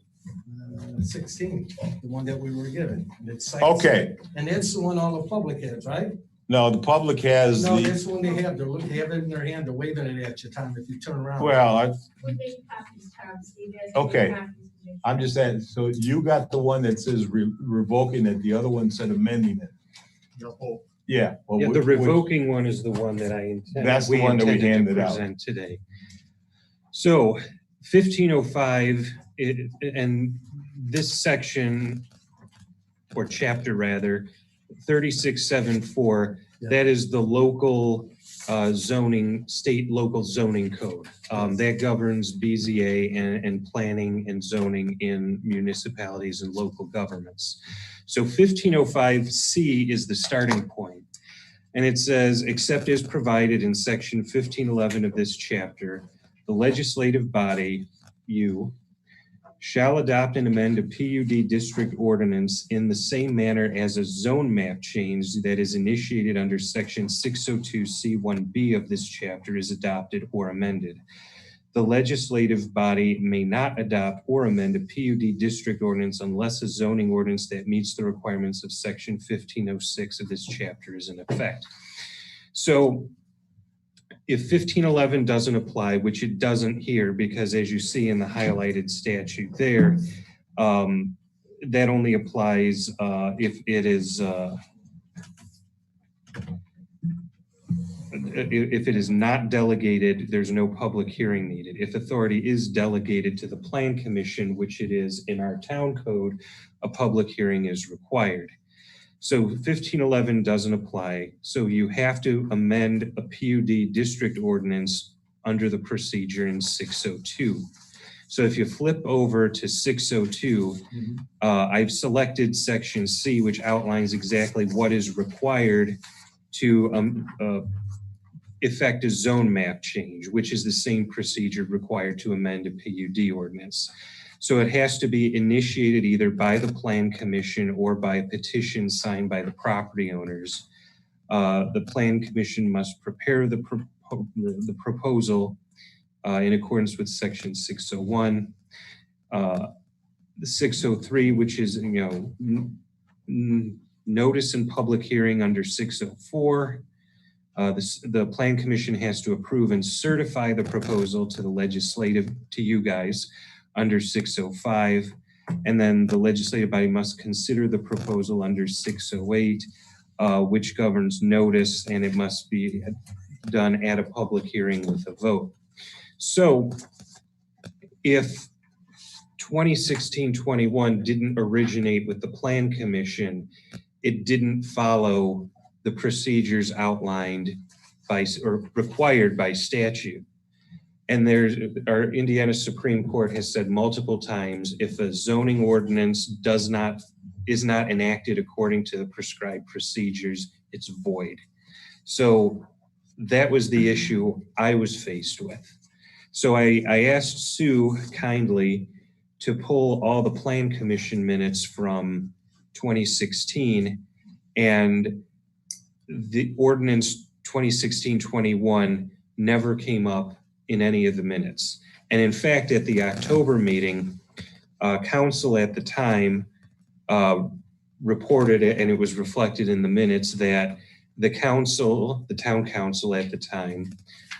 the one that we were given. And it cites- Okay, And that's the one all the public has, right? no, the public has No, the, that's the one they have. They have it in their hand. They're waving it at you, Tom, if you turn around. well, We made copies, Tom, Steve has Okay. made copies. I'm just saying, so you got the one that says revoking it, the other one said amending it. Yeah. well, Yeah, the which- revoking one is the one that I intend. That's the one that we intended to handed out. present today. So 1505, and this section, or chapter rather, 3674, that is the local zoning, state local zoning code. That governs BZA and planning and zoning in municipalities and local governments. So 1505C is the starting point. And it says, except as provided in section 1511 of this chapter, the legislative body, you, shall adopt and amend a PUD district ordinance in the same manner as a zone map change that is initiated under section 602C1B of this chapter is adopted or amended. The legislative body may not adopt or amend a PUD district ordinance unless a zoning ordinance that meets the requirements of section 1506 of this chapter is in effect. So if 1511 doesn't apply, which it doesn't here, because as you see in the highlighted statute there, that only applies if it is not delegated, there's no public hearing needed. If authority is delegated to the Plan Commission, which it is in our town code, a public hearing is required. So 1511 doesn't apply. So you have to amend a PUD district ordinance under the procedure in 602. So if you flip over to 602, I've selected section C, which outlines exactly what is required to effect a zone map change, which is the same procedure required to amend a PUD ordinance. So it has to be initiated either by the Plan Commission or by a petition signed by the property owners. The Plan Commission must prepare the proposal in accordance with section 601. The 603, which is, notice and public hearing under 604. The Plan Commission has to approve and certify the proposal to the legislative, to you guys, under 605, and then the legislative body must consider the proposal under 608, which governs notice, and it must be done at a public hearing with a vote. So if 2016-21 didn't originate with the Plan Commission, it didn't follow the procedures outlined by or required by statute. And our Indiana Supreme Court has said multiple times, if a zoning ordinance is not enacted according to the prescribed procedures, it's void. So that was the issue I was faced with. So I asked Sue kindly to pull all the Plan Commission minutes from 2016, and the ordinance 2016-21 never came up in any of the minutes. And in fact, at the October meeting, council at the time reported it, and it was reflected in the minutes, that the town council at the time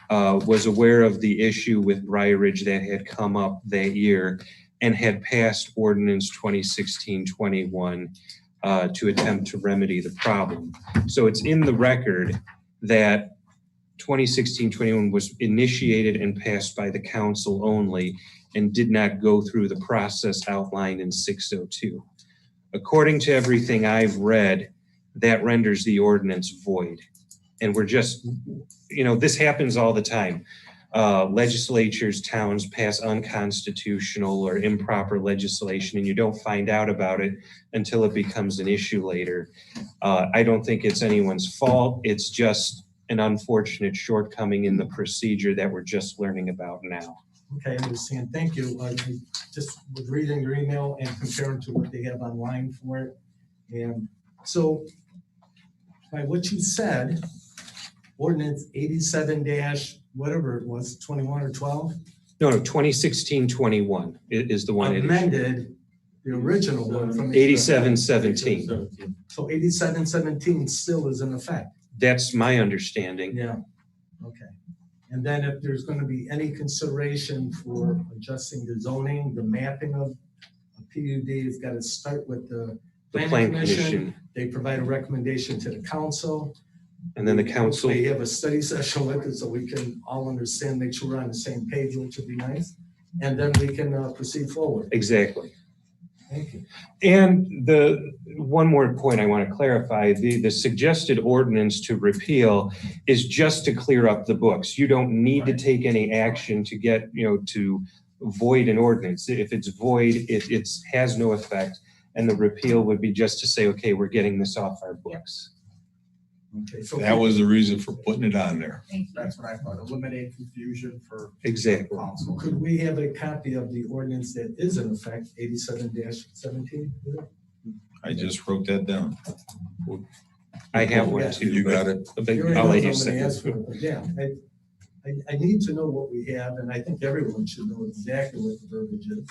was aware of the issue with Briar Ridge that had come up that year and had passed ordinance 2016-21 to attempt to remedy the problem. So it's in the record that 2016-21 was initiated and passed by the council only and did not go through the process outlined in 602. According to everything I've read, that renders the ordinance void. And we're just, this happens all the time. Legislatures, towns pass unconstitutional or improper legislation, and you don't find out about it until it becomes an issue later. I don't think it's anyone's fault. It's just an unfortunate shortcoming in the procedure that we're just learning about now. Okay, I understand. Thank you. I just was reading your email and comparing to what they have online for it. And so by what you said, ordinance 87 whatever it was, 21 or 12? No, 2016-21 is the one. Amended the original one from 87-17. So 87-17 still is in effect. That's my understanding. Yeah, okay. And then if there's going to be any consideration for adjusting the zoning, the mapping of a PUD, it's got to start with the Planning Commission. They provide a recommendation to the council. And then the council. They have a study session with it so we can all understand, make sure we're on the same page, which would be nice. And then we can proceed forward. Exactly. Thank you. And the one more point I want to clarify, the suggested ordinance to repeal is just to clear up the books. You don't need to take any action to get, to void an ordinance. If it's void, it has no effect. And the repeal would be just to say, okay, we're getting this off our books. Okay, so That was the reason for putting it on there. That's what I thought, eliminate confusion for Exactly. council. could we have a copy of the ordinance that is in effect, 87-17? I just wrote that down. I have one too. You got it? But You already I'll know let you I'm gonna say. ask for it, but yeah, I need to know what we have, and I think everyone should know exactly what the verbiage is.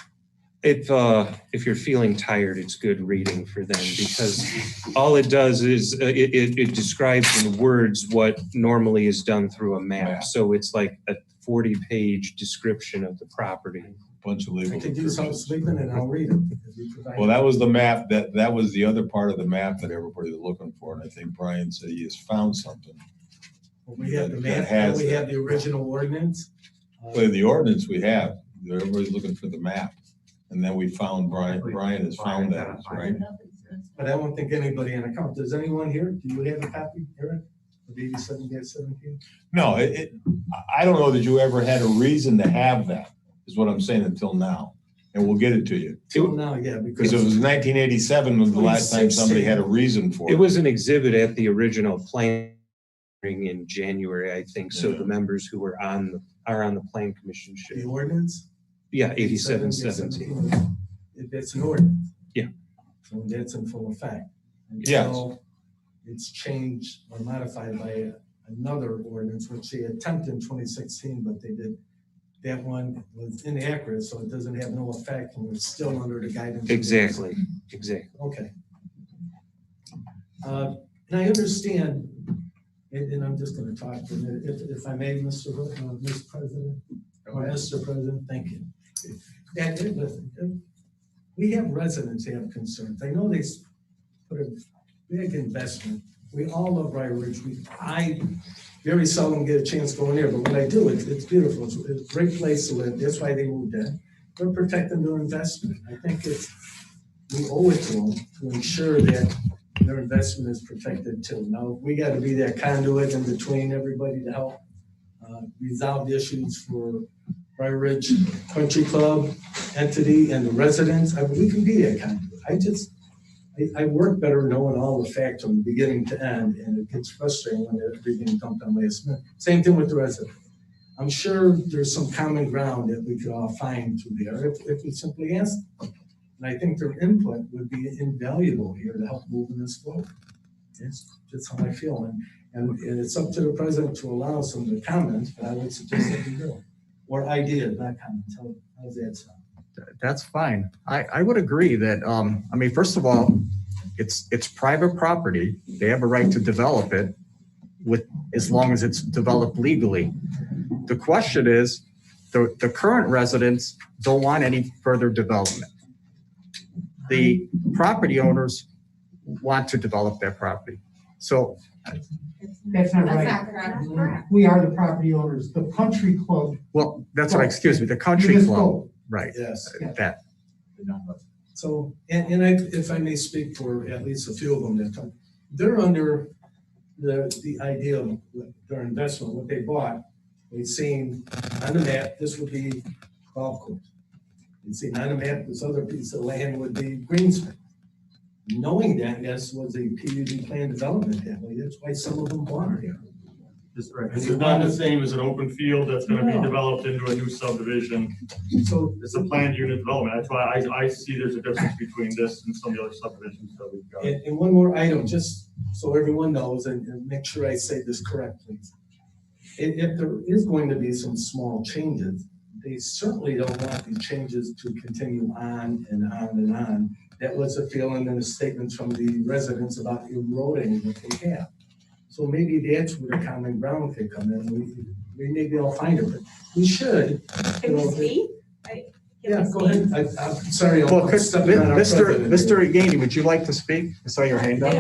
If you're feeling tired, it's good reading for them, because all it does is it describes in words what normally is done through a map. So it's like a 40-page description of the property. Bunch of I legal. could use help sleeping and I'll read it. if you provide Well, that was the map, that was the other part of the map that everybody was looking for, and I think Brian said he has found something. We have the that map, has we that. have the original ordinance. Well, the ordinance we have, everybody's looking for the map. And then we found, Brian has found that, right? But I don't think anybody in account, does anyone here, do you have a copy, Eric, of 87-17? No, I don't know that you ever had a reason to have that, is what I'm saying until now. And we'll get it to you. Till now, yeah, Because it was 1987 was the last time somebody had a reason for It it. was an exhibit at the original plan in January, I think. So the members who were are on the plan commission The should. ordinance? Yeah, 87-17. That's an ordinance. Yeah. So that's in full effect. Yes. Until it's changed or modified by another ordinance, which they attempted in 2016, but they did. That one was inaccurate, so it doesn't have no effect, and we're still under the guidance. Exactly. Okay. And I understand, and I'm just gonna talk for a minute, if I may, Mr. President, or Mr. President, thank you. And listen, we have residents that have concerns. I know they put a big investment. We all love Briar Ridge. I very seldom get a chance going there, but when I do, it's beautiful. It's a great place to live. That's why they moved in. We're protecting their investment. I think we owe it to them to ensure that their investment is protected too. Now, we got to be that conduit in between everybody to help resolve the issues for Briar Ridge Country Club entity and the residents. We can be that conduit. I work better knowing all the facts from beginning to end, and it gets frustrating when everything dumped on last minute. Same thing with the residents. I'm sure there's some common ground that we could all find through there if we simply ask them. And I think their input would be invaluable here to help moving this forward. That's how I feel. And it's up to the president to allow some of the comments, but I would suggest that we do. Or ideas, not comments. How's that sound? That's fine. I would agree that, first of all, it's private property. They have a right to develop it as long as it's developed legally. The question is, the current residents don't want any further development. The property owners want to develop their property. So That's not right. We are the property owners. The country club. well, that's what, excuse me, the country club, right, Yes. that. So, if I may speak for at least a few of them that time, they're under the idea of their investment, what they bought. They've seen on the map, this would be golf course. They've seen on the map, this other piece of land would be green space. Knowing that this was a PUD plan development area, that's why some of them bought here. That's right. This is not the same as an open field that's gonna be developed into a new subdivision. So It's a planned unit development. That's why I see there's a difference between this and some of the other subdivisions that we've got. And one more item, just so everyone knows, and make sure I say this correctly. If there is going to be some small changes, they certainly don't want these changes to continue on and on and on. That was a feeling and the statements from the residents about eroding what they have. So maybe that's where the common ground could come in. We maybe I'll find it, but we should. Can you speak? Yeah, go ahead. I'm sorry. Well, I'm stepping on our president. Mr. Eganey, would you like to speak? I saw your hand up.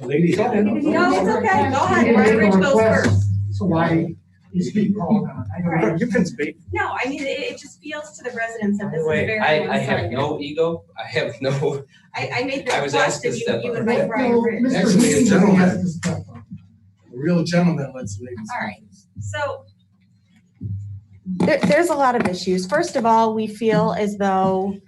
Lady. No, it's okay. Go ahead. Briar Ridge goes first. So why You speak, call on. I know You can speak. No, I mean, it just feels to the residents that By this the is way, very I have one-sided. no ego. I have no, I made the I was request asked to that step you up. invite Brian No, Ridge. Mr. Actually, a Heaney gentleman. has to step up. A real gentleman, let's leave. All right, so there's a lot of issues. First of all, we feel as though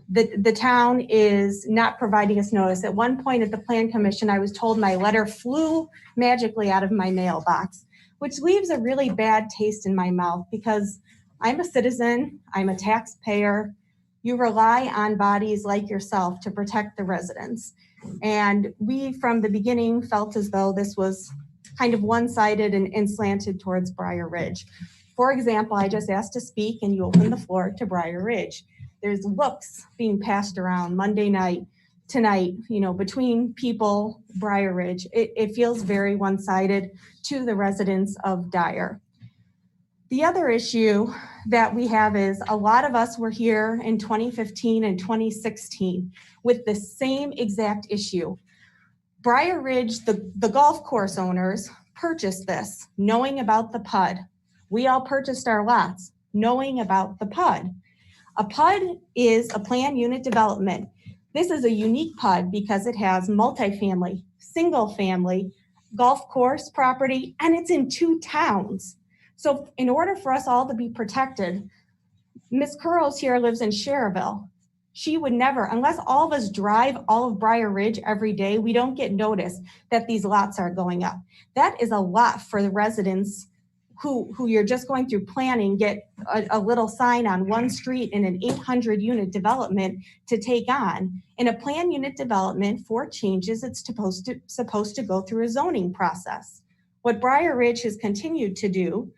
the town is not providing us notice. At one point at the Plan Commission, I was told my letter flew magically out of my mailbox, which leaves a really bad taste in my mouth because I'm a citizen, I'm a taxpayer. You rely on bodies like yourself to protect the residents. And we, from the beginning, felt as though this was kind of one-sided and slanted towards Briar Ridge. For example, I just asked to speak and you opened the floor to Briar Ridge. There's looks being passed around Monday night, tonight, between people, Briar Ridge. It feels very one-sided to the residents of Dyer. The other issue that we have is a lot of us were here in 2015 and 2016 with the same exact issue. Briar Ridge, the golf course owners purchased this, knowing about the PUD. We all purchased our lots, knowing about the PUD. A PUD is a planned unit development. This is a unique PUD because it has multifamily, single family, golf course property, and it's in 2 towns. So in order for us all to be protected, Ms. Curls here lives in Cherville. She would never, unless all of us drive all of Briar Ridge every day, we don't get notice that these lots are going up. That is a lot for the residents who you're just going through planning, get a little sign on one street in an 800 unit development to take on. In a planned unit development for changes, it's supposed to go through a zoning process. What Briar Ridge has continued to do,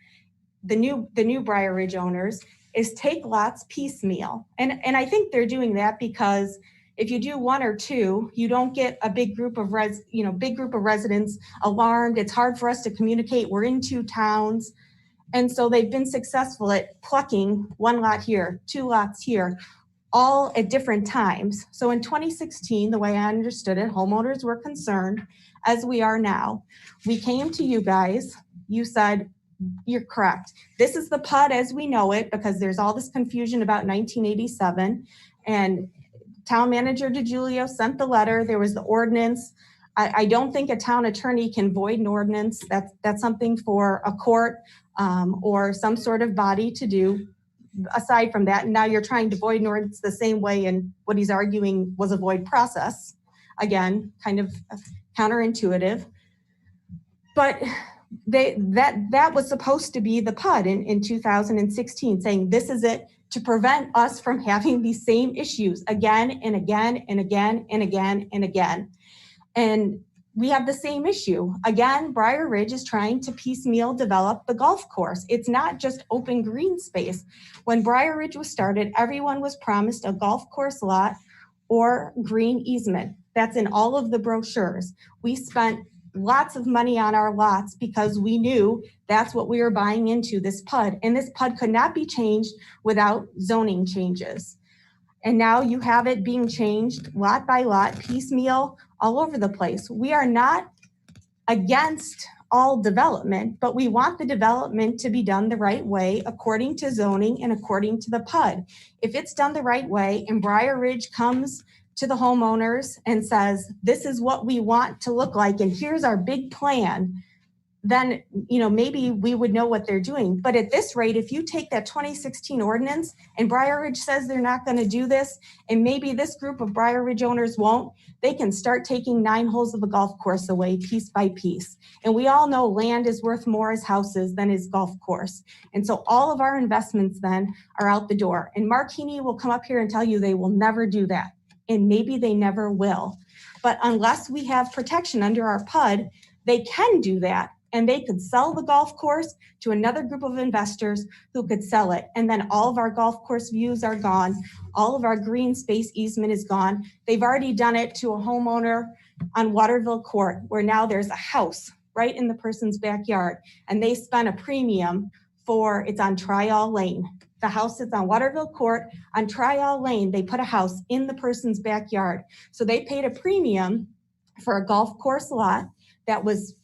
the new Briar Ridge owners, is take lots piecemeal. And I think they're doing that because if you do 1 or 2, you don't get a big group of residents alarmed. It's hard for us to communicate. We're in 2 towns. And so they've been successful at plucking 1 lot here, 2 lots here, all at different times. So in 2016, the way I understood it, homeowners were concerned, as we are now. We came to you guys, you said, you're correct. This is the PUD as we know it, because there's all this confusion about 1987. And Town Manager DiGiulio sent the letter. There was the ordinance. I don't think a town attorney can void an ordinance. That's something for a court or some sort of body to do. Aside from that, now you're trying to void an ordinance the same way, and what he's arguing was a void process. Again, kind of counterintuitive. But that was supposed to be the PUD in 2016, saying this is it to prevent us from having these same issues again and again and again and again and again. And we have the same issue. Again, Briar Ridge is trying to piecemeal develop the golf course. It's not just open green space. When Briar Ridge was started, everyone was promised a golf course lot or green easement. That's in all of the brochures. We spent lots of money on our lots because we knew that's what we were buying into, this PUD. And this PUD could not be changed without zoning changes. And now you have it being changed lot by lot, piecemeal, all over the place. We are not against all development, but we want the development to be done the right way according to zoning and according to the PUD. If it's done the right way and Briar Ridge comes to the homeowners and says, this is what we want to look like, and here's our big plan, then maybe we would know what they're doing. But at this rate, if you take that 2016 ordinance and Briar Ridge says they're not going to do this, and maybe this group of Briar Ridge owners won't, they can start taking 9 holes of the golf course away piece by piece. And we all know land is worth more as houses than as golf course. And so all of our investments then are out the door. And Mark Heaney will come up here and tell you they will never do that. And maybe they never will. But unless we have protection under our PUD, they can do that. And they could sell the golf course to another group of investors who could sell it. And then all of our golf course views are gone. All of our green space easement is gone. They've already done it to a homeowner on Waterville Court, where now there's a house right in the person's backyard. And they spent a premium for, it's on Trial Lane. The house that's on Waterville Court on Trial Lane, they put a house in the person's backyard. So they paid a premium for a golf course lot that was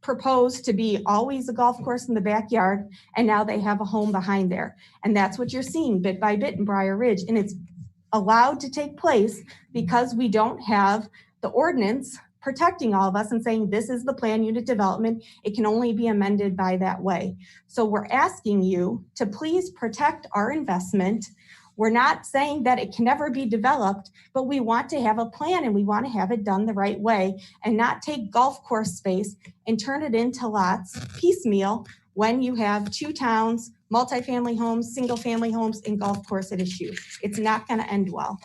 proposed to be always a golf course in the backyard, and now they have a home behind there. And that's what you're seeing bit by bit in Briar Ridge. And it's allowed to take place because we don't have the ordinance protecting all of us and saying this is the plan unit development. It can only be amended by that way. So we're asking you to please protect our investment. We're not saying that it can never be developed, but we want to have a plan and we want to have it done the right way and not take golf course space and turn it into lots piecemeal when you have two towns, multifamily homes, single family homes, and golf course at issue. It's not going to end well.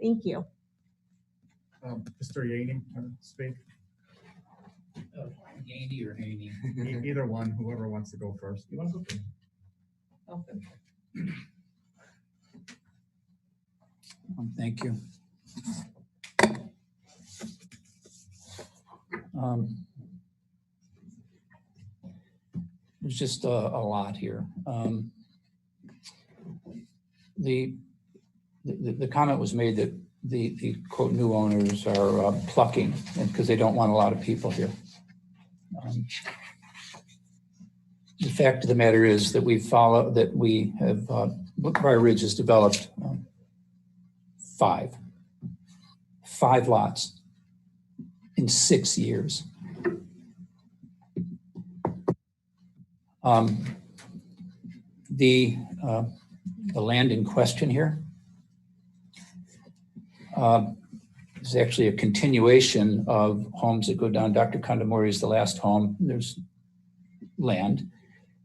Thank you. Mr. Yaney, speak. Yaney or Haney? Either one, whoever wants to go first. You want to go first? Okay. Thank you. There's just a lot here. The comment was made that the quote new owners are plucking because they don't want a lot of people here. The fact of the matter is that we have Briar Ridge has developed five lots in 6 years. The land in question here is actually a continuation of homes that go down. Dr. Kondamori is the last home. There's land.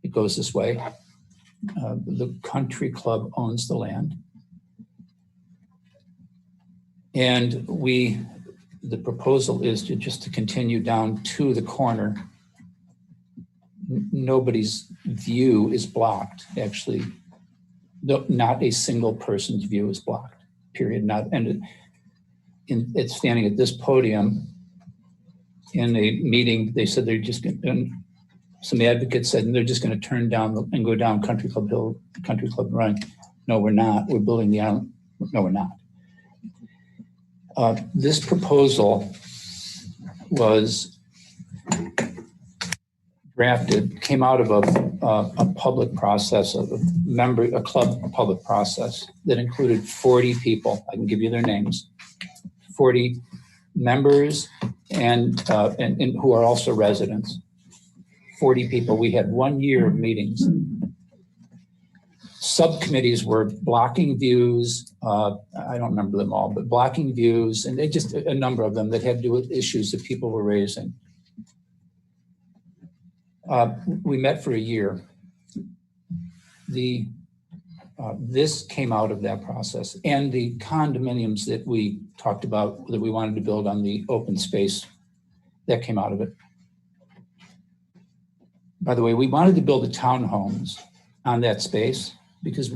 It goes this way. The country club owns the land. And the proposal is to continue down to the corner. Nobody's view is blocked, actually. Not a single person's view is blocked, period. It's standing at this podium in a meeting. They said they're just going to, some advocates said they're just going to turn down and go down Country Club Hill, Country Club Run. No, we're not. We're building the island. No, we're not. This proposal was drafted, came out of a public process, a club public process that included 40 people. I can give you their names. 40 members and who are also residents. 40 people. We had 1 year of meetings. Subcommittees were blocking views. I don't remember them all, but blocking views, and they just a number of them that had to do with issues that people were raising. We met for a year. This came out of that process, and the condominiums that we talked about that we wanted to build on the open space, that came out of it. By the way, we wanted to build the townhomes on that space because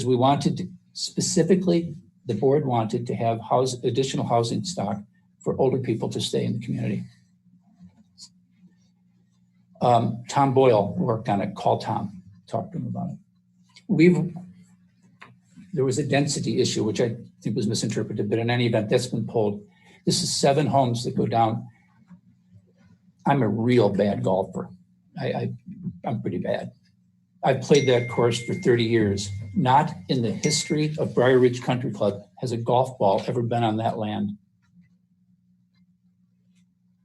we wanted to, specifically, the board wanted to have additional housing stock for older people to stay in the community. Tom Boyle worked on it. Call Tom, talk to him about it. There was a density issue, which I think was misinterpreted, but in any event, that's been pulled. This is 7 homes that go down. I'm a real bad golfer. I'm pretty bad. I've played that course for 30 years. Not in the history of Briar Ridge Country Club has a golf ball ever been on that land.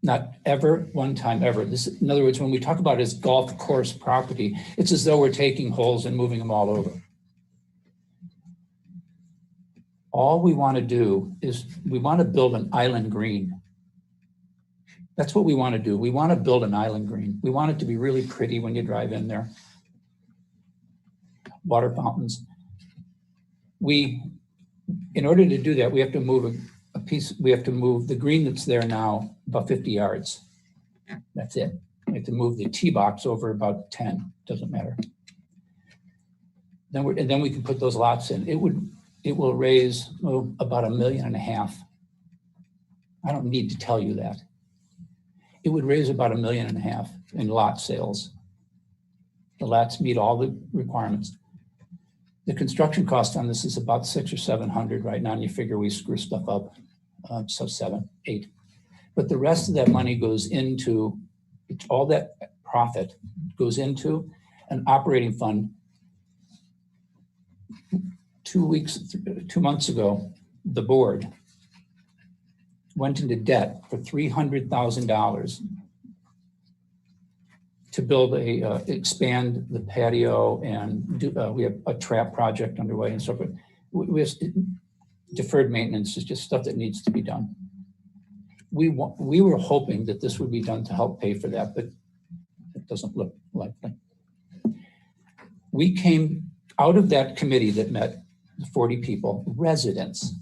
Not ever, one time ever. In other words, when we talk about it as golf course property, it's as though we're taking holes and moving them all over. All we want to do is we want to build an island green. That's what we want to do. We want to build an island green. We want it to be really pretty when you drive in there. Water fountains. In order to do that, we have to move we have to move the green that's there now about 50 yards. That's it. We have to move the tee box over about 10, doesn't matter. Then we can put those lots in. It will raise about $1.5 million. I don't need to tell you that. It would raise about $1.5 million in lot sales. The lots meet all the requirements. The construction cost on this is about $600 or $700 right now, and you figure we screw stuff up, so 7, 8. But the rest of that money goes into all that profit goes into an operating fund. 2 months ago, the board went into debt for $300,000 to build expand the patio and we have a trap project underway and so forth. We have deferred maintenance is just stuff that needs to be done. We were hoping that this would be done to help pay for that, but it doesn't look likely. We came out of that committee that met 40 people, residents,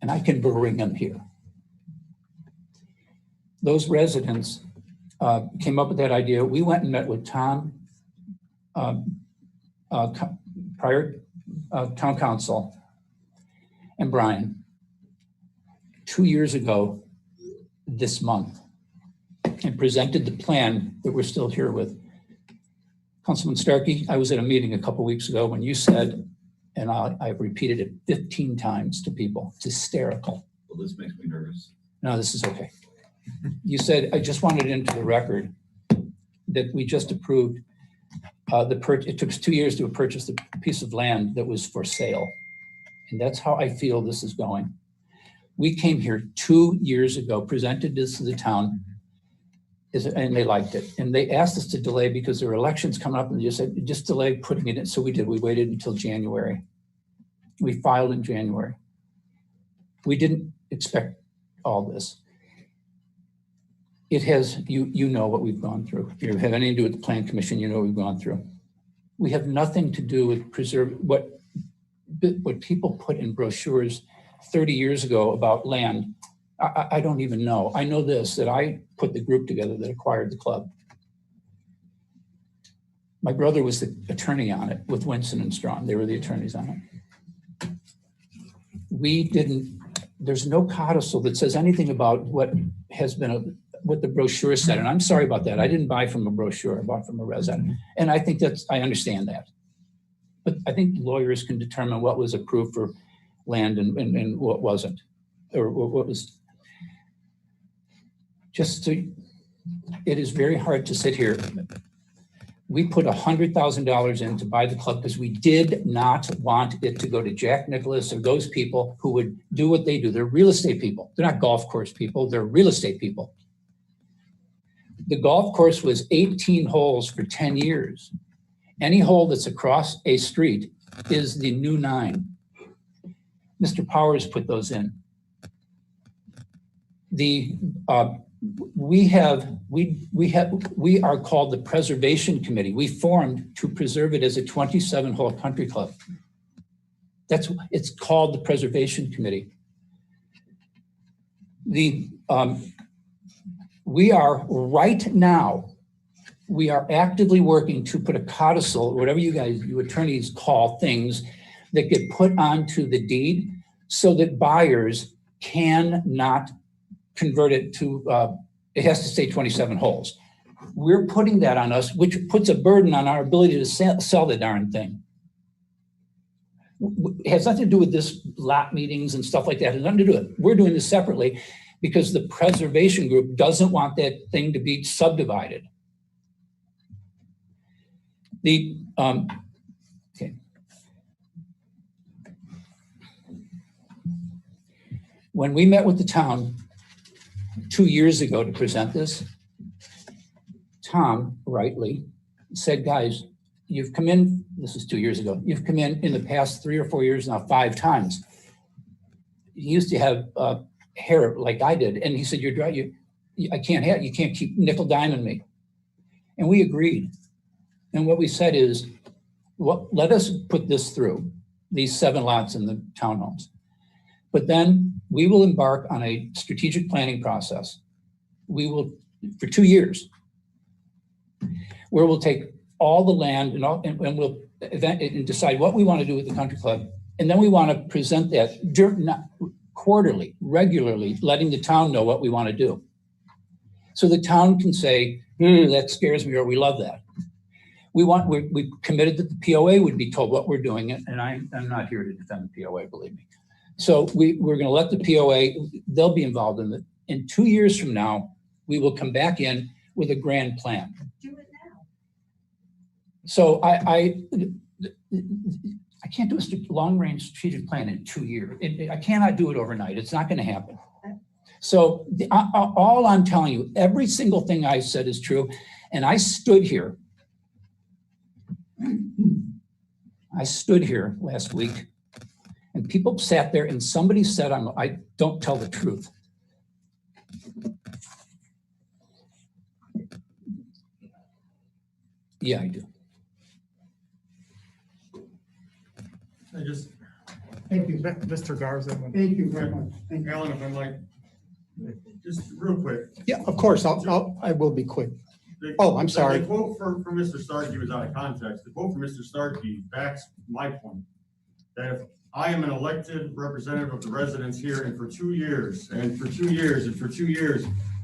and I can bring them here. Those residents came up with that idea. We went and met with Tom, prior town council, and Brian 2 years ago this month and presented the plan that we're still here with. Councilman Starkey, I was at a meeting a couple weeks ago when you said, and I've repeated it 15 times to people, it's hysterical. Well, this makes me nervous. No, this is okay. You said, I just wanted it into the record that we just approved it took us 2 years to purchase the piece of land that was for sale. And that's how I feel this is going. We came here 2 years ago, presented this to the town, and they liked it. And they asked us to delay because there were elections coming up and they just said, just delay putting it in. So we did, we waited until January. We filed in January. We didn't expect all this. It has, you know what we've gone through. If you have anything to do with the Plan Commission, you know what we've gone through. We have nothing to do with preserve what people put in brochures 30 years ago about land. I don't even know. I know this, that I put the group together that acquired the club. My brother was the attorney on it with Winston and Strawn. They were the attorneys on it. We didn't, there's no codicil that says anything about what has been, what the brochure said. And I'm sorry about that. I didn't buy from a brochure, I bought from a resident. And I think that's, I understand that. But I think lawyers can determine what was approved for land and what wasn't, or what was. Just to, it is very hard to sit here. We put $100,000 in to buy the club because we did not want it to go to Jack Nicklaus or those people who would do what they do. They're real estate people. They're not golf course people. They're real estate people. The golf course was 18 holes for 10 years. Any hole that's across a street is the new 9. Mr. Powers put those in. We are called the Preservation Committee. We formed to preserve it as a 27-hole country club. It's called the Preservation Committee. We are right now, we are actively working to put a codicil, whatever you attorneys call things, that get put onto the deed so that buyers cannot convert it to, it has to stay 27 holes. We're putting that on us, which puts a burden on our ability to sell the darn thing. It has nothing to do with this lot meetings and stuff like that. It has nothing to do with it. We're doing this separately because the preservation group doesn't want that thing to be subdivided. Okay. When we met with the town 2 years ago to present this, Tom rightly said, guys, you've come in, this is 2 years ago, you've come in the past 3 or 4 years now 5 times. You used to have hair like I did. And he said, you're dry, I can't have, you can't keep nickel diming me. And we agreed. And what we said is, let us put this through, these 7 lots in the townhomes. But then we will embark on a strategic planning process. We will, for 2 years, where we'll take all the land and we'll decide what we want to do with the country club. And then we want to present that quarterly, regularly, letting the town know what we want to do. So the town can say, that scares me, or we love that. We committed that the POA would be told what we're doing, and I'm not here to defend the POA, believe me. So we're going to let the POA, they'll be involved in it. In 2 years from now, we will come back in with a grand plan. Do it now. So I can't do a long-range strategic plan in 2 years. I cannot do it overnight. It's not going to happen. So all I'm telling you, every single thing I said is true. And I stood here last week and people sat there and somebody said, I don't tell the truth. Yeah, I do. Thank you. Mr. Garza. Thank you very much. Thank you. Alan, if I might, just real quick. Yeah, of course, I will be quick. Oh, I'm sorry. The quote from Mr. Starkey was out of context. The quote from Mr. Starkey backs my point that if I am an elected representative of the residents here and for 2 years,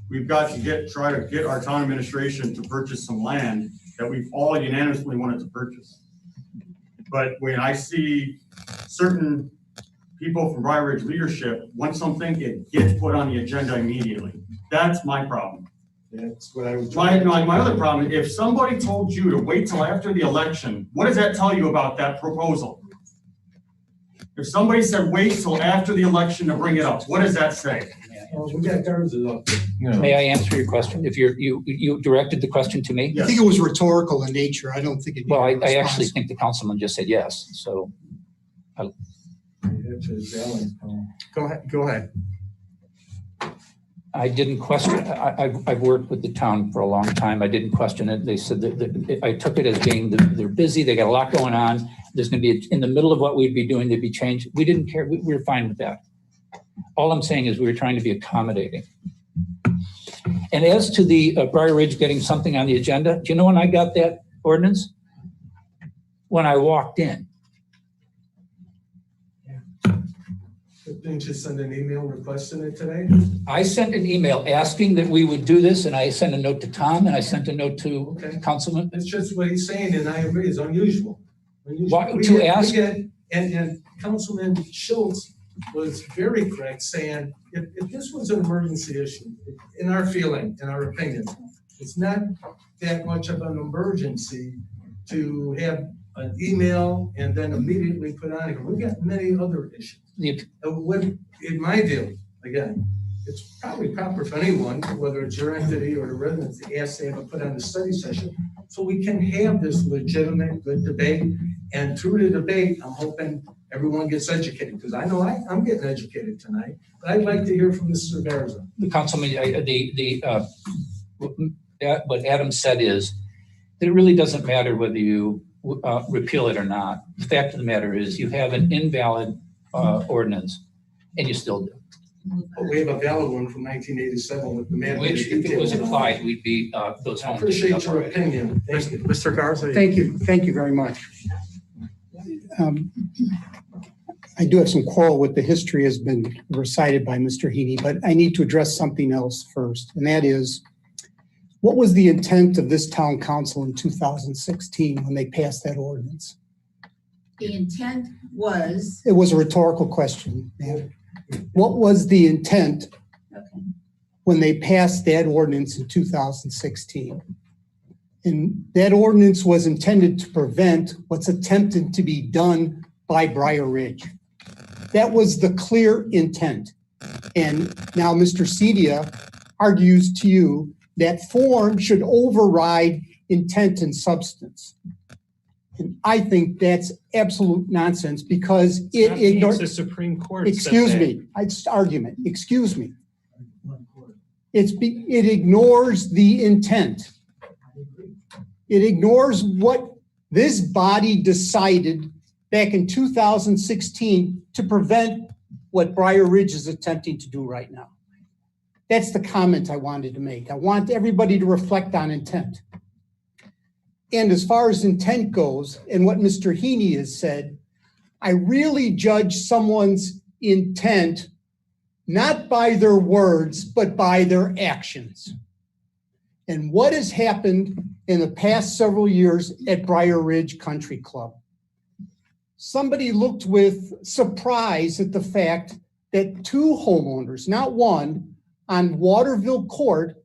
we've got to try to get our town administration to purchase some land that we've all unanimously wanted to purchase. But when I see certain people from Briar Ridge leadership want something, it gets put on the agenda immediately. That's my problem. That's what I was. My other problem, if somebody told you to wait till after the election, what does that tell you about that proposal? If somebody said wait till after the election to bring it up, what does that say? We got terms up. May I answer your question? If you directed the question to me? I think it was rhetorical in nature. I don't think it. Well, I actually think the councilman just said yes, so. Go ahead. I didn't question, I've worked with the town for a long time. I didn't question it. They said that I took it as being they're busy. They got a lot going on. There's going to be, in the middle of what we'd be doing, there'd be change. We didn't care. We were fine with that. All I'm saying is we were trying to be accommodating. And as to the Briar Ridge getting something on the agenda, do you know when I got that ordinance? When I walked in. Didn't you send an email requesting it today? I sent an email asking that we would do this, and I sent a note to Tom, and I sent a note to Councilman. It's just what he's saying, and I agree, it's unusual. And Councilman Schultz was very correct, saying if this was an emergency issue, in our feeling, in our opinion, it's not that much of an emergency to have an email and then immediately put on here. We've got many other issues. In my view, again, it's probably proper for anyone, whether it's your entity or the residents, to ask to have it put on the study session so we can have this legitimate, good debate. And through the debate, I'm hoping everyone gets educated, because I know I'm getting educated tonight, but I'd like to hear from Mr. Garza. The councilman, what Adam said is that it really doesn't matter whether you repeal it or not. The fact of the matter is you have an invalid ordinance, and you still do. But we have a valid one from 1987 with the man. Which, if it was applied, we'd be those homes. I appreciate your opinion. Thank you. Mr. Garza. Thank you very much. I do have some quarrel with the history has been recited by Mr. Heaney, but I need to address something else first, and that is, what was the intent of this town council in 2016 when they passed that ordinance? The intent was. It was a rhetorical question, ma'am. What was the intent when they passed that ordinance in 2016? And that ordinance was intended to prevent what's attempted to be done by Briar Ridge. That was the clear intent. And now Mr. Cedia argues to you that form should override intent and substance. And I think that's absolute nonsense, because it ignores the Supreme Court. Excuse me, it's argument. Excuse me. It ignores the intent. It ignores what this body decided back in 2016 to prevent what Briar Ridge is attempting to do right now. That's the comment I wanted to make. I want everybody to reflect on intent. And as far as intent goes, and what Mr. Heaney has said, I really judge someone's intent not by their words, but by their actions. And what has happened in the past several years at Briar Ridge Country Club? Somebody looked with surprise at the fact that two homeowners, not one, on Waterville Court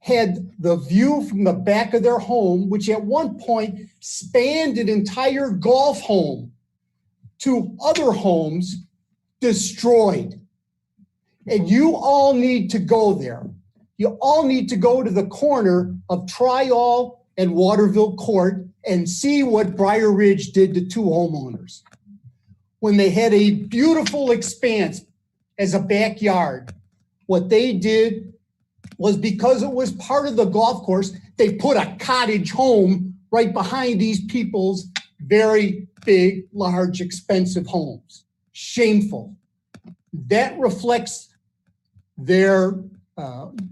had the view from the back of their home, which at one point spanned an entire golf home, to other homes, destroyed. And you all need to go there. You all need to go to the corner of Trial and Waterville Court and see what Briar Ridge did to two homeowners. When they had a beautiful expanse as a backyard, what they did was, because it was part of the golf course, they put a cottage home right behind these people's very big, large, expensive homes. Shameful. That reflects their,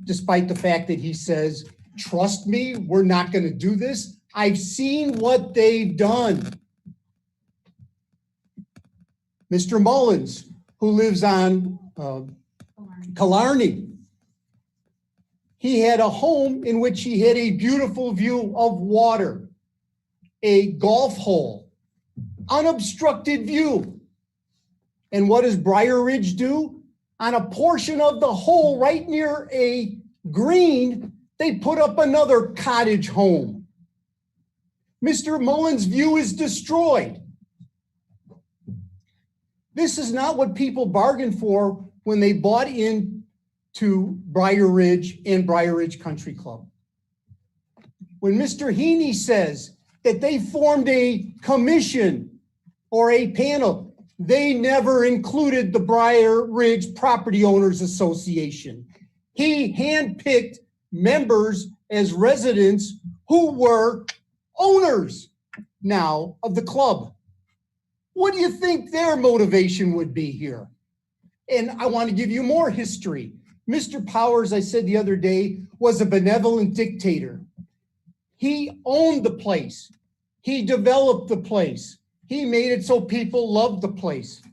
despite the fact that he says, trust me, we're not going to do this. I've seen what they've done. Mr. Mullins, who lives on Killarney, he had a home in which he had a beautiful view of water, a golf hole, unobstructed view. And what does Briar Ridge do? On a portion of the hole right near a green, they put up another cottage home. Mr. Mullins' view is destroyed. This is not what people bargained for when they bought into Briar Ridge and Briar Ridge Country Club. When Mr. Heaney says that they formed a commission or a panel, they never included the Briar Ridge Property Owners Association. He handpicked members as residents who were owners now of the club. What do you think their motivation would be here? And I want to give you more history. Mr. Powers, I said the other day, was a benevolent dictator. He owned the place. He developed the place. He made it so people loved the place.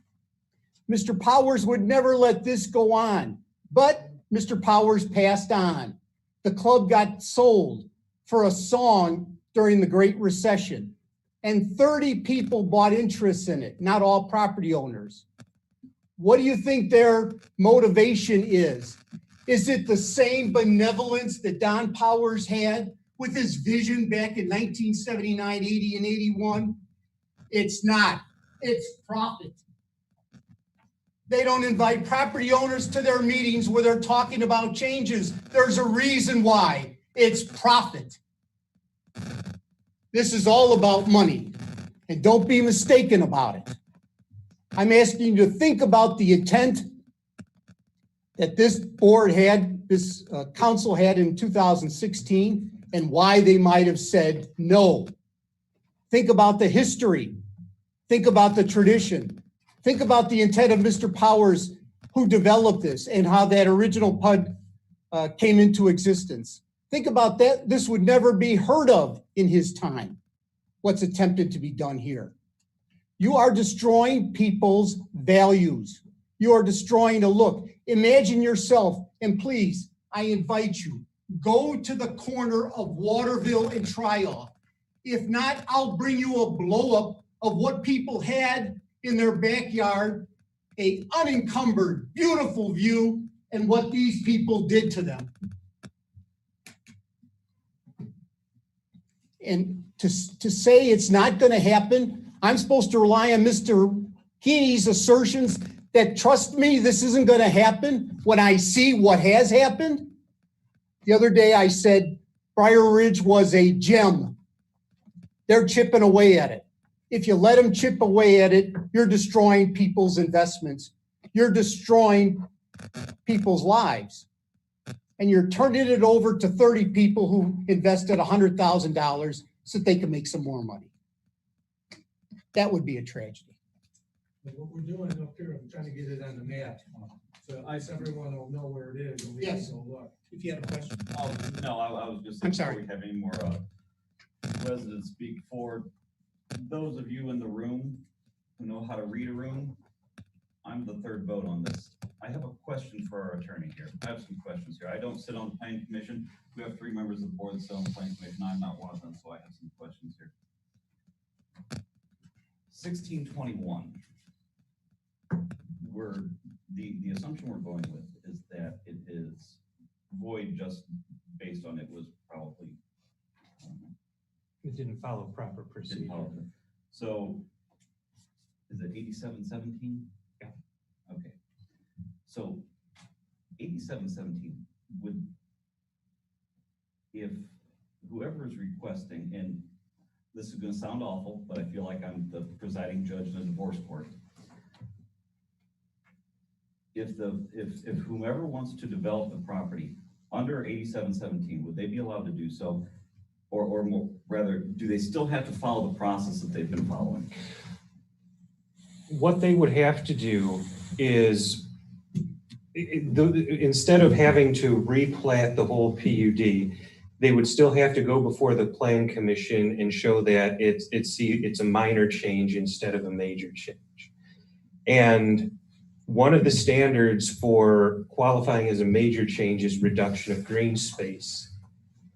Mr. Powers would never let this go on, but Mr. Powers passed on. The club got sold for a song during the Great Recession, and 30 people bought interest in it, not all property owners. What do you think their motivation is? Is it the same benevolence that Don Powers had with his vision back in 1979, 80, and 81? It's not. It's profit. They don't invite property owners to their meetings where they're talking about changes. There's a reason why. It's profit. This is all about money, and don't be mistaken about it. I'm asking you to think about the intent that this board had, this council had in 2016, and why they might have said no. Think about the history. Think about the tradition. Think about the intent of Mr. Powers, who developed this, and how that original PUD came into existence. Think about that. This would never be heard of in his time, what's attempted to be done here. You are destroying people's values. You are destroying a look. Imagine yourself, and please, I invite you, go to the corner of Waterville and Trial. If not, I'll bring you a blow-up of what people had in their backyard, a unencumbered, beautiful view, and what these people did to them. And to say it's not going to happen, I'm supposed to rely on Mr. Heaney's assertions that, trust me, this isn't going to happen when I see what has happened. The other day I said Briar Ridge was a gem. They're chipping away at it. If you let them chip away at it, you're destroying people's investments. You're destroying people's lives. And you're turning it over to 30 people who invested $100,000 so that they can make some more money. That would be a tragedy. But what we're doing up here, I'm trying to get it on the map, so everyone will know where it is. And we Yes. can go look. If you had a question. Oh, no, I was just. I'm sorry. Before we have any more residents speak forward, those of you in the room who know how to read a room, I'm the third vote on this. I have a question for our attorney here. I have some questions here. I don't sit on the planning commission. We have 3 members of the board that sit on the planning commission. I'm not one of them, so I have some questions here. 1621. The assumption we're going with is that it is void just based on it was probably. It didn't follow proper Didn't procedure. follow it. So, is it 8717? Yeah. Okay. So, 8717 would, if whoever is requesting, and this is gonna sound awful, but I feel like I'm the presiding judge in a divorce court. If whomever wants to develop the property under 8717, would they be allowed to do so? Or more, rather, do they still have to follow the process that they've been following? What they would have to do is, instead of having to replat the whole PUD, they would still have to go before the plan commission and show that it's a minor change instead of a major change. And one of the standards for qualifying as a major change is reduction of green space.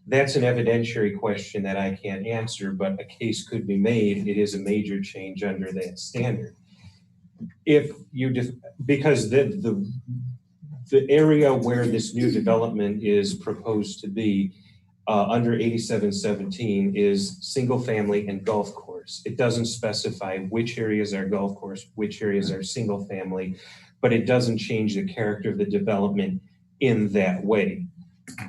That's an evidentiary question that I can't answer, but a case could be made. It is a major change under that standard. If you, because the area where this new development is proposed to be under 8717 is single family and golf course. It doesn't specify which areas are golf course, which areas are single family, but it doesn't change the character of the development in that way.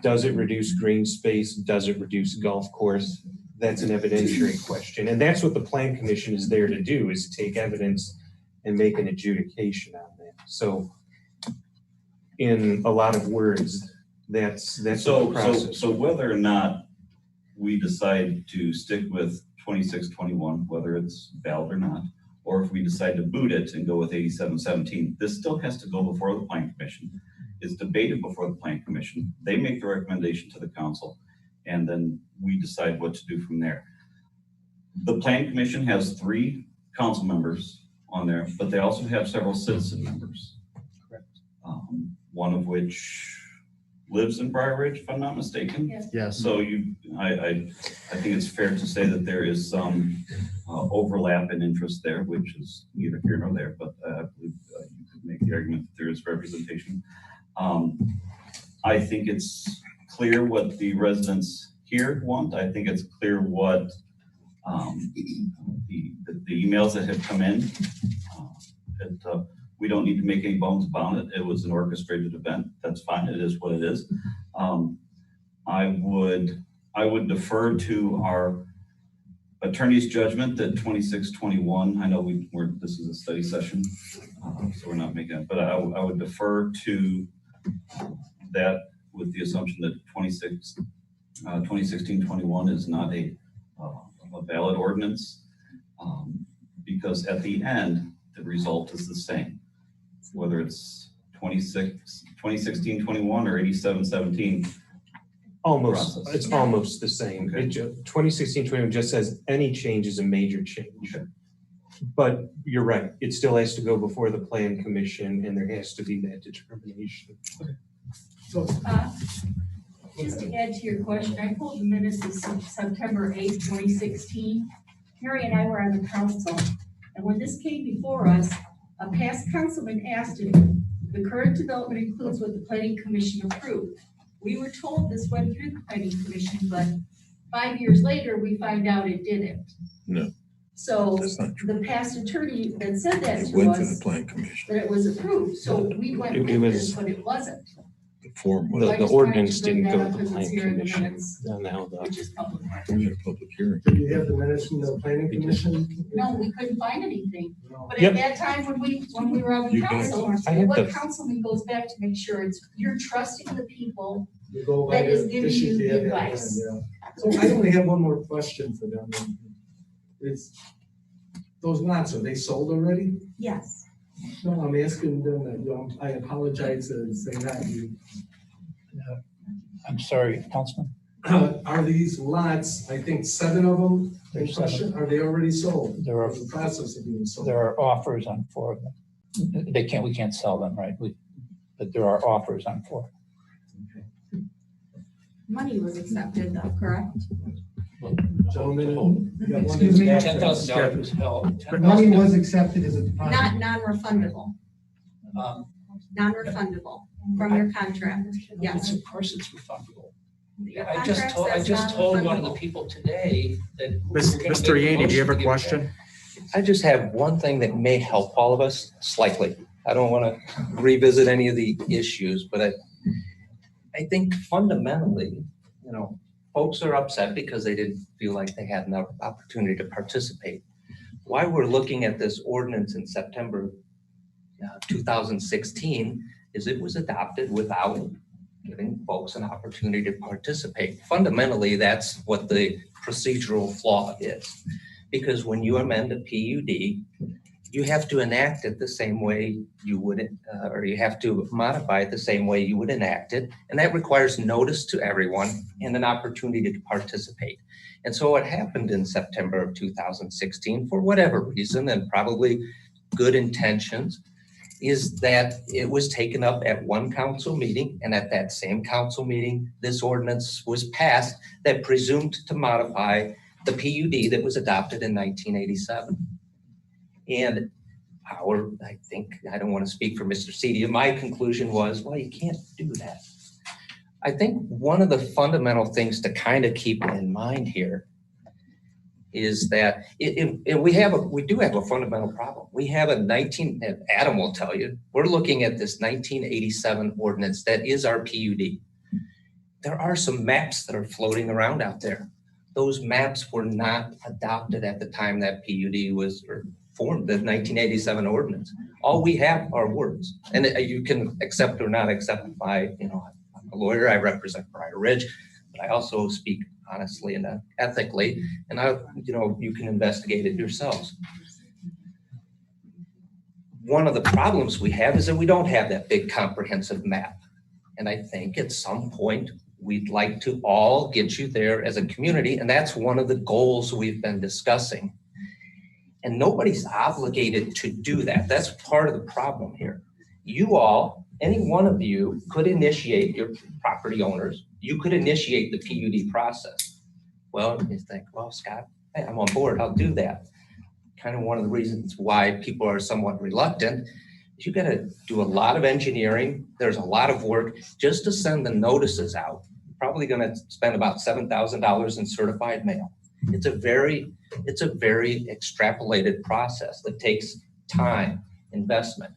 Does it reduce green space? Does it reduce golf course? That's an evidentiary question. And that's what the plan commission is there to do, is take evidence and make an adjudication on that. So in a lot of words, that's what the process. So whether or not we decide to stick with 2621, whether it's valid or not, or if we decide to boot it and go with 8717, this still has to go before the plan commission. It's debated before the plan commission. They make the recommendation to the council, and then we decide what to do from there. The plan commission has 3 council members on there, but they also have several citizen members. Correct. One of which lives in Briar Ridge, if I'm not mistaken. Yes. Yes. So I think it's fair to say that there is some overlap in interest there, which is neither here nor there, but I believe you could make the argument that there is representation. I think it's clear what the residents here want. I think it's clear what the emails that have come in. We don't need to make any bones about it. It was an orchestrated event. That's fine. It is what it is. I would defer to our attorney's judgment that 2621. I know this is a study session, so we're not making it. But I would defer to that with the assumption that 2016-21 is not a valid ordinance, because at the end the result is the same. Whether it's 2016-21 or 8717. It's almost the same. Okay. 2016-21 just says any change is a major change. Okay. But you're right, it still has to go before the plan commission and there has to be that determination. So, Just to add to your question, I pulled the minutes of September 8th, 2016. Harry and I were on the council, and when this came before us, a past councilman asked if the current development includes what the planning commission approved. We were told this went through the planning commission, but 5 years later, we find out it didn't. No, So that's not true. the past attorney that said that It to went to the us, plan commission. that it was approved, so we went It with was- this, but it wasn't, The form was, I The just ordinance tried to bring didn't go that to up the because plan it's here in the commission. minutes. Now which is public record. we had a public hearing. do you have the minutes from the planning commission? No, we couldn't find anything. No. But Yep. at that time, when we were on the You can- council, I had what the- councilman goes back to make sure it's, you're trusting the people. You go by That is the- giving this you is the other advice. one, yeah. So I only have one more question for them. It's, those lots, are they sold already? Yes. No, I'm asking them that, I apologize to say that. I'm sorry, Councilman. Are these lots, I think 7 of them in question, are they already sold? There are- In the process of being sold? There are offers on 4 of them. We can't sell them, right? But there are offers on 4. Money was accepted though, correct? Gentlemen, you got one- Excuse me? $10,000 was held. But money was accepted as a deposit. Not non-refundable, Um, non-refundable from your contract, yes. Of course it's refundable. Your I just contract told, I says just told one of the non-refundable. people today that. Mr. Yaney, do you have a question? I just have one thing that may help all of us slightly. I don't want to revisit any of the issues, but I think fundamentally, folks are upset because they didn't feel like they had enough opportunity to participate. Why we're looking at this ordinance in September 2016 is it was adopted without giving folks an opportunity to participate. Fundamentally, that's what the procedural flaw is. Because when you amend a PUD, you have to enact it the same way you would, or you have to modify it the same way you would enact it. And that requires notice to everyone and an opportunity to participate. And so what happened in September of 2016, for whatever reason, and probably good intentions, is that it was taken up at one council meeting, and at that same council meeting, this ordinance was passed that presumed to modify the PUD that was adopted in 1987. And I don't want to speak for Mr. Cedia, my conclusion was, well, you can't do that. I think one of the fundamental things to kind of keep in mind here is that we do have a fundamental problem. We have Adam will tell you, we're looking at this 1987 ordinance that is our PUD. There are some maps that are floating around out there. Those maps were not adopted at the time that PUD was formed, the 1987 ordinance. All we have are words, and you can accept or not accept by, I'm a lawyer, I represent Briar Ridge, but I also speak honestly and ethically, and you can investigate it yourselves. One of the problems we have is that we don't have that big comprehensive map. And I think at some point we'd like to all get you there as a community, and that's one of the goals we've been discussing. And nobody's obligated to do that. That's part of the problem here. You all, any one of you could initiate, your property owners, you could initiate the PUD process. Well, you think, well, Scott, hey, I'm on board, I'll do that. Kind of one of the reasons why people are somewhat reluctant is you got to do a lot of engineering. There's a lot of work just to send the notices out. You're probably going to spend about $7,000 in certified mail. It's a very extrapolated process that takes time, investment.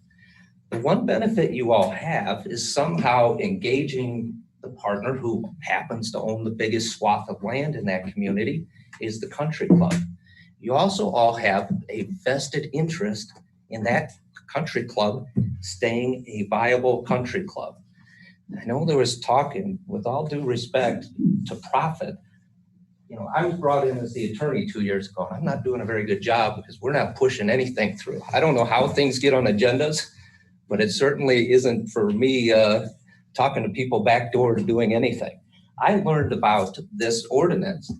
The one benefit you all have is somehow engaging the partner who happens to own the biggest swath of land in that community is the country club. You also all have a vested interest in that country club staying a viable country club. I know there was talking, with all due respect, to profit. I was brought in as the attorney 2 years ago. I'm not doing a very good job because we're not pushing anything through. I don't know how things get on agendas, but it certainly isn't for me talking to people backdoor to doing anything. I learned about this ordinance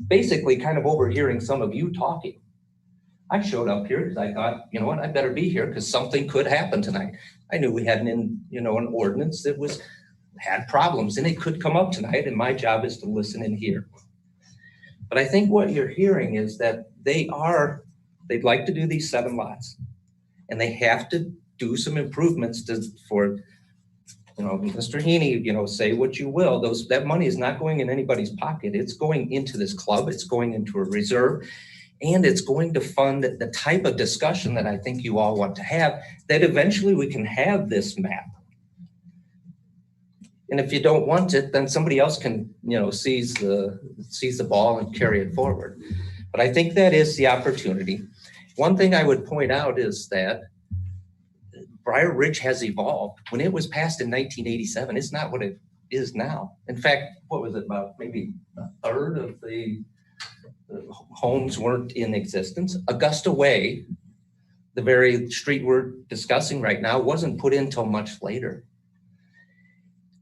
basically kind of overhearing some of you talking. I showed up here because I thought, you know what, I better be here because something could happen tonight. I knew we had an ordinance that had problems and it could come up tonight, and my job is to listen and hear. But I think what you're hearing is that they'd like to do these 7 lots, and they have to do some improvements for Mr. Heaney, say what you will, that money is not going in anybody's pocket. It's going into this club, it's going into a reserve, and it's going to fund the type of discussion that I think you all want to have, that eventually we can have this map. And if you don't want it, then somebody else can, seize the ball and carry it forward. But I think that is the opportunity. One thing I would point out is that Briar Ridge has evolved. When it was passed in 1987, it's not what it is now. In fact, what was it, about maybe a third of the homes weren't in existence. Augusta Way, the very street we're discussing right now, wasn't put in till much later.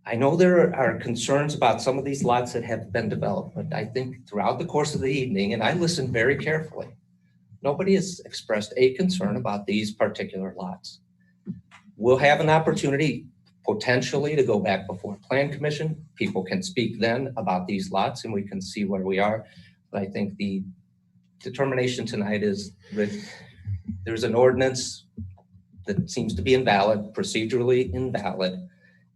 I know there are concerns about some of these lots that have been developed, but I think throughout the course of the evening, and I listened very carefully, nobody has expressed a concern about these particular lots. We'll have an opportunity potentially to go back before Plan Commission. People can speak then about these lots and we can see where we are. But I think the determination tonight is that there's an ordinance that seems to be invalid, procedurally invalid.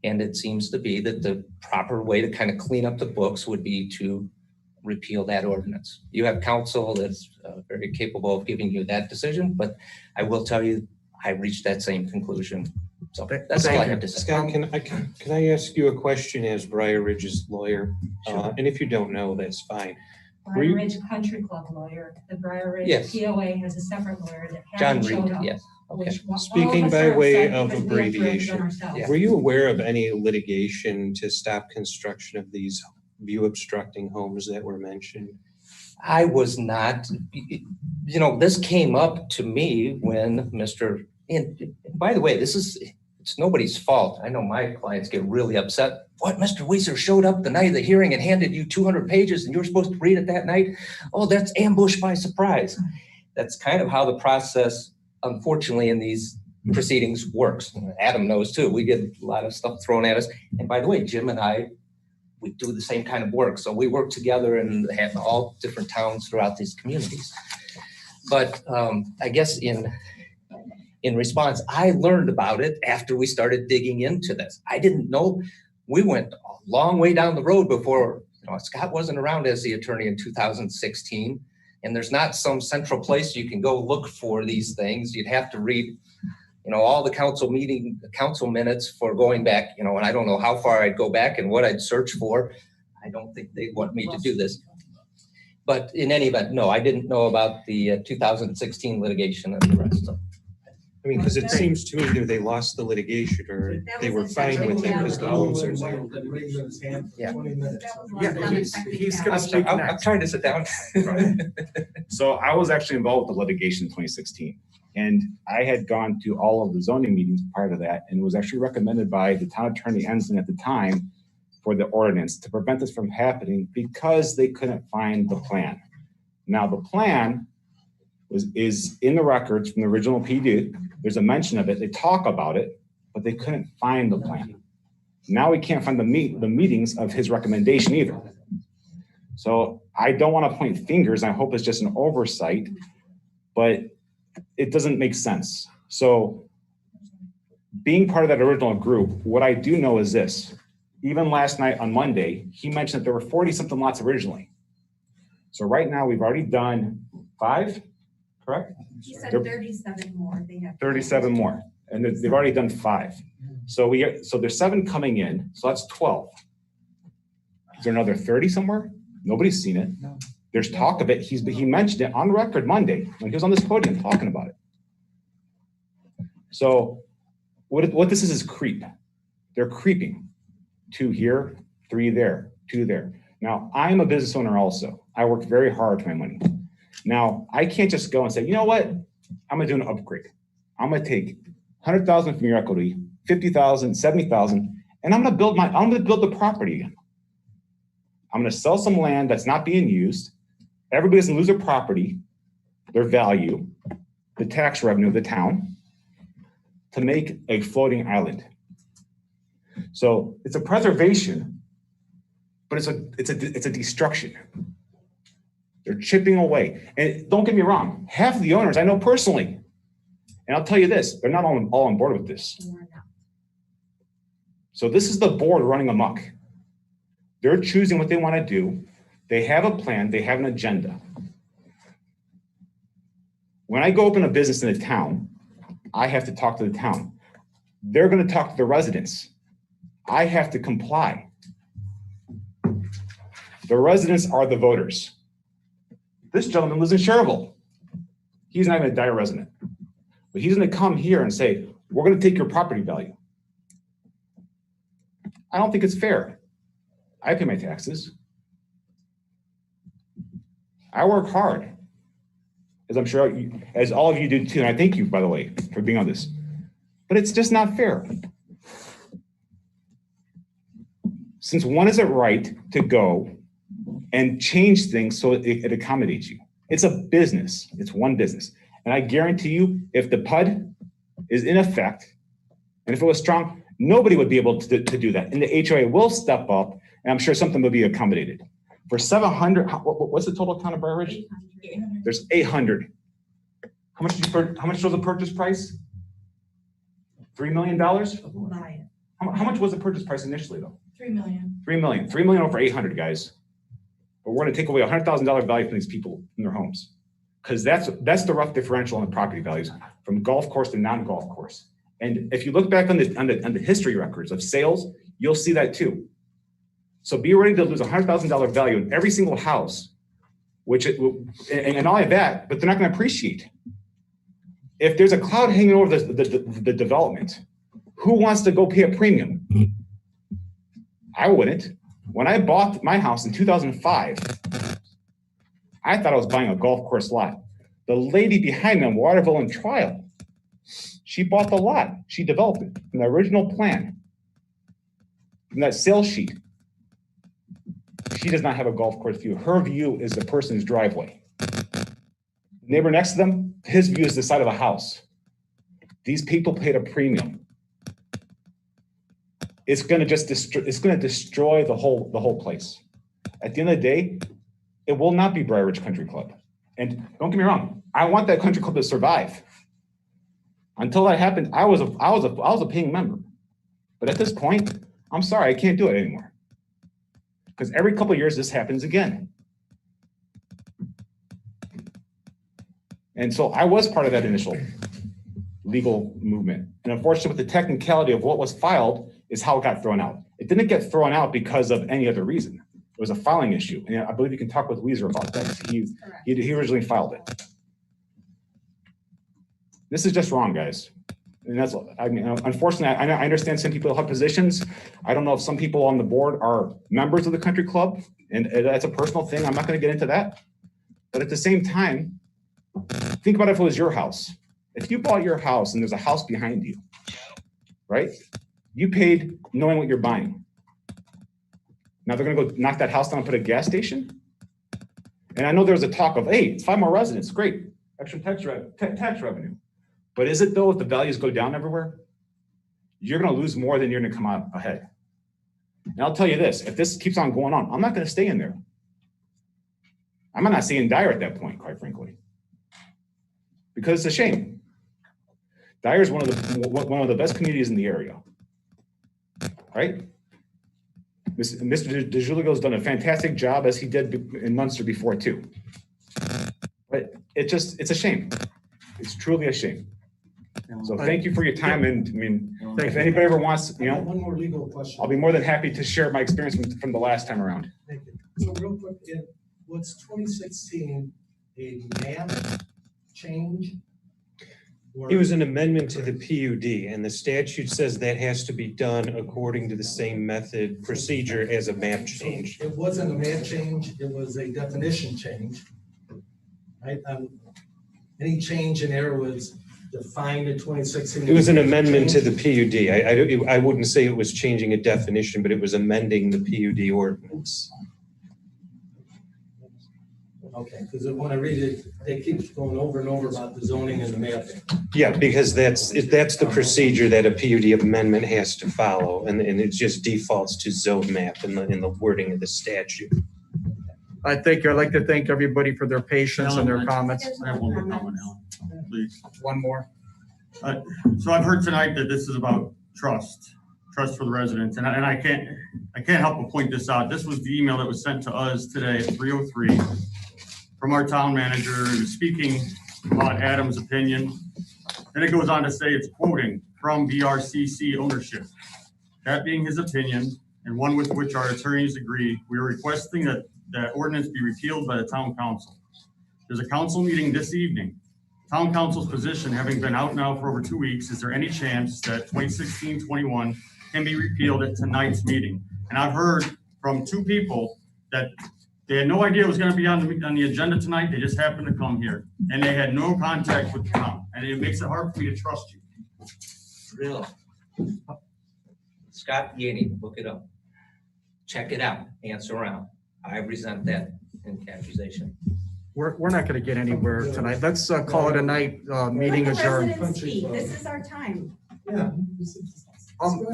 And it seems to be that the proper way to kind of clean up the books would be to repeal that ordinance. You have counsel that's very capable of giving you that decision, but I will tell you, I reached that same conclusion. So that's all I have to say. Scott, can I ask you a question as Briar Ridge's lawyer? Sure. And if you don't know, that's fine. Briar Ridge Country Club lawyer. The Briar Ridge Yes. POA has a separate lawyer that John hasn't Reed, showed up. yes. Okay. Which all of Speaking us by are way upset of because we have to represent abbreviation, ourselves. were you aware of any litigation to stop construction of these view obstructing homes that were mentioned? I was not, you know, this came up to me when and by the way, it's nobody's fault. I know my clients get really upset. What, Mr. Weiser showed up the night of the hearing and handed you 200 pages and you were supposed to read it that night? Oh, that's ambush by surprise. That's kind of how the process, unfortunately, in these proceedings works. Adam knows too. We get a lot of stuff thrown at us. And by the way, Jim and I, we do the same kind of work. So we work together and have all different towns throughout these communities. But I guess in response, I learned about it after we started digging into this. I didn't know. We went a long way down the road before, Scott wasn't around as the attorney in 2016. And there's not some central place you can go look for these things. You'd have to read, all the council minutes for going back, and I don't know how far I'd go back and what I'd search for. I don't think they'd want me to do this. But in any event, no, I didn't know about the 2016 litigation and the rest of it. I mean, because it seems to me either they lost the litigation or they were fine with it because the homes are there. Yeah. He's gonna speak I'm next. trying to sit down. So I was actually involved with the litigation in 2016. And I had gone to all of the zoning meetings prior to that, and it was actually recommended by the town attorney Ensign at the time for the ordinance to prevent this from happening because they couldn't find the plan. Now the plan is in the records from the original PD. There's a mention of it. They talk about it, but they couldn't find the plan. Now we can't find the meetings of his recommendation either. So I don't want to point fingers. I hope it's just an oversight, but it doesn't make sense. So being part of that original group, what I do know is this. Even last night on Monday, he mentioned that there were 40 something lots originally. So right now we've already done 5, correct? He said 37 more. They have 37 more, and they've already done 5. So there's 7 coming in, so that's 12. Is there another 30 somewhere? Nobody's seen it. No. There's talk of it. He mentioned it on record Monday when he was on this podium talking about it. So what this is creep. They're creeping. 2 here, 3 there, 2 there. Now, I'm a business owner also. I work very hard for my money. Now, I can't just go and say, you know what? I'm gonna do an upgrade. I'm gonna take 100,000 from your equity, 50,000, 70,000, and I'm gonna build the property again. I'm gonna sell some land that's not being used. Everybody doesn't lose their property, their value, the tax revenue of the town to make a floating island. So it's a preservation, but it's a destruction. They're chipping away. And don't get me wrong, half of the owners I know personally. And I'll tell you this, they're not all on board with this. So this is the board running amok. They're choosing what they want to do. They have a plan, they have an agenda. When I go open a business in a town, I have to talk to the town. They're going to talk to the residents. I have to comply. The residents are the voters. This gentleman lives in Cherville. He's not even a Dyer resident. But he's going to come here and say, we're going to take your property value. I don't think it's fair. I pay my taxes. I work hard, as I'm sure, as all of you do too. And I thank you, by the way, for being on this. But it's just not fair. Since when is it right to go and change things so it accommodates you? It's a business. It's one business. And I guarantee you, if the PUD is in effect, and if it was strong, nobody would be able to do that. And the HOA will step up, and I'm sure something will be accommodated. For 700, what's the total count of Briar Ridge? 800. There's 800. How much was the purchase price? $3 million? How much was the purchase price initially though? 3 million. 3 million. 3 million over 800, guys. But we're gonna take away $100,000 value from these people in their homes. Because that's the rough differential on the property values from golf course to non-golf course. And if you look back on the history records of sales, you'll see that too. So be ready to lose $100,000 value in every single house, and all of that, but they're not gonna appreciate. If there's a cloud hanging over the development, who wants to go pay a premium? I wouldn't. When I bought my house in 2005, I thought I was buying a golf course lot. The lady behind me on Waterville and Trial, she bought the lot. She developed it from the original plan. From that sales sheet. She does not have a golf course view. Her view is the person's driveway. Neighbor next to them, his view is the side of a house. These people paid a premium. It's gonna destroy the whole place. At the end of the day, it will not be Briar Ridge Country Club. And don't get me wrong, I want that country club to survive. Until that happened, I was a paying member. But at this point, I'm sorry, I can't do it anymore. Because every couple of years, this happens again. And so I was part of that initial legal movement. And unfortunately, with the technicality of what was filed is how it got thrown out. It didn't get thrown out because of any other reason. It was a filing issue. And I believe you can talk with Weezer about that. He originally filed it. This is just wrong, guys. And that's, I mean, unfortunately, I understand some people have positions. I don't know if some people on the board are members of the country club, and that's a personal thing. I'm not going to get into that. But at the same time, think about if it was your house. If you bought your house and there's a house behind you, right? You paid knowing what you're buying. Now they're going to go knock that house down and put a gas station? And I know there was a talk of, hey, 5 more residents, great, extra tax revenue. But is it though, if the values go down everywhere? You're gonna lose more than you're gonna come out ahead. And I'll tell you this, if this keeps on going on, I'm not gonna stay in there. I might not stay in Dyer at that point, quite frankly. Because it's a shame. Dyer is one of the best communities in the area, right? Mr. DeJuligo's done a fantastic job as he did in Munster before too. But it's a shame. It's truly a shame. So thank you for your time, and I mean, if anybody ever wants, One more legal question. I'll be more than happy to share my experience from the last time around. Thank you. So real quick, was 2016 a map change? It was an amendment to the PUD, and the statute says that has to be done according to the same method procedure as a map change. So it wasn't a map change, it was a definition change. Right? Any change in there was defined in 2016. It was an amendment to the PUD. I wouldn't say it was changing a definition, but it was amending the PUD ordinance. Okay, because when I read it, it keeps going over and over about the zoning and the mapping. Yeah, because that's the procedure that a PUD amendment has to follow, and it just defaults to zone map in the wording of the statute. I'd like to thank everybody for their patience and their comments. I have one more comment, Alan, please. One more. So I've heard tonight that this is about trust for the residents, and I can't help but point this out. This was the email that was sent to us today at 3:03 from our town manager speaking about Adam's opinion. And it goes on to say, it's quoting from BRCC ownership. That being his opinion, and one with which our attorneys agree, we are requesting that ordinance be repealed by the town council. There's a council meeting this evening. Town council's position having been out now for over 2 weeks, is there any chance that 2016-21 can be repealed at tonight's meeting? And I've heard from 2 people that they had no idea it was going to be on the agenda tonight. They just happened to come here, and they had no contact with the town. And it makes it hard for me to trust you. Really? Scott Yaney, look it up. Check it out. Answer around. I resent that accusation. We're not going to get anywhere tonight. Let's call it a night. Meeting adjourned. This is our time. Yeah.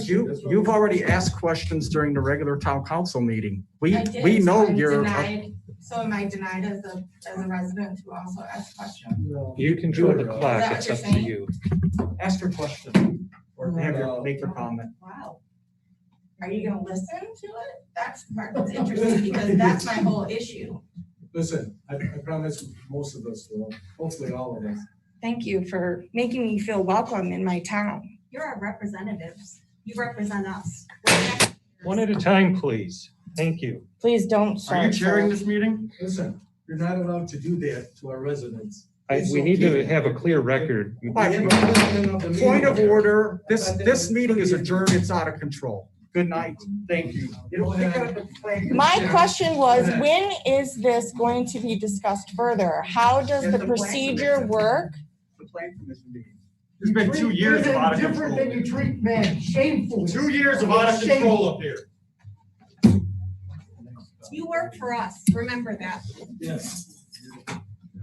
You've already asked questions during the regular town council meeting. I did, We know so I'm you're. denied. So am I denied as a resident to also ask questions? You control the clock. It's up to you. Ask your question or have your, make your comment. Wow. Are you gonna listen to it? That's the part that's interesting, because that's my whole issue. Listen, I promise most of us will, hopefully all of us. Thank you for making me feel welcome in my town. You're our representatives. You represent us. One at a time, please. Thank you. Please don't Are you start. chairing this meeting? Listen, you're not allowed to do that to our residents. We need to have a clear record. We have a president of the meeting. Point of order, this meeting is adjourned, it's out of control. Good night, thank you. My question was, when is this going to be discussed further? How does the procedure work? The plan commission meeting. It's been 2 years of out of Different control. than you treat men, shameful. 2 years of out of control up here. You work for us. Remember that. Yes.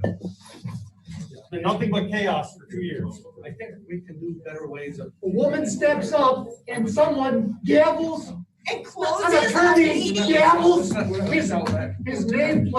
It's been nothing but chaos for 2 years. I think we can do better ways of. A woman steps up and someone gavels, And an closes our attorney meeting. gavels his name.